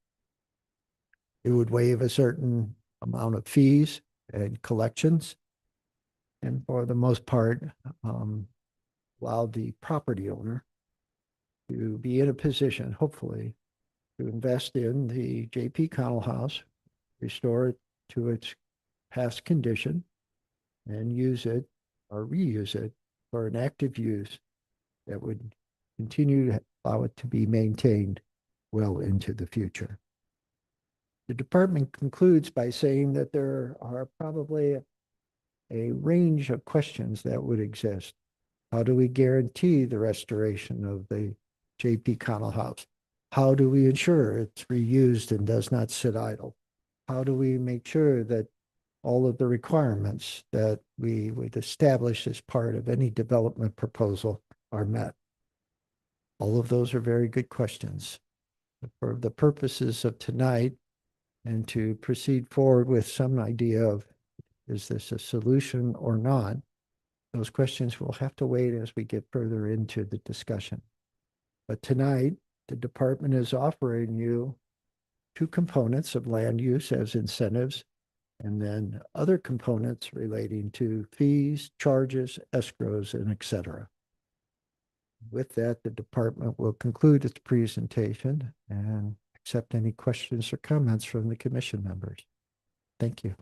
It would waive a certain amount of fees and collections, and for the most part, allow the property owner to be in a position, hopefully, to invest in the J.P. Connell House, restore it to its past condition, and use it or reuse it for an active use that would continue to allow it to be maintained well into the future. The department concludes by saying that there are probably a range of questions that would exist. How do we guarantee the restoration of the J.P. Connell House? How do we ensure it's reused and does not sit idle? How do we make sure that all of the requirements that we would establish as part of any development proposal are met? All of those are very good questions. For the purposes of tonight, and to proceed forward with some idea of, is this a solution or not? Those questions will have to wait as we get further into the discussion. But tonight, the department is offering you two components of land use as incentives, and then other components relating to fees, charges, escrows, and et cetera. With that, the department will conclude its presentation and accept any questions or comments from the commission members. Thank you.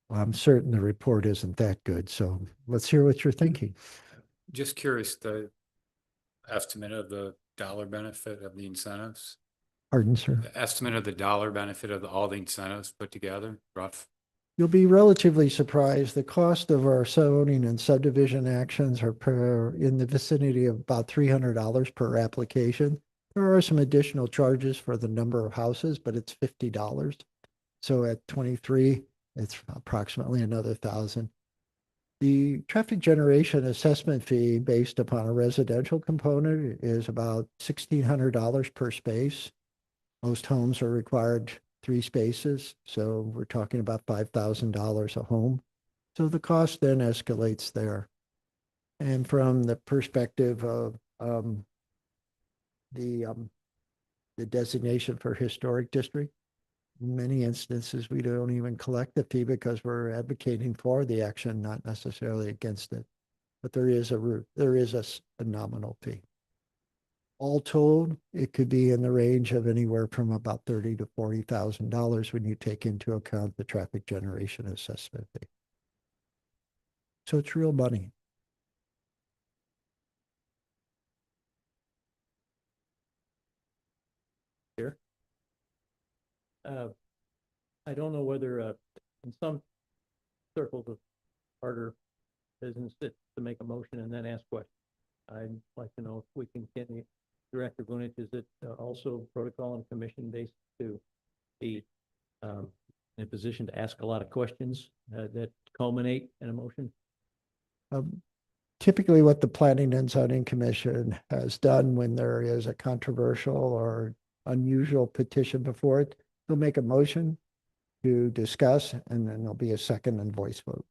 Well, I'm certain the report isn't that good, so let's hear what you're thinking. Just curious, the estimate of the dollar benefit of the incentives? Pardon, sir? The estimate of the dollar benefit of all the incentives put together, rough? You'll be relatively surprised. The cost of our zoning and subdivision actions are in the vicinity of about $300 per application. There are some additional charges for the number of houses, but it's $50. So at 23, it's approximately another 1,000. The traffic generation assessment fee based upon a residential component is about $1,600 per space. Most homes are required 3 spaces, so we're talking about $5,000 a home. So the cost then escalates there. And from the perspective of the designation for historic district, in many instances, we don't even collect the fee because we're advocating for the action, not necessarily against it. But there is a nominal fee. All told, it could be in the range of anywhere from about $30,000 to $40,000 when you take into account the traffic generation assessment fee. So it's real money. Here. I don't know whether in some circles of harder business to make a motion and then ask questions. I'd like to know if we can get the Director Gunich, is it also protocol and commission based to be in a position to ask a lot of questions that culminate in a motion? Typically what the Planning and Zoning Commission has done when there is a controversial or unusual petition before it, they'll make a motion to discuss, and then there'll be a second and voice vote.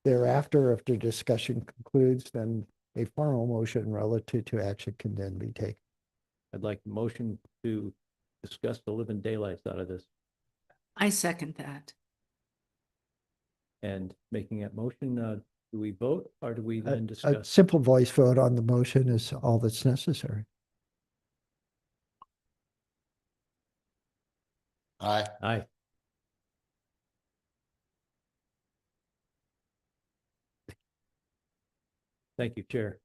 Thereafter, if the discussion concludes, then a formal motion relative to action can then be taken. I'd like a motion to discuss the living daylights out of this, I second that. and making that motion, do we vote or do we then A discuss? simple voice vote on the motion is all that's necessary. Aye. Aye. Thank you, Chair.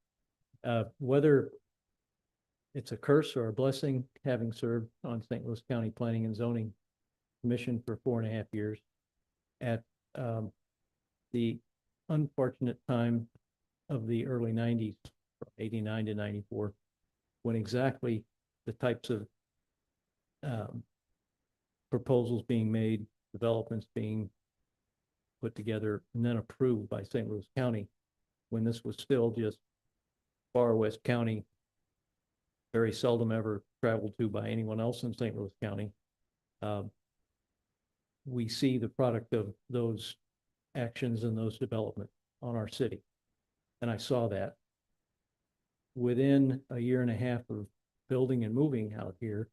Whether it's a curse or a blessing, having served on St. Louis County Planning and Zoning Commission for 4.5 years at the unfortunate time of the early 90s, from 89 to 94, when exactly the types of proposals being made, developments being put together and then approved by St. Louis County, when this was still just far west county, very seldom ever traveled to by anyone else in St. Louis County. We see the product of those actions and those developments on our city. And I saw that. Within a year and a half of building and moving out here,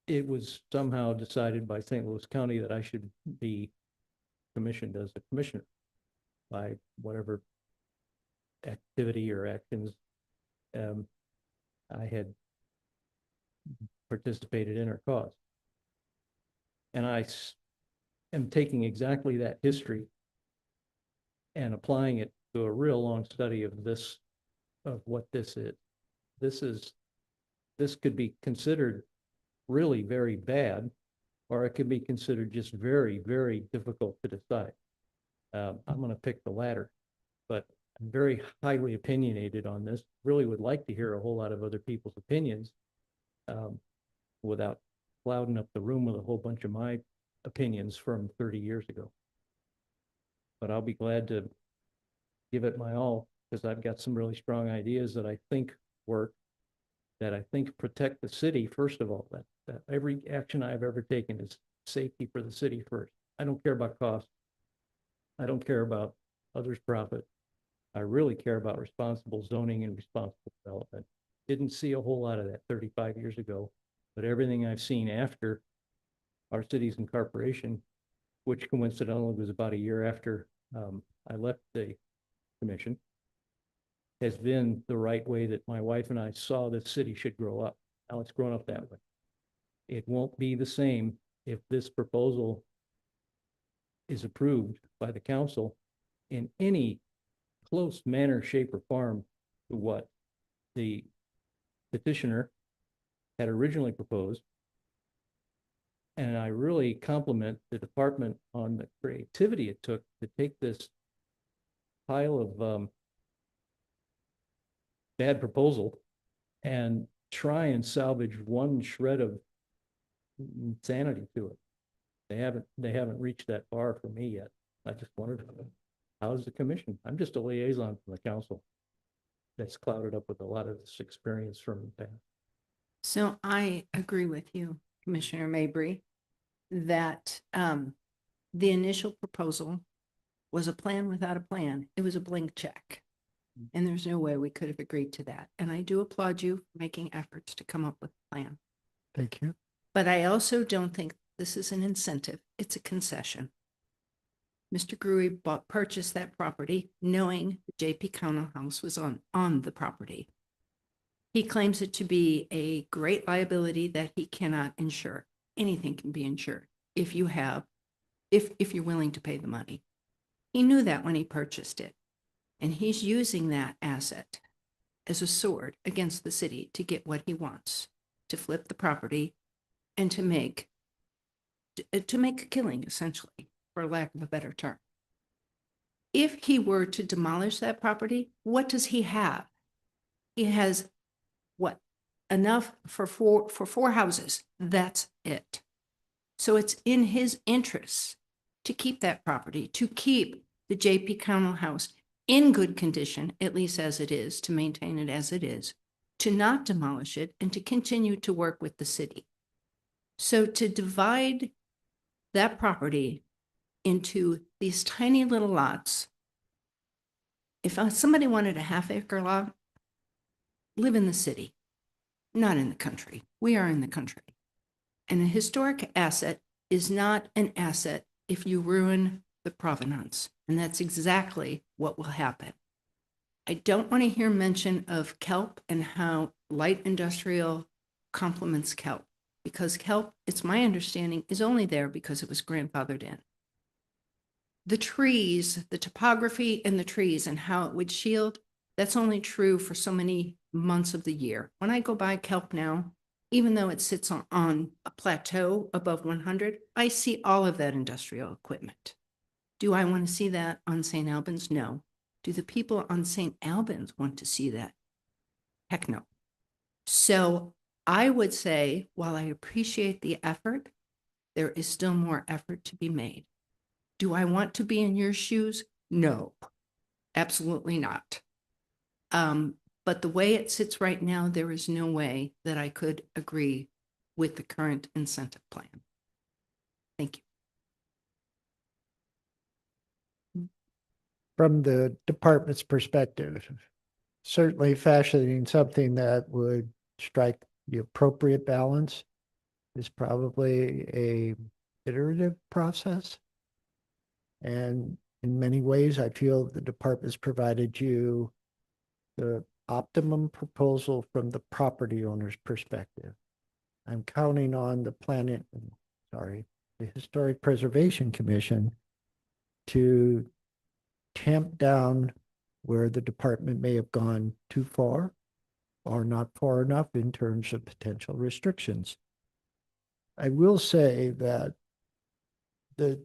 it was somehow decided by St. Louis County that I should be commissioned as a commissioner by whatever activity or actions I had participated in or caused. And I am taking exactly that history and applying it to a real long study of this, of what this is. This could be considered really very bad, or it could be considered just very, very difficult to decide. I'm going to pick the latter, but I'm very highly opinionated on this. Really would like to hear a whole lot of other people's opinions without clouding up the room with a whole bunch of my opinions from 30 years ago. But I'll be glad to give it my all, because I've got some really strong ideas that I think work, that I think protect the city, first of all. That every action I've ever taken is safety for the city first. I don't care about cost. I don't care about others' profit. I really care about responsible zoning and responsible development. Didn't see a whole lot of that 35 years ago, but everything I've seen after our city's incorporation, which coincidentally was about a year after I left the commission, has been the right way that my wife and I saw this city should grow up. Now it's grown up that way. It won't be the same if this proposal is approved by the council in any close manner, shape, or form to what the petitioner had originally proposed And I really compliment the department on the creativity it took to take this pile of bad proposal and try and salvage one shred of sanity to it. They haven't reached that far for me yet. I just wondered, how's the commission? I'm just a liaison from the council that's clouded up with a lot of this experience from the past. So I agree with you, Commissioner Mabry, that the initial proposal was a plan without a plan. It was a blank check. And there's no way we could have agreed to that. And I do applaud you for making efforts to come up with a plan. Thank you. But I also don't think this is an incentive. It's a concession. Mr. Gruey purchased that property knowing the J.P. Connell House was on the property. He claims it to be a great liability that he cannot insure. Anything can be insured if you're willing to pay the money. He knew that when he purchased it. And he's using that asset as a sword against the city to get what he wants, to flip the property and to make a killing, essentially, for lack of a better term. If he were to demolish that property, what does he have? He has what? Enough for four houses. That's it. So it's in his interest to keep that property, to keep the J.P. Connell House in good condition, at least as it is, to maintain it as it is, to not demolish it, and to continue to work with the city. So to divide that property into these tiny little lots, if somebody wanted a half-acre lot, live in the city, not in the country. We are in the country. And a historic asset is not an asset if you ruin the provenance. And that's exactly what will happen. I don't want to hear mention of kelp and how light industrial complements kelp, because kelp, it's my understanding, is only there because it was grandfathered in. The trees, the topography and the trees and how it would shield, that's only true for so many months of the year. When I go by kelp now, even though it sits on a plateau above 100, I see all of that industrial equipment. Do I want to see that on St. Albans? No. Do the people on St. Albans want to see that? Heck no. So I would say, while I appreciate the effort, there is still more effort to be made. Do I want to be in your shoes? No, absolutely not. But the way it sits right now, there is no way that I could agree with the current incentive plan. Thank you. From the department's perspective, certainly fashioning something that would strike the appropriate balance is probably a iterative process. And in many ways, I feel the department's provided you the optimum proposal from the property owner's perspective. I'm counting on the Historic Preservation Commission to tamp down where the department may have gone too far or not far enough in terms of potential restrictions. I will say that the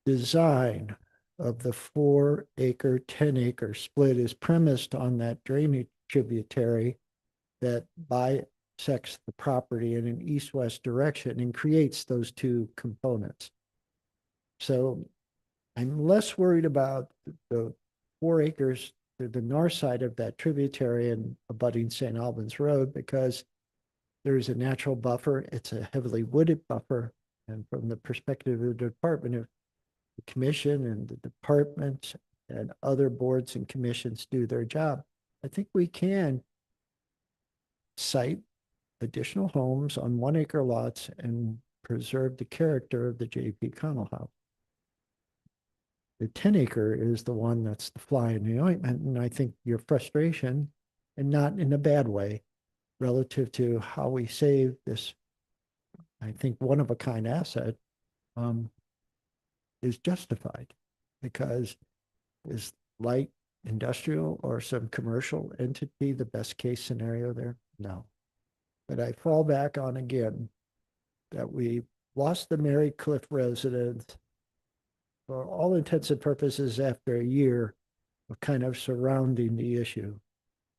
design of the 4-acre, 10-acre split is premised on that drainage tributary that bisects the property in an east-west direction and creates those two components. So I'm less worried about the 4 acres to the north side of that tributary and abutting St. Albans Road, because there's a natural buffer. It's a heavily wooded buffer. And from the perspective of the department, if the commission and the department and other boards and commissions do their job, I think we can site additional homes on 1-acre lots and preserve the character of the J.P. Connell House. The 10-acre is the one that's the fly in the ointment, and I think your frustration, and not in a bad way, relative to how we save this, I think, one-of-a-kind asset, is justified, because is light industrial or some commercial entity the best case scenario there? No. But I fall back on, again, that we lost the Mary Cliff residents for all intents and purposes after a year of kind of surrounding the issue,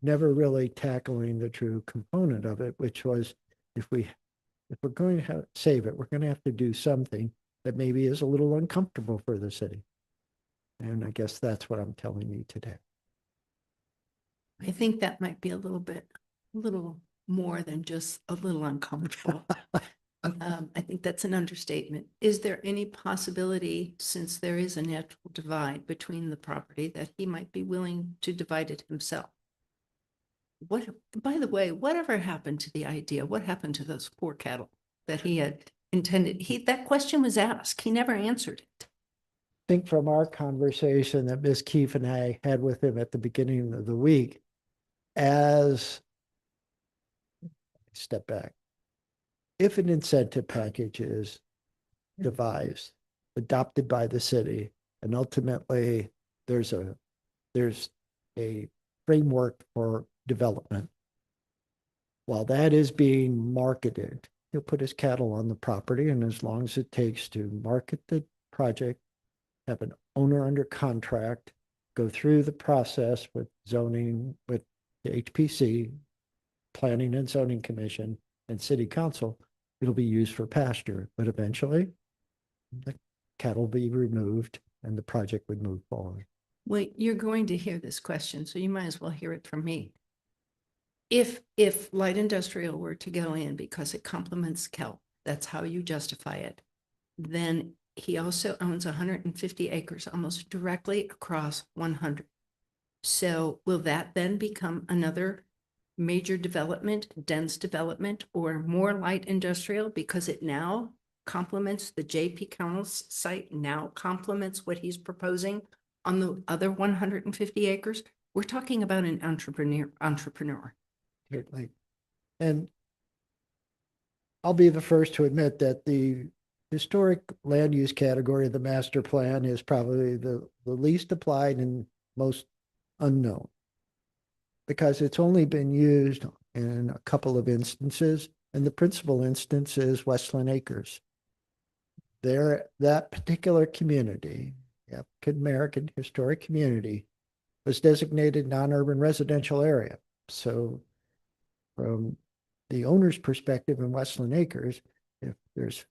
never really tackling the true component of it, which was if we're going to save it, we're going to have to do something that maybe is a little uncomfortable for the city. And I guess that's what I'm telling you today. I think that might be a little more than just a little uncomfortable. I think that's an understatement. Is there any possibility, since there is a natural divide between the property, that he might be willing to divide it himself? What, by the way, whatever happened to the idea? What happened to those poor cattle that he had intended? That question was asked. He never answered it. I think from our conversation that Ms. Keefe and I had with him at the beginning of the week, step back. If an incentive package is devised, adopted by the city, and ultimately there's a framework for development, while that is being marketed, he'll put his cattle on the property, and as long as it takes to market the project, have an owner under contract, go through the process with zoning, with the HPC, Planning and Zoning Commission, and City Council, it'll be used for pasture. But eventually, the cattle will be removed and the project would move forward. Well, you're going to hear this question, so you might as well hear it from me. If light industrial were to go in because it complements kelp, that's how you justify it, then he also owns 150 acres almost directly across 100. So will that then become another major development, dense development, or more light industrial because it now complements the JP Connell's site, now complements what he's proposing on the other 150 acres? We're talking about an entrepreneur. Certainly. And I'll be the first to admit that the historic land use category of the master plan is probably the least applied and most unknown, because it's only been used in a couple of instances, and the principal instance is Westland Acres. That particular community, the African American historic community, was designated non-urban residential area. So from the owner's perspective in Westland Acres, if there's,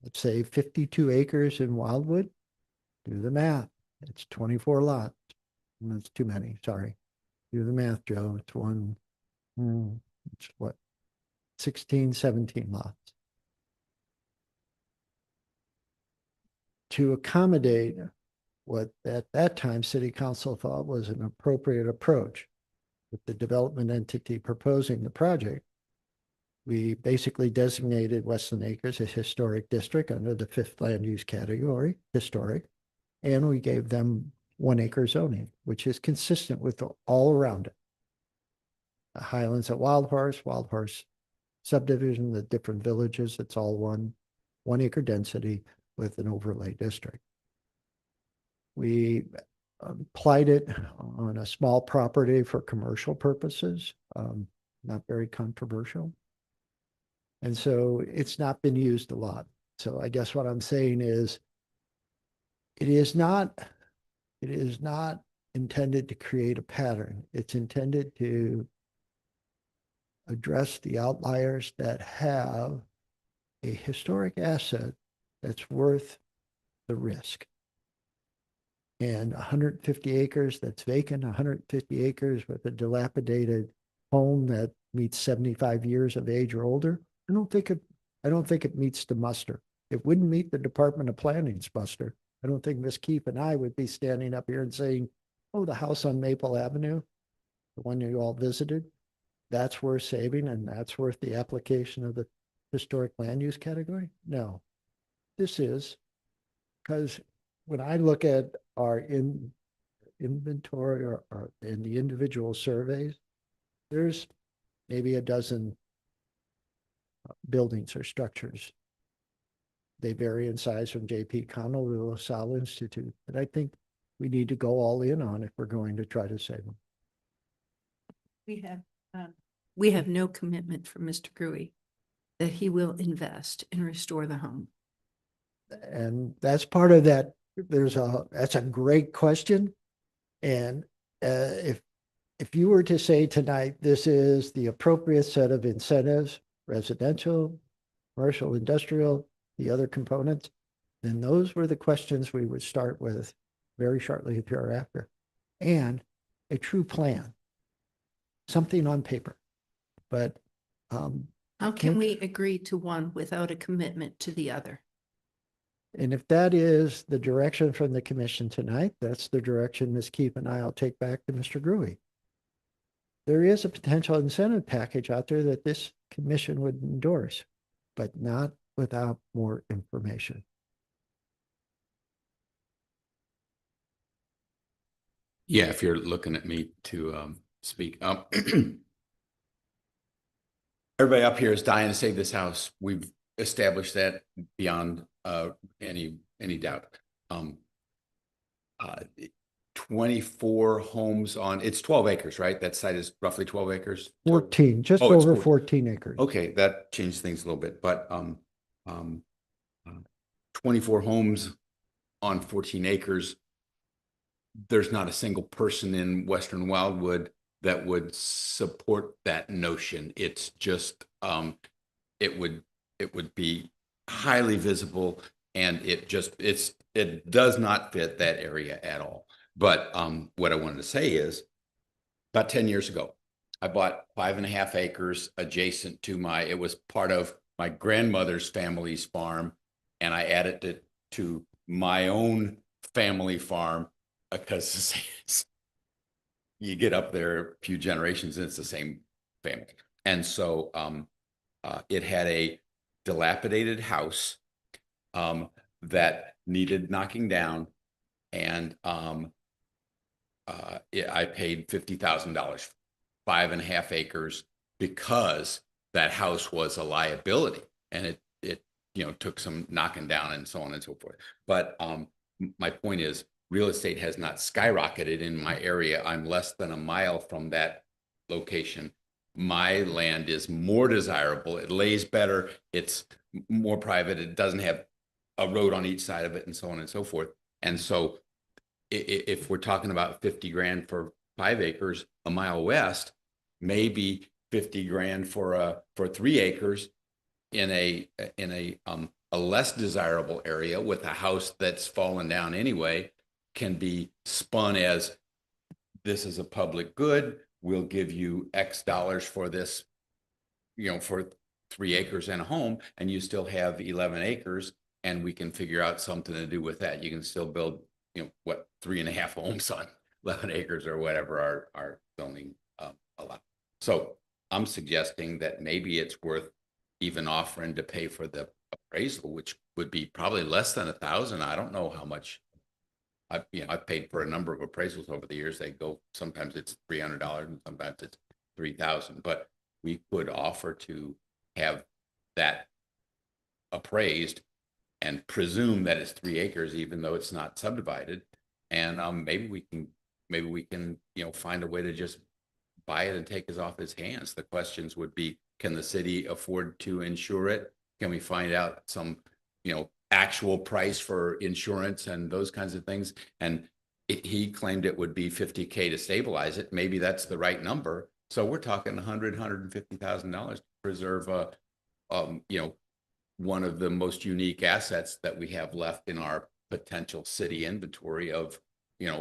let's say, 52 acres in Wildwood, do the math. It's 24 lots. That's too many, sorry. Do the math, Joe. It's it's what, 16, 17 lots. To accommodate what at that time City Council thought was an appropriate approach with the development entity proposing the project, we basically designated Westland Acres a historic district under the 5th land use category, historic, and we gave them 1 acre zoning, which is consistent with all around it. The Highlands at Wild Horse subdivision, the different villages, it's all 1 acre density with an overlay district. We applied it on a small property for commercial purposes, not very controversial. And so it's not been used a lot. So I guess what I'm saying is it is not intended to create a pattern. It's intended to address the outliers that have a historic asset that's worth the risk. And 150 acres that's vacant, 150 acres with a dilapidated home that meets 75 years of age or older, I don't think it meets the muster. It wouldn't meet the Department of Planning's muster. I don't think Ms. Keefe and I would be standing up here and saying, oh, the house on Maple Avenue, the one you all visited, that's worth saving and that's worth the application of the historic land use category? No, this is, because when I look at our inventory or in the individual surveys, there's maybe a dozen buildings or structures. They vary in size from JP Connell to the LaSalle Institute, but I think we need to go all in on if we're going to try to save them. We have no commitment from Mr. Gruey that he will invest and restore the home? And that's part of that. That's a great question. And if you were to say tonight, this is the appropriate set of incentives, residential, commercial, industrial, the other components, then those were the questions we would start with very shortly hereafter. And a true plan, something on paper. But How can we agree to one without a commitment to the other? and if that is the direction from the commission tonight, that's the direction Ms. Keep and I'll take back to Mr. Gruey. There is a potential incentive package out there that this commission would endorse, but not without more information. Yeah, if you're looking at me to speak. Everybody up here is dying to save this house. We've established that beyond any doubt. 24 homes on, it's 12 acres, right? That site is roughly 12 acres. 14, just Oh, it's over 14. 14 acres. Okay, that changed things a little bit, but 24 homes on 14 acres. There's not a single person in Western Wildwood that would support that notion. It's just it would be highly visible, and it does not fit that area at all. But what I wanted to say is, about 10 years ago, I bought 5.5 acres adjacent to it was part of my grandmother's family's farm, and I added it to my own family farm because you get up there a few generations and it's the same family. And so it had a dilapidated house that needed knocking down, and I paid $50,000, 5.5 acres, because that house was a liability, and it took some knocking down and so on and so forth. But my point is, real estate has not skyrocketed in my area. I'm less than a mile from that location. My land is more desirable. It lays better. It's more private. It doesn't have a road on each side of it, and so on and so forth. And so if we're talking about 50 grand for 5 acres a mile west, maybe 50 grand for 3 acres in a less desirable area with a house that's fallen down anyway, can be spun as, this is a public good. We'll give you X dollars for this, for 3 acres and a home, and you still have 11 acres, and we can figure out something to do with that. You can still build, 3.5 homes on 11 acres or whatever our zoning allow. So I'm suggesting that maybe it's worth even offering to pay for the appraisal, which would be probably less than $1,000. I don't know how much. I've paid for a number of appraisals over the years. They go, sometimes it's $300 and sometimes it's $3,000, but we could offer to have that appraised and presume that it's 3 acres, even though it's not subdivided. And maybe we can, find a way to just buy it and take it off his hands. The questions would be, can the city afford to insure it? Can we find out some, actual price for insurance and those kinds of things? And he claimed it would be $50K to stabilize it. Maybe that's the right number. So we're talking $150,000 to preserve one of the most unique assets that we have left in our potential city inventory of,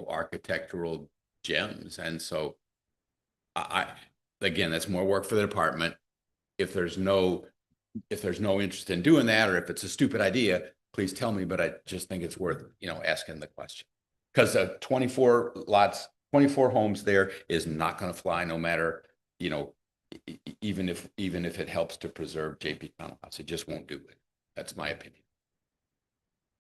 architectural gems. And so again, that's more work for the department. If there's no interest in doing that, or if it's a stupid idea, please tell me, but I just think it's worth, asking the question. Because 24 lots, 24 homes there is not going to fly, no matter, even if it helps to preserve JP Connell House. It just won't do it. That's my opinion.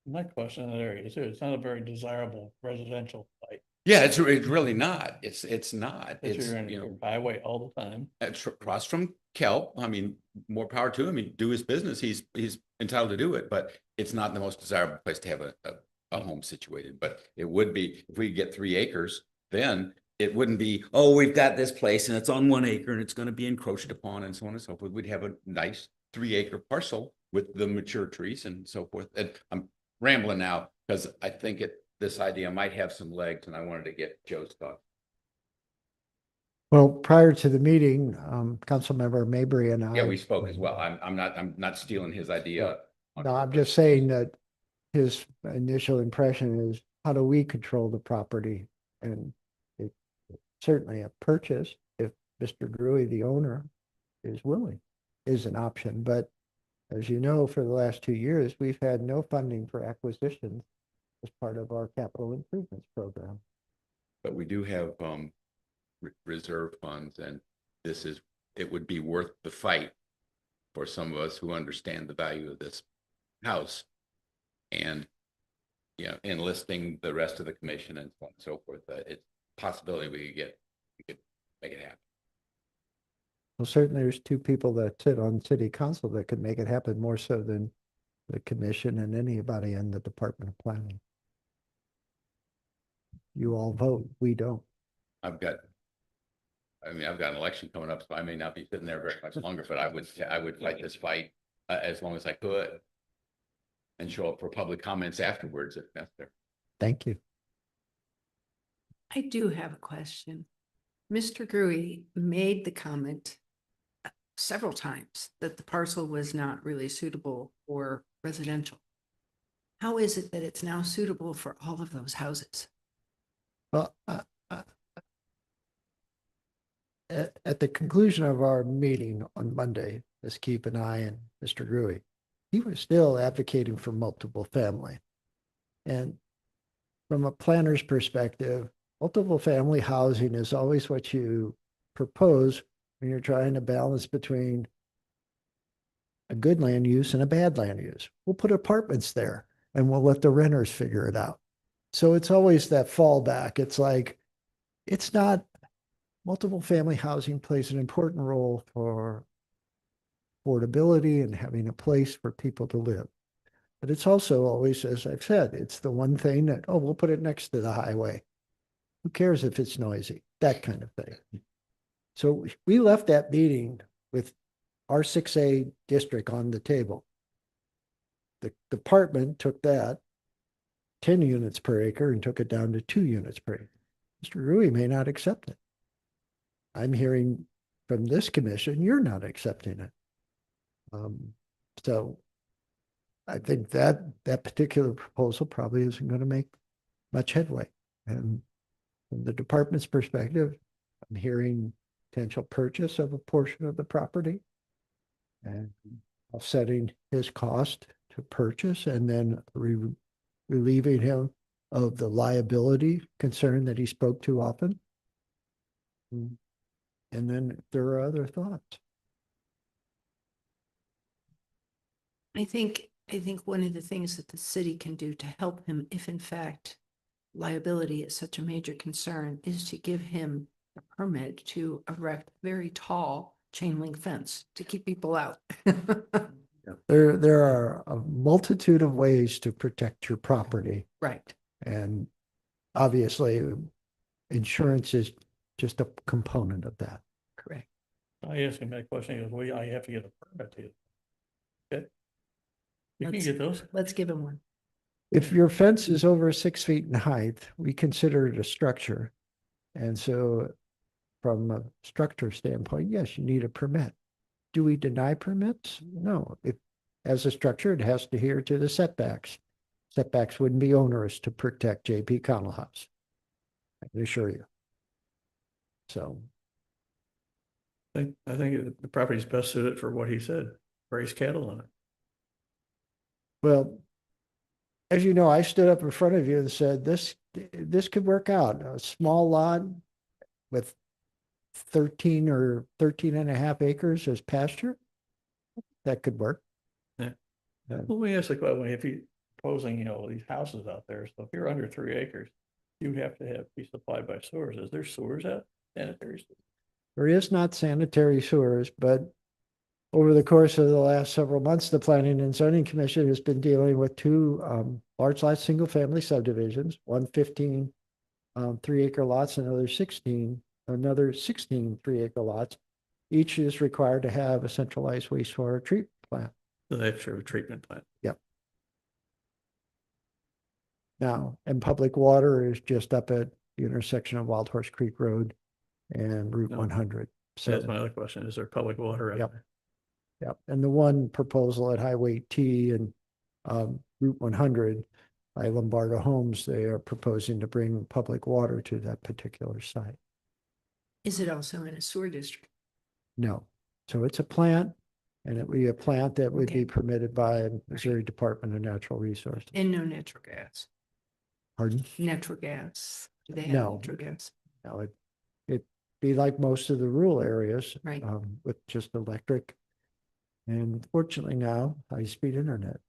My question in that area is, it's not a very desirable residential site. Yeah, it's really not. It's not. It's you're in your highway all the time. It's across from Kelp. I mean, more power to him. He do his business. He's entitled to do it, but it's not the most desirable place to have a home situated. But it would be, if we get 3 acres, then it wouldn't be, oh, we've got this place and it's on 1 acre and it's going to be encroached upon and so on and so forth. We'd have a nice 3-acre parcel with the mature trees and so forth. And I'm rambling now because I think this idea might have some legs and I wanted to get Joe's thought. Well, prior to the meeting, Councilmember Mabry and I. Yeah, we spoke as well. I'm not stealing his idea. No, I'm just saying that his initial impression is, how do we control the property? And it certainly a purchase, if Mr. Gruey, the owner, is willing, is an option. But as you know, for the last 2 years, we've had no funding for acquisitions as part of our capital improvements program. But we do have reserve funds, and it would be worth the fight for some of us who understand the value of this house, and enlisting the rest of the commission and so on and so forth. It's a possibility we could make it happen. Well, certainly there's 2 people that sit on city council that could make it happen, more so than the commission and anybody in the Department of Planning. You all vote, we don't. I've got an election coming up, so I may not be sitting there very much longer, but I would fight this fight as long as I could and show up for public comments afterwards if necessary. Thank you. I do have a question. Mr. Gruey made the comment several times that the parcel was not really suitable for residential. How is it that it's now suitable for all of those houses? Well, at the conclusion of our meeting on Monday, Ms. Keep and I and Mr. Gruey, he was still advocating for multiple family. And from a planner's perspective, multiple family housing is always what you propose when you're trying to balance between a good land use and a bad land use. We'll put apartments there and we'll let the renters figure it out. So it's always that fallback. It's like, it's not, multiple family housing plays an important role for affordability and having a place for people to live. But it's also always, as I've said, it's the one thing that, oh, we'll put it next to the highway. Who cares if it's noisy? That kind of thing. So we left that meeting with our 6A district on the table. The department took that 10 units per acre and took it down to 2 units per acre. Mr. Gruey may not accept it. I'm hearing from this commission, you're not accepting it. So I think that particular proposal probably isn't going to make much headway. And from the department's perspective, I'm hearing potential purchase of a portion of the property and offsetting his cost to purchase, and then relieving him of the liability concern that he spoke to often. And then if there are other thoughts. I think one of the things that the city can do to help him, if in fact liability is such a major concern, is to give him a permit to erect a very tall chain link fence to keep people out. There are a multitude of ways to protect your property. Right. And obviously, insurance is just a component of that. Correct. I asked him that question. He goes, well, I have to get a permit to. Okay. You can get those. Let's give him one. If your fence is over 6 feet in height, we consider it a structure. And so from a structure standpoint, yes, you need a permit. Do we deny permits? No. If as a structure, it has to adhere to the setbacks. Setbacks wouldn't be onerous to protect J.P. Connell House. I can assure you. So. I think the property's best suited for what he said, raise cattle on it. Well, as you know, I stood up in front of you and said, this could work out. A small lot with 13 or 13 and a half acres as pasture, that could work. Yeah. Well, let me ask the question, if you're proposing, these houses out there, so if you're under 3 acres, you have to be supplied by sewers. Is there sewers out? Sanitary sewers? There is not sanitary sewers, but over the course of the last several months, the Planning and Zoning Commission has been dealing with 2 large lot single family subdivisions, one 15 3-acre lots, another 16 3-acre lots. Each is required to have a centralized wastewater treatment plant. The actual treatment plant. Now, and public water is just up at the intersection of Wild Horse Creek Road and Route No. 100. So that's So, my other question. Is there public water? out Yep. there? yep. And the one proposal at Highway T and Route 100 by Lombardo Homes, they are proposing to bring public water to that particular site. Is it also in a sewer district? No. So it's a plant, and it would be a plant that would be Okay. permitted by Missouri Department of Natural Resources. And no natural gas? Pardon? Natural gas? Do they have No. natural gas? No, it'd be like most of the rural areas. Right. With just electric. And fortunately now, high-speed internet.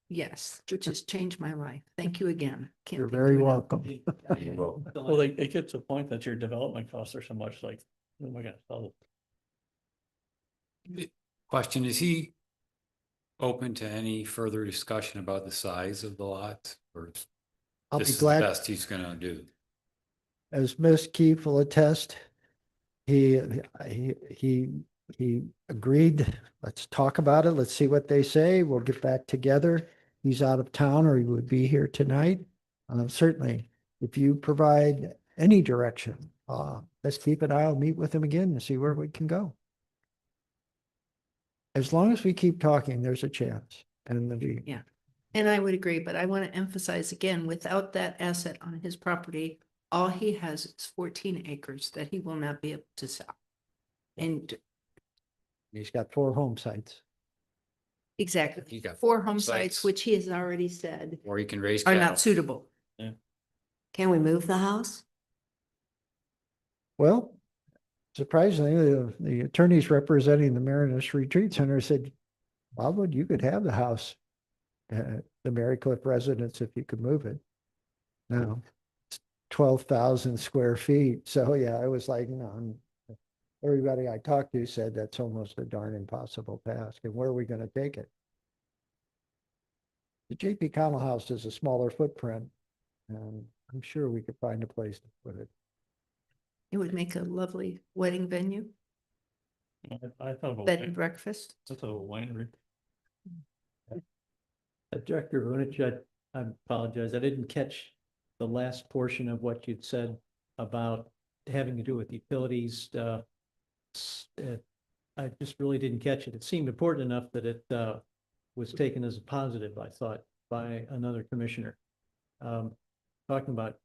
Yes, which has changed my life. Thank you again. Can't You're thank very you enough. welcome. Well, it gets to the point that your development costs are so much like, oh my God, Question, is he open to any further discussion about the size of the lot, or is I'll this be is the glad, best he's gonna do? as Ms. Keefe will attest, he agreed, let's talk about it, let's see what they say, we'll get back together. He's out of town or he would be here tonight. Certainly, if you provide any direction, let's keep an eye, I'll meet with him again and see where we can go. As long as we keep talking, there's a chance. And the, Yeah. And I would agree, but I want to emphasize again, without that asset on his property, all he has is 14 acres that he will not be able to sell. And he's got 4 home sites. exactly, He's got 4 home sites, sites. which he has already said Or he can raise are cattle. not suitable. Can we move the house? Well, surprisingly, the attorneys representing the Marinus Retreat Center said, Wildwood, you could have the house, the Mary Cliff residence, if you could move it. Now, it's 12,000 square feet. So yeah, I was like, no. Everybody I talked to said that's almost a darn impossible task. And where are we going to take it? The JP Connell House is a smaller footprint, and I'm sure we could find a place to put it. It would make a lovely wedding venue, I thought about bed and breakfast. that's a winery. Director Vunich, I apologize. I didn't catch the last portion of what you'd said about having to do with utilities. I just really didn't catch it. It seemed important enough that it was taken as a positive, I thought, by another commissioner. Talking about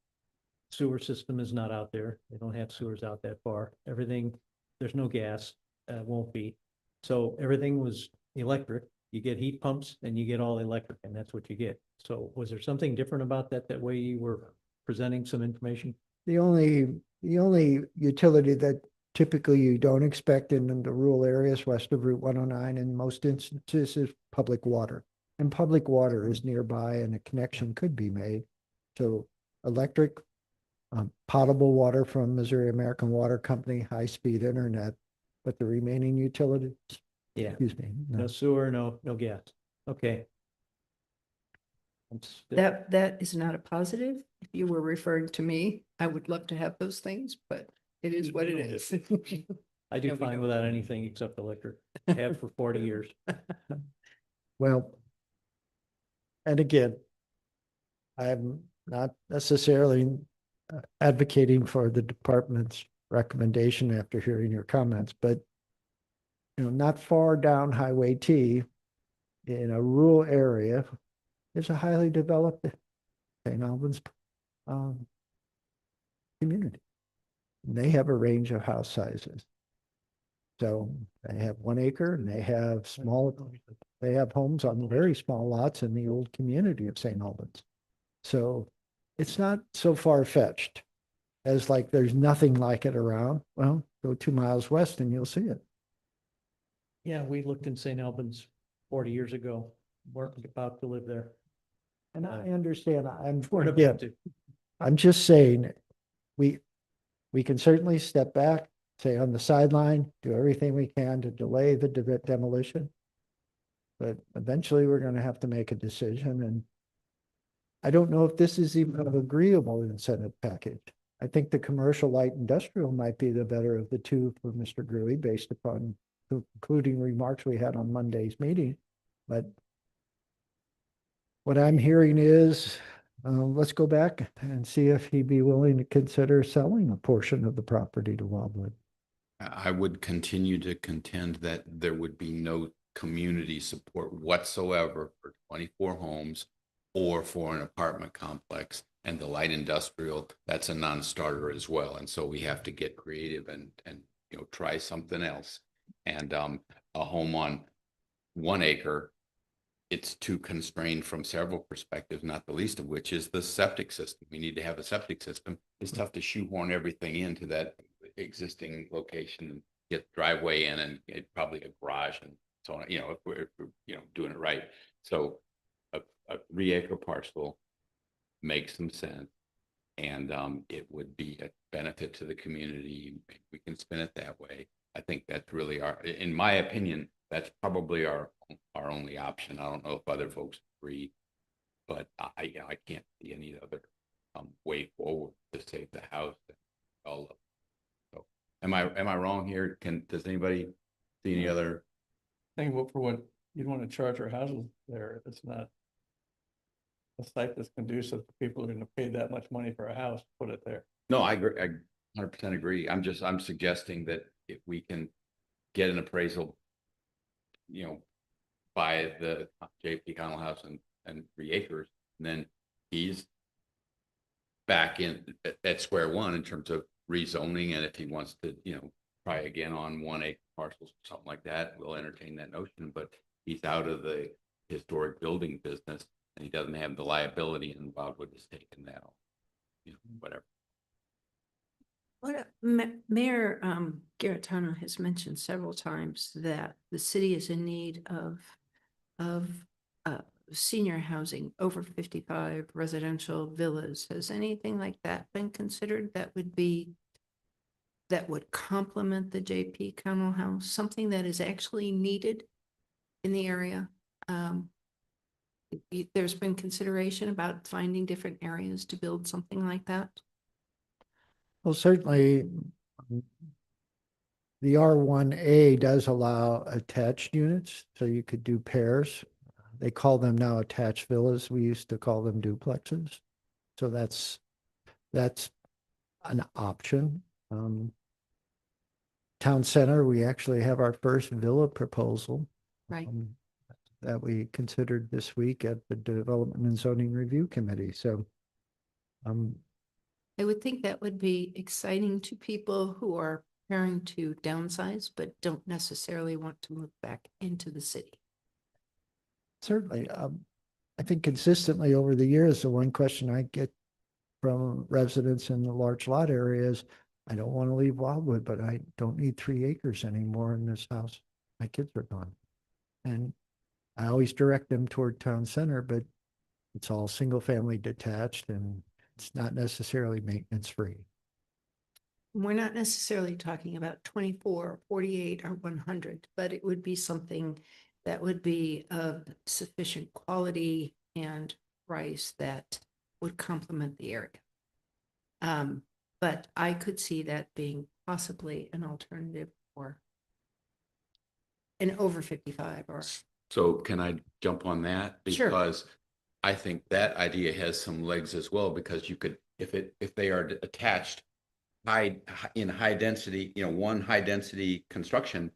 sewer system is not out there. They don't have sewers out that far. Everything, there's no gas, won't be. So everything was electric. You get heat pumps and you get all electric, and that's what you get. So was there something different about that way you were presenting some information? The only utility that typically you don't expect in the rural areas west of Route 109 in most instances is public water. And public water is nearby and a connection could be made. So electric, potable water from Missouri American Water Company, high-speed internet, but the remaining utilities, Yeah. excuse me, No no. sewer, no gas. Okay. That is not a positive. If you were referring to me, I would love to have those things, but it is what it is. I do Yeah, we fine don't. without anything except electric. Have for 40 years. Well, and again, I'm not necessarily advocating for the department's recommendation after hearing your comments, but not far down Highway T in a rural area, there's a highly developed St. Albans community. And they have a range of house sizes. So they have 1 acre and they have homes on very small lots in the old community of St. Albans. So it's not so far-fetched as like there's nothing like it around. Well, go 2 miles west and you'll see it. Yeah, we looked in St. Albans 40 years ago. Weren't about to live there. And I understand, Weren't again, about to. I'm just saying, we can certainly step back, stay on the sideline, do everything we can to delay the demolition. But eventually we're going to have to make a decision, and I don't know if this is even an agreeable incentive package. I think the commercial light industrial might be the better of the two for Mr. Gruey based upon including remarks we had on Monday's meeting. But what I'm hearing is, let's go back and see if he'd be willing to consider selling a portion of the property to Wildwood. I would continue to contend that there would be no community support whatsoever for 24 homes or for an apartment complex. And the light industrial, that's a non-starter as well. And so we have to get creative and try something else. And a home on 1 acre, it's too constrained from several perspectives, not the least of which is the septic system. We need to have a septic system. It's tough to shoehorn everything into that existing location and get driveway in and get probably a garage and so on, if we're doing it right. So a 3 acre parcel makes some sense, and it would be a benefit to the community. We can spin it that way. I think that's really in my opinion, that's probably our only option. I don't know if other folks agree, but I can't see any other way forward to save the house. All of so, am I wrong here? Does anybody see any other? Think for what you'd want to charge our houses there. It's not a site that's conducive to people who are going to pay that much money for a house, put it there. No, I agree. I 100% agree. I'm suggesting that if we can get an appraisal, by the JP Connell house and 3 acres, and then he's back in at square one in terms of rezoning. And if he wants to, try again on 1 acre parcels or something like that, we'll entertain that notion. But he's out of the historic building business, and he doesn't have the liability, and Wildwood has taken that on, whatever. What Mayor Garitano has mentioned several times that the city is in need of senior housing, over 55 residential villas. Has anything like that been considered that would complement the JP Connell house, something that is actually needed in the area? There's been consideration about finding different areas to build something like that. Well, certainly the R1A does allow attached units, so you could do pairs. They call them now attached villas. We used to call them duplexes. So that's an option. Town Center, we actually have our first villa proposal. Right. That we considered this week at the Development and Zoning Review Committee. So I would think that would be exciting to people who are preparing to downsize, but don't necessarily want to move back into the city. certainly, I think consistently over the years, the one question I get from residents in the large lot area is, I don't want to leave Wildwood, but I don't need 3 acres anymore in this house. My kids are gone. And I always direct them toward Town Center, but it's all single family detached and it's not necessarily maintenance free. We're not necessarily talking about 24, 48, or 100, but it would be something that would be of sufficient quality and price that would complement the area. But I could see that being possibly an alternative for an over 55 or. So can I jump on that? Sure. Because I think that idea has some legs as well, because you could, if they are attached in high density, one high density construction,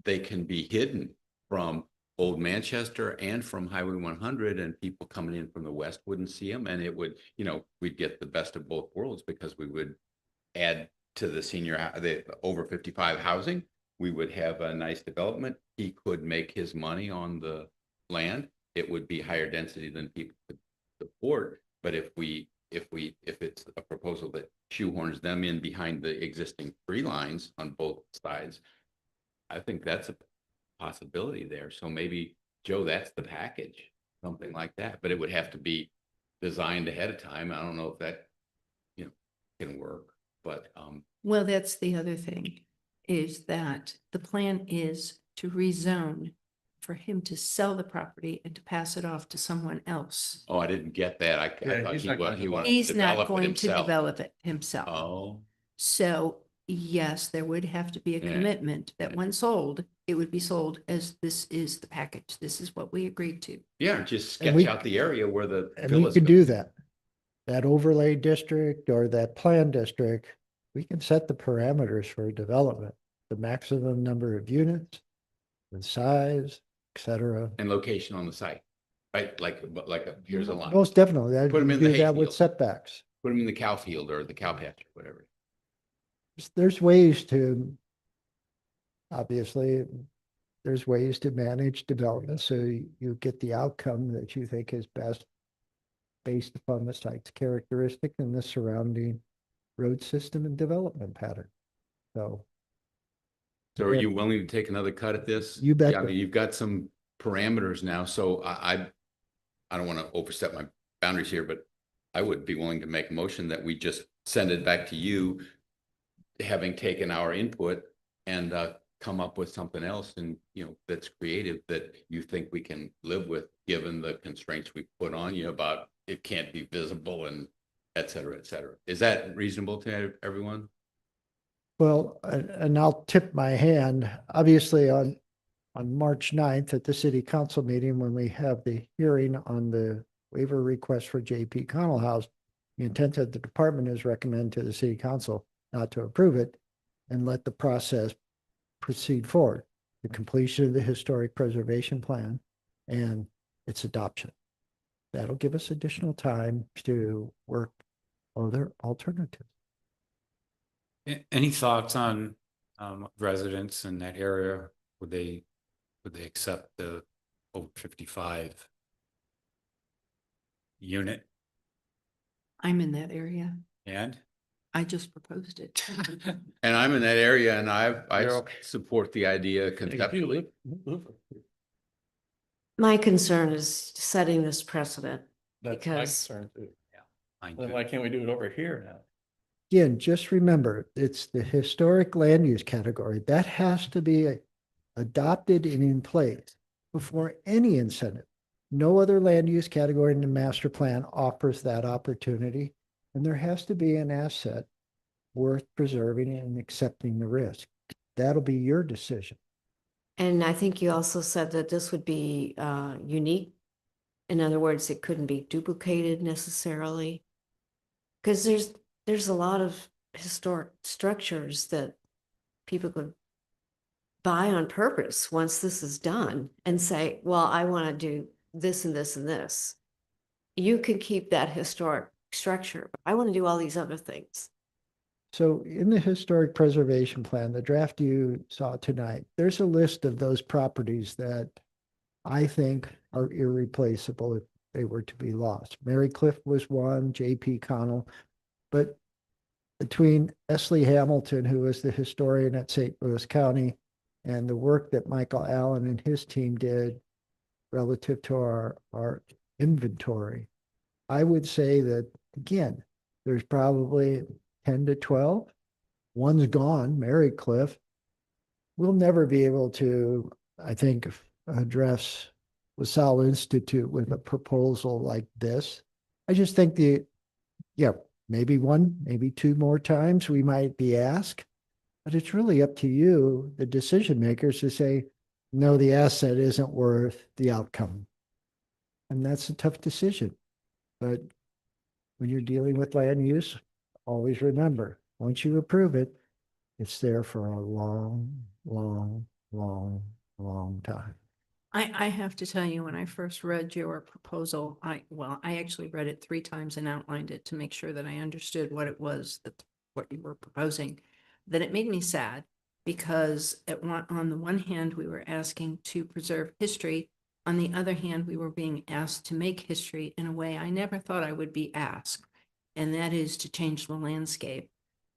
they can be hidden from Old Manchester and from Highway 100, and people coming in from the west wouldn't see them. And it would, we'd get the best of both worlds, because we would add to the over 55 housing. We would have a nice development. He could make his money on the land. It would be higher density than people could support. But if it's a proposal that shoehorns them in behind the existing tree lines on both sides, I think that's a possibility there. So maybe, Joe, that's the package, something like that. But it would have to be designed ahead of time. I don't know if that can work. But Well, that's the other thing, is that the plan is to rezone for him to sell the property and to pass it off to someone else. I didn't get that. I thought he wanted He's to not develop it going to himself. develop it himself. Oh, So yes, there would have to be a Yeah. commitment that when sold, it would be sold as this is the package. This is what we agreed to. Yeah, just And we- sketch out the area where the. And we villas could go. do that. That overlay district or that plan district, we can set the parameters for development, the maximum number of units, the size, et cetera. And location on the site, right? Here's a line. Most definitely, I Put 'em in do the that with hayfield. setbacks. Put them in the cow field or the cow patch, whatever. There's ways to, obviously, there's ways to manage development so you get the outcome that you think is best based upon the site's characteristic and the surrounding road system and development pattern. So So are Yeah. you willing to take another cut at this? You betcha. Yeah, I mean, you've got some parameters now, so I don't want to overstep my boundaries here, but I would be willing to make a motion that we just send it back to you, having taken our input and come up with something else and, that's creative that you think we can live with, given the constraints we put on you about it can't be visible and et cetera, et cetera. Is that reasonable to everyone? Well, and I'll tip my hand, obviously on March 9th at the city council meeting, when we have the hearing on the waiver request for JP Connell House, the intent of the department is recommend to the city council not to approve it and let the process proceed forward. The completion of the historic preservation plan and its adoption. That'll give us additional time to work other alternatives. Any thoughts on residents in that area? Would they accept the over 55 unit? I'm in that area. And I just proposed it. And I'm in that area and I You're okay. support the idea conceptually. My concern is setting this precedent. That's my Because- concern too. mine Then too. why can't we do it over here now? Again, just remember, it's the historic land use category. That has to be adopted and in place before any incentive. No other land use category in the master plan offers that opportunity. And there has to be an asset worth preserving and accepting the risk. That'll be your decision. And I think you also said that this would be unique. In other words, it couldn't be duplicated necessarily. Because there's a lot of historic structures that people could buy on purpose once this is done and say, well, I want to do this and this and this. You can keep that historic structure, but I want to do all these other things. So in the historic preservation plan, the draft you saw tonight, there's a list of those properties that I think are irreplaceable if they were to be lost. Mary Cliff was one, J.P. Connell, but between Esley Hamilton, who was the historian at St. Louis County, and the work that Michael Allen and his team did relative to our inventory, I would say that, again, there's probably 10 to 12. One's gone, Mary Cliff. We'll never be able to, I think, address LaSalle Institute with a proposal like this. I just think maybe one, maybe two more times we might be asked, but it's really up to you, the decision makers, to say, no, the asset isn't worth the outcome. And that's a tough decision. But when you're dealing with land use, always remember, once you approve it, it's there for a long, long, long, long time. I have to tell you, when I first read your proposal, I actually read it 3 times and outlined it to make sure that I understood what it was what you were proposing. That it made me sad because on the one hand, we were asking to preserve history. On the other hand, we were being asked to make history in a way I never thought I would be asked. And that is to change the landscape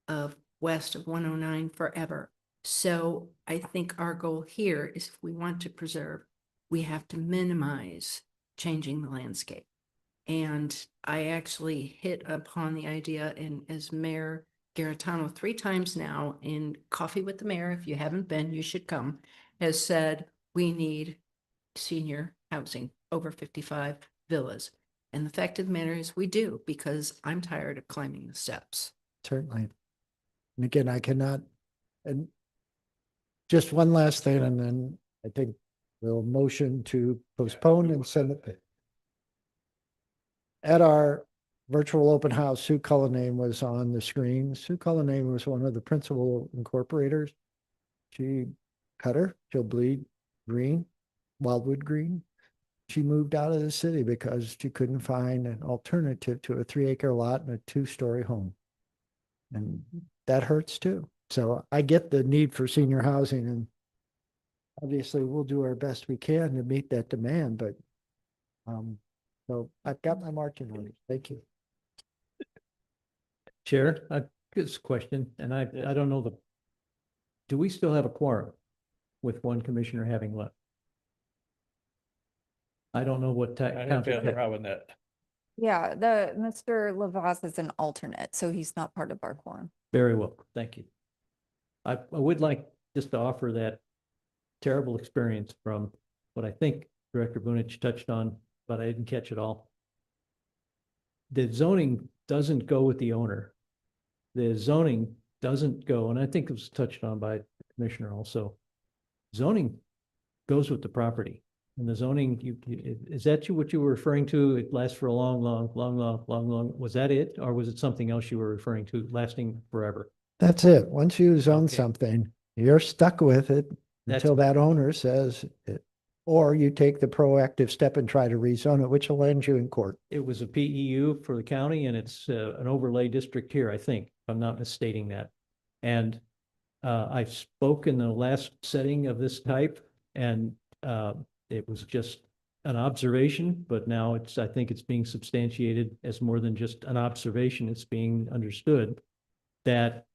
of west of 109 forever. So I think our goal here is, if we want to preserve, we have to minimize changing the landscape. And I actually hit upon the idea, and as Mayor Garitano 3 times now in Coffee with the Mayor, if you haven't been, you should come, has said we need senior housing, over 55 villas. And the fact of the matter is we do, because I'm tired of climbing the steps. Certainly. And again, I cannot, and just one last thing, and then I think we'll motion to postpone and send it. At our virtual open house, Sue Cullinane was on the screen. Sue Cullinane was one of the principal incorporators. She cut her, she'll bleed green, wildwood green. She moved out of the city because she couldn't find an alternative to a 3-acre lot and a 2-story home. And that hurts too. So I get the need for senior housing, and obviously we'll do our best we can to meet that demand, but so I've got my marching orders. Thank you. Chair, this question, and I don't know do we still have a quorum with one commissioner having left? I don't know what I have a problem with that. Yeah, Mr. Lavaz is an alternate, so he's not part of our quorum. Very well, thank you. I would like just to offer that terrible experience from what I think Director Bunich touched on, but I didn't catch it all. The zoning doesn't go with the owner. The zoning doesn't go, and I think it was touched on by the commissioner also. Zoning goes with the property. And the zoning, is that what you were referring to? It lasts for a long. Was that it? Or was it something else you were referring to, lasting forever? That's it. Once you zone Okay. something, you're stuck with it until that owner says it. Or you take the proactive step and try to rezone it, which will land you in court. It was a PEU for the county, and it's an overlay district here, I think, if I'm not misstating that. And I spoke in the last setting of this type, and it was just an observation, but now I think it's being substantiated as more than just an observation. It's being understood that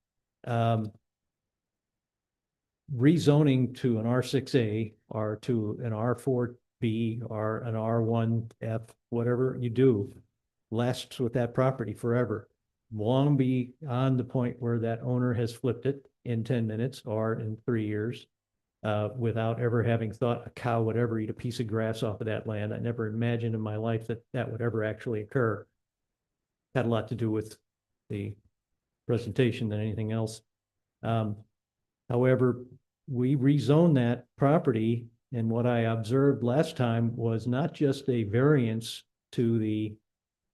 rezoning to an R6A or to an R4B or an R1F, whatever you do, lasts with that property forever. Long beyond the point where that owner has flipped it in 10 minutes or in 3 years, without ever having thought a cow would ever eat a piece of grass off of that land. I never imagined in my life that that would ever actually occur. Had a lot to do with the presentation than anything else. However, we rezoned that property, and what I observed last time was not just a variance to the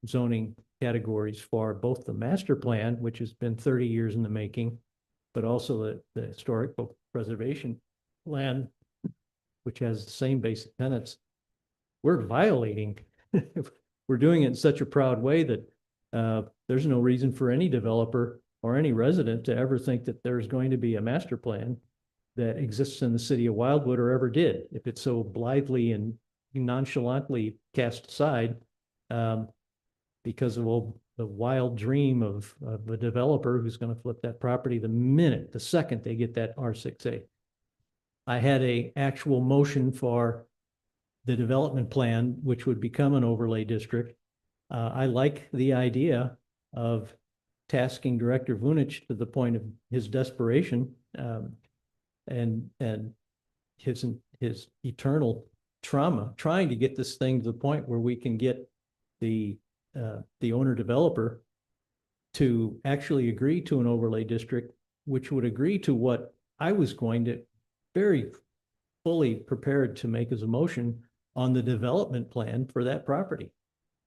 zoning categories for both the master plan, which has been 30 years in the making, but also the historical preservation plan, which has the same basic tenets. We're violating, we're doing it in such a proud way that there's no reason for any developer or any resident to ever think that there's going to be a master plan that exists in the city of Wildwood or ever did, if it's so blithely and nonchalantly cast aside because of the wild dream of a developer who's going to flip that property the second they get that R6A. I had a actual motion for the development plan, which would become an overlay district. I like the idea of tasking Director Vunich to the point of his desperation and his eternal trauma, trying to get this thing to the point where we can get the owner developer to actually agree to an overlay district, which would agree to what I was going to very fully prepared to make as a motion on the development plan for that property,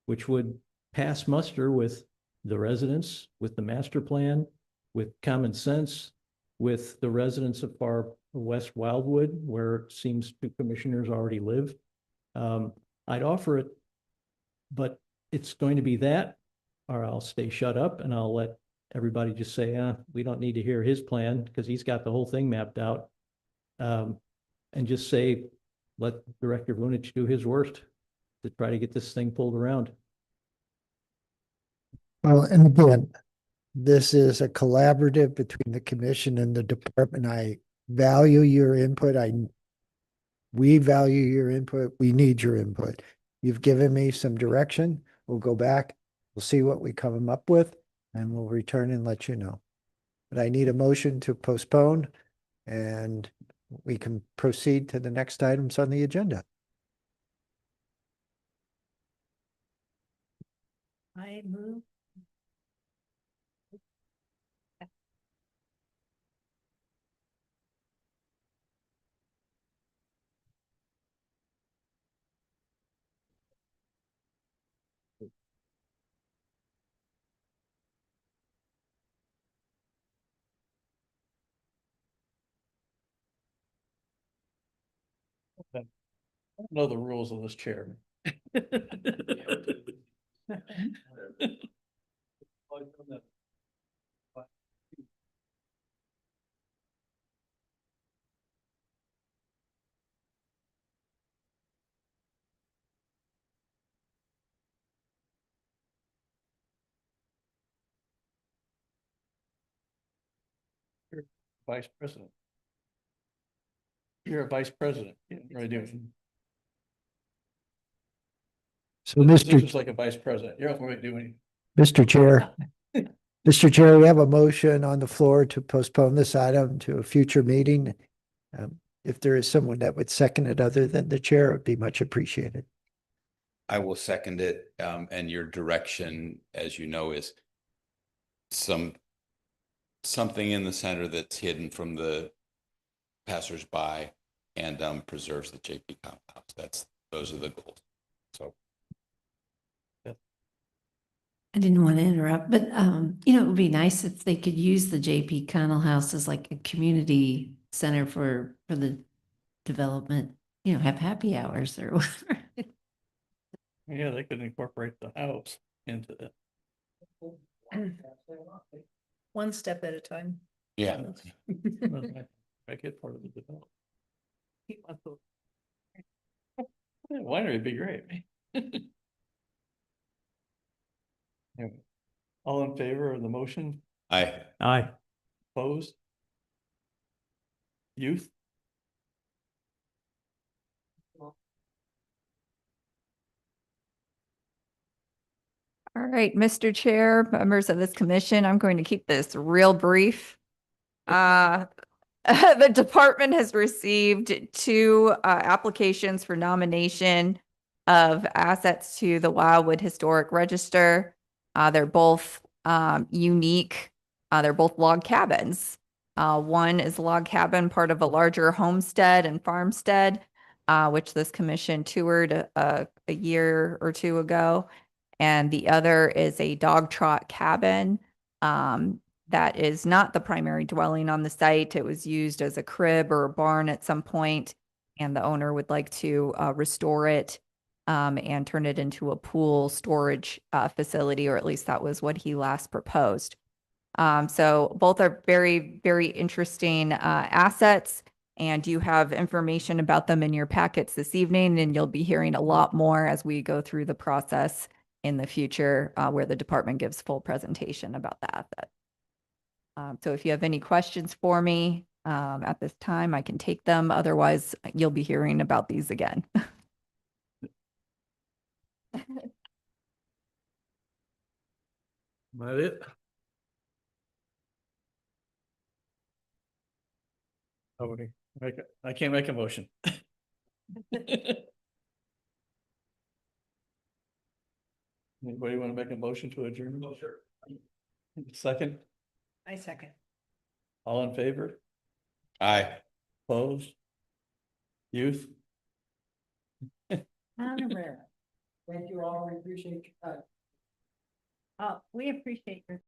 which would pass muster with the residents, with the master plan, with common sense, with the residents of far west Wildwood, where it seems two commissioners already live. I'd offer it, but it's going to be that, or I'll stay shut up and I'll let everybody just say, we don't need to hear his plan because he's got the whole thing mapped out. And just say, let Director Vunich do his worst to try to get this thing pulled around. Well, and again, this is a collaborative between the commission and the department. I value your input. We value your input. We need your input. You've given me some direction. We'll go back. We'll see what we come up with, and we'll return and let you know. But I need a motion to postpone, and we can proceed to the next items on the agenda. I move. I don't know the rules of this chair. You're Vice president. You're a vice president. Yeah, right doing. So This is Mr. like a vice president. You're not going to do anything. Mr. Chair, Mr. Chair, we have a motion on the floor to postpone this item to a future meeting. If there is someone that would second it other than the chair, it would be much appreciated. I will second it. And your direction, as you know, is something in the center that's hidden from the passersby and preserves the JP Connell House. Those are the goals. So. I didn't want to interrupt, but it would be nice if they could use the JP Connell House as like a community center for the development, have happy hours or whatever. Yeah, they could incorporate the house into it. One step at a time. Yeah. Make it part of the development. Winery would be great. Anyway, all in favor of the motion? Aye. Aye. Opposed? Youth? All right, Mr. Chair, members of this commission, I'm going to keep this real brief. The department has received two applications for nomination of assets to the Wildwood Historic Register. They're both unique. They're both log cabins. One is a log cabin, part of a larger homestead and farmstead, which this commission toured a year or two ago. And the other is a dog trot cabin that is not the primary dwelling on the site. It was used as a crib or a barn at some point, and the owner would like to restore it and turn it into a pool storage facility, or at least that was what he last proposed. So both are very, very interesting assets, and you have information about them in your packets this evening, and you'll be hearing a lot more as we go through the process in the future where the department gives full presentation about the asset. So if you have any questions for me at this time, I can take them. Otherwise, you'll be hearing about these again. That it? Okay, I can't make a motion. Anybody want to make a motion to adjourn? Oh, sure. Second, I second. all in favor? Aye. Opposed? Youth? Thank you all. We appreciate your time. We appreciate your